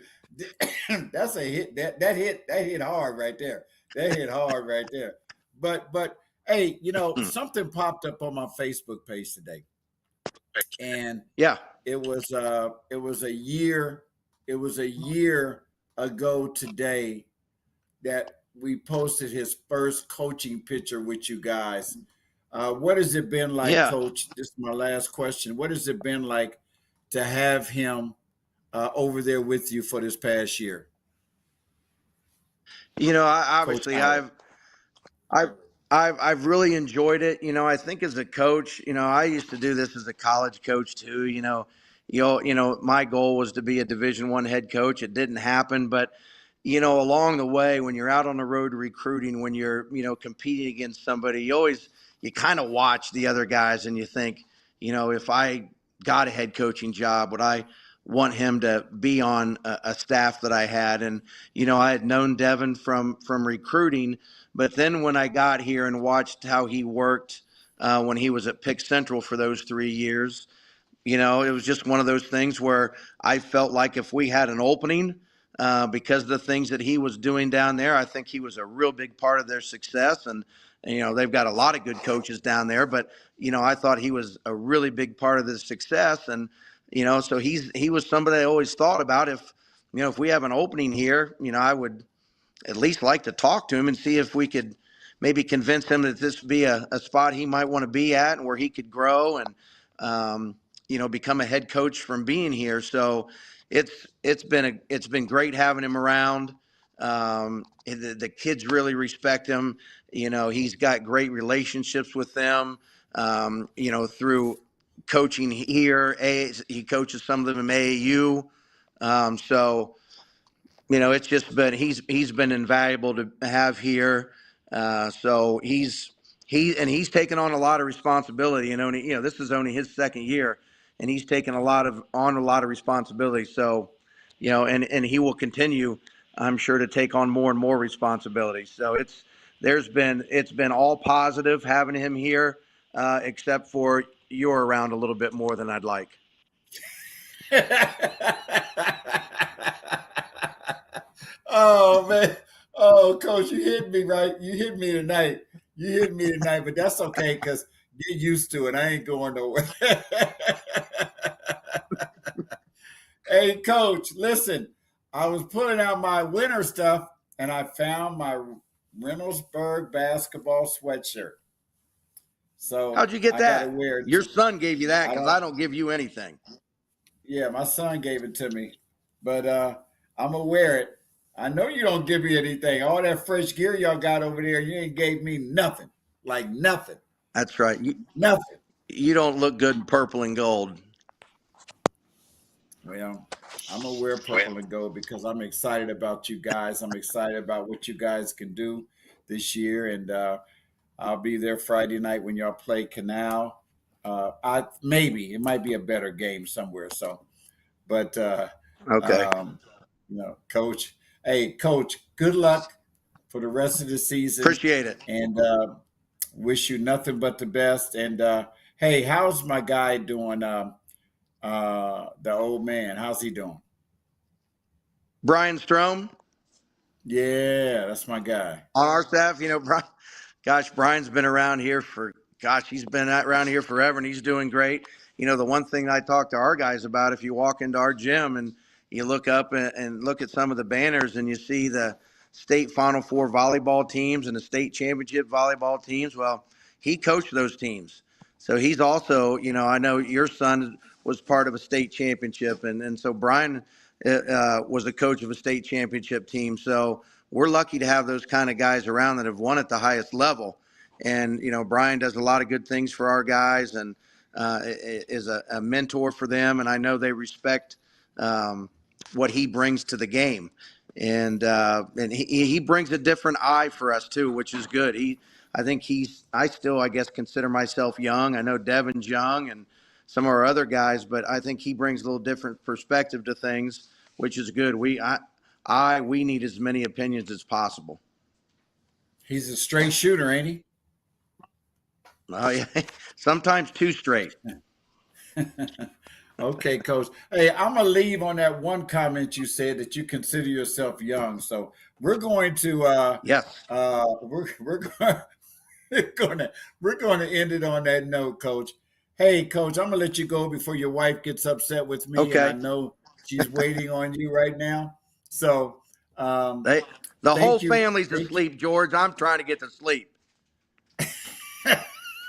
that's a hit. That hit hard right there. But hey, something popped up on my Facebook page today, and it was a year ago today that we posted his first coaching picture with you guys. What has it been like, Coach? This is my last question. What has it been like to have him over there with you for this past year? Obviously I've really enjoyed it. I think as a coach, I used to do this as a college coach too. My goal was to be a Division I head coach. It didn't happen, but along the way, when you're out on the road recruiting, when you're competing against somebody, you kind of watch the other guys and you think, if I got a head coaching job, would I want him to be on a staff that I had? And I had known Devin from recruiting, but then when I got here and watched how he worked when he was at Pick Central for those 3 years, it was just one of those things where I felt like if we had an opening, because of the things that he was doing down there, I think he was a real big part of their success. And they've got a lot of good coaches down there, but I thought he was a really big part of the success. And so he was somebody I always thought about. If we have an opening here, I would at least like to talk to him and see if we could maybe convince him that this would be a spot he might want to be at and where he could grow and become a head coach from being here. So it's been great having him around. The kids really respect him. He's got great relationships with them. Through coaching here, he coaches some of them in AAU. So it's just been he's been invaluable to have here. So he's taken on a lot of responsibility. This is only his second year, and he's taken on a lot of responsibility. So, and he will continue, I'm sure, to take on more and more responsibility. So it's been all positive having him here, except for you're around a little bit more than I'd like. Oh man. Oh, Coach, you hit me right. You hit me tonight, but that's okay because get used to it. I ain't going nowhere. Hey, Coach, listen, I was pulling out my winter stuff and I found my Reynoldsburg basketball sweatshirt. So How'd you get I got to that? wear it. Your son gave you that I because don't. I don't give you anything. Yeah, my son gave it to me, but I'm gonna wear it. I know you don't give me anything. All that fresh gear y'all got over there, you ain't gave me nothing. Like nothing. That's right. Nothing. You don't look good in purple and gold. Well, I'm gonna wear purple and gold because I'm excited about you guys. I'm excited about what you guys can do this year, and I'll be there Friday night when y'all play Canal. I maybe it might be a better game somewhere. So, but Okay. um, Coach. Hey, Coach. Good luck for the rest of the season, Appreciate it. and wish you nothing but the best. And hey, how's my guy doing? The old man. How's he doing? Brian Strom Yeah, that's my guy. on our staff, Brian, gosh, Brian's been around here he's been around here forever and he's doing great. The one thing I talk to our guys about, if you walk into our gym and you look up and look at some of the banners and you see the state Final Four volleyball teams and the state championship volleyball teams, well, he coached those teams. So he's also, I know your son was part of a state championship. And so Brian was a coach of a state championship team. So we're lucky to have those kind of guys around that have won at the highest level. And, Brian does a lot of good things for our guys and is a mentor for them. And I know they respect what he brings to the game. And he brings a different eye for us too, which is good. I still, I guess, consider myself young. I know Devin's young and some of our other guys, but I think he brings a little different perspective to things, which is good. We need as many opinions as possible. He's a straight shooter, ain't he? Oh yeah, sometimes too straight. Okay, Coach. Hey, I'm gonna leave on that one comment you said that you consider yourself young. So we're going to Yes. we're gonna end it on that note, Coach. Hey, Coach, I'm gonna let you go before your wife gets upset with me, Okay. and I know she's waiting on you right now. So The whole family's asleep, George. I'm trying to get to sleep.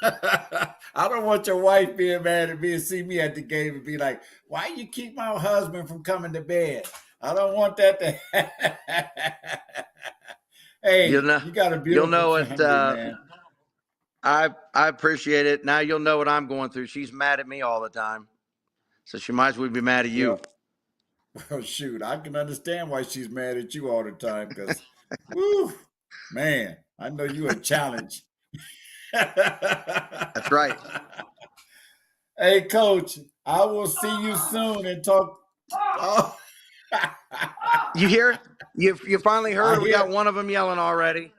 I don't want your wife being mad at me and see me at the game and be like, why you keep my husband from coming to bed? I don't want that to Hey, you got a beautiful family, man. I appreciate it. Now you'll know what I'm going through. She's mad at me all the time. So she might as well be mad at you. Well, shoot, I can understand why she's mad at you all the time because, woo, man, I know you a challenge. That's right. Hey, Coach, I will see you soon and talk. Oh. You hear it? You finally heard? We got one of them yelling already.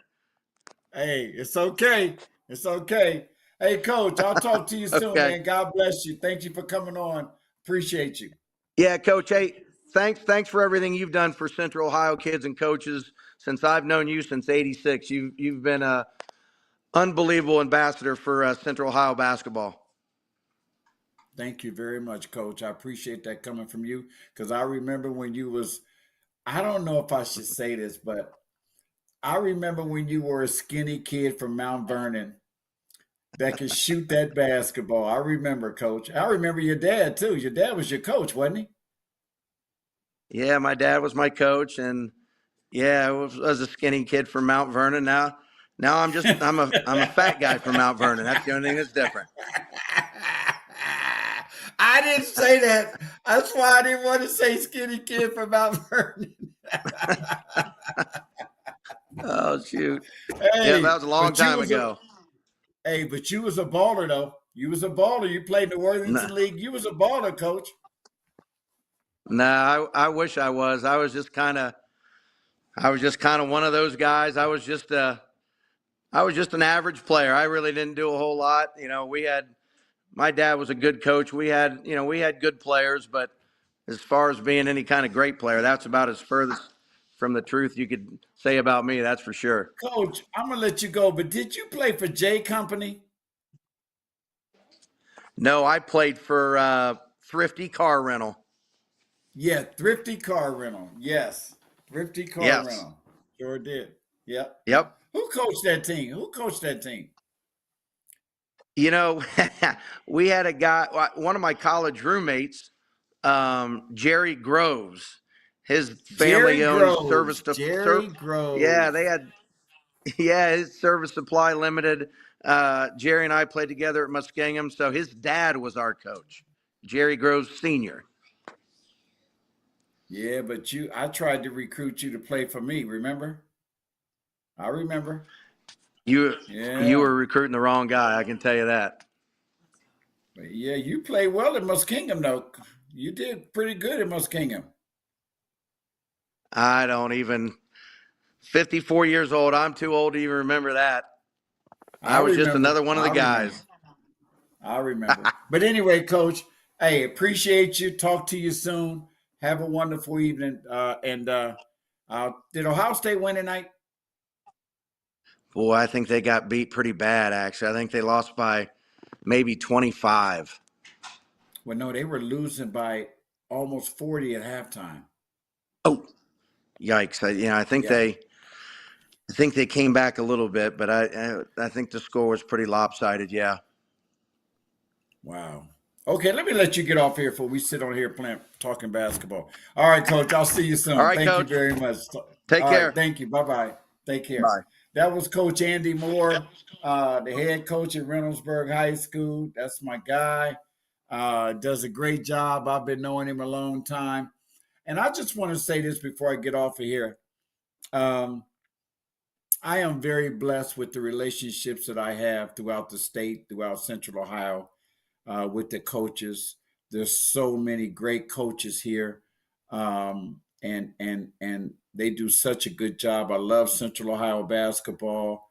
Hey, it's okay. It's okay. Hey, Coach, I'll talk to you soon, man. God bless you. Thank you for coming on. Appreciate you. Yeah, Coach. Hey, thanks for everything you've done for Central Ohio kids and coaches since I've known you since '86. You've been a unbelievable ambassador for Central Ohio basketball. Thank you very much, Coach. I appreciate that coming from you because I remember when you was, I don't know if I should say this, but I remember when you were a skinny kid from Mount Vernon that could shoot that basketball. I remember, Coach. I remember your dad, too. Your dad was your coach, wasn't he? Yeah, my dad was my coach, and yeah, I was a skinny kid from Mount Vernon. Now I'm a fat guy from Mount Vernon. That's the only thing that's different. I didn't say that. That's why I didn't want to say skinny kid from Mount Vernon. Oh shoot! Hey, yeah, that was a long time ago. Hey, but you was a baller though. You was a baller. You played in the Worthington League. You was a baller, Coach. No, I wish I was. I was just kind of one of those guys. I was just an average player. I really didn't do a whole lot. My dad was a good coach. We had good players, but as far as being any kind of great player, that's about as furthest from the truth you could say about me. That's for sure. Coach, I'm gonna let you go, but did you play for J Company? No, I played for Thrifty Car Rental. Yeah, Thrifty Car Rental. Yes, Thrifty Car Rental. Sure did. Yep. Yep. Who coached that team? You know, we had a guy, one of my college roommates, Jerry Groves. His family Jerry owned Groves. Jerry Yeah, Groves. they had. Yeah, his Service Supply Limited. Jerry and I played together at Muskingum, so his dad was our coach, Jerry Groves Sr. Yeah, but I tried to recruit you to play for me, remember? I remember. You Yeah. were recruiting the wrong guy, I can tell you that. But yeah, you played well at Muskingum, though. You did pretty good at Muskingum. I don't even 54 years old. I'm too old to even remember that. I was just another one of the guys. I remember. But anyway, Coach, hey, appreciate you. Talk to you soon. Have a wonderful evening. Did Ohio State win tonight? Boy, I think they got beat pretty bad, actually. I think they lost by maybe 25. Well, no, they were losing by almost 40 at halftime. Oh, yikes. I think they came back a little bit, but I think the score was pretty lopsided, yeah. Wow. Okay, let me let you get off here before we sit on here talking basketball. All right, Coach, I'll see you soon. All right, Thank Coach. you very much. Take care. Right, thank you. Bye-bye. Take care. Bye. That was Coach Andy Moore, the head coach at Reynoldsburg High School. That's my guy. Does a great job. I've been knowing him a long time. And I just want to say this before I get off of here. I am very blessed with the relationships that I have throughout the state, throughout Central Ohio, with the coaches. There's so many great coaches here, and they do such a good job. I love Central Ohio basketball,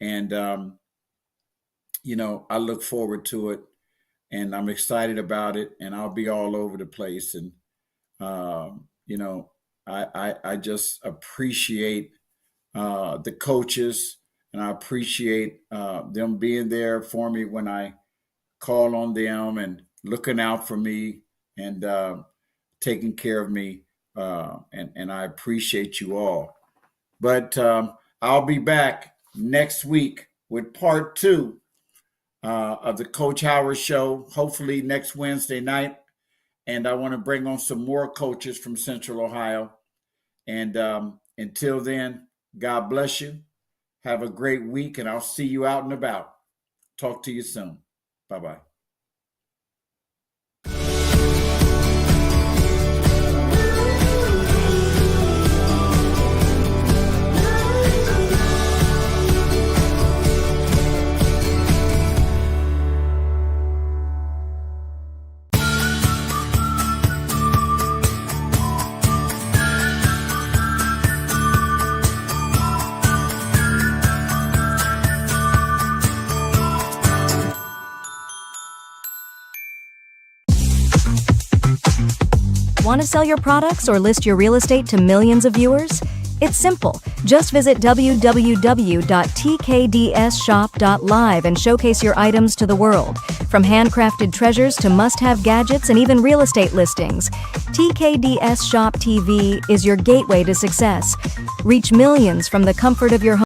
and I look forward to it, and I'm excited about it, and I'll be all over the place. And I just appreciate the coaches, and I appreciate them being there for me when I call on them and looking out for me and taking care of me. And I appreciate you all. But I'll be back next week with part 2 of the Coach Howard Show, hopefully next Wednesday night. And I want to bring on some more coaches from Central Ohio. And until then, God bless you. Have a great week, and I'll see you out and about. Talk to you soon. Bye-bye. Want to sell your products or list your real estate to millions of viewers? It's simple. Just visit www.tkdsshop.live and showcase your items to the world. From handcrafted treasures to must-have gadgets and even real estate listings, TKDS Shop TV is your gateway to success. Reach millions from the comfort of your home.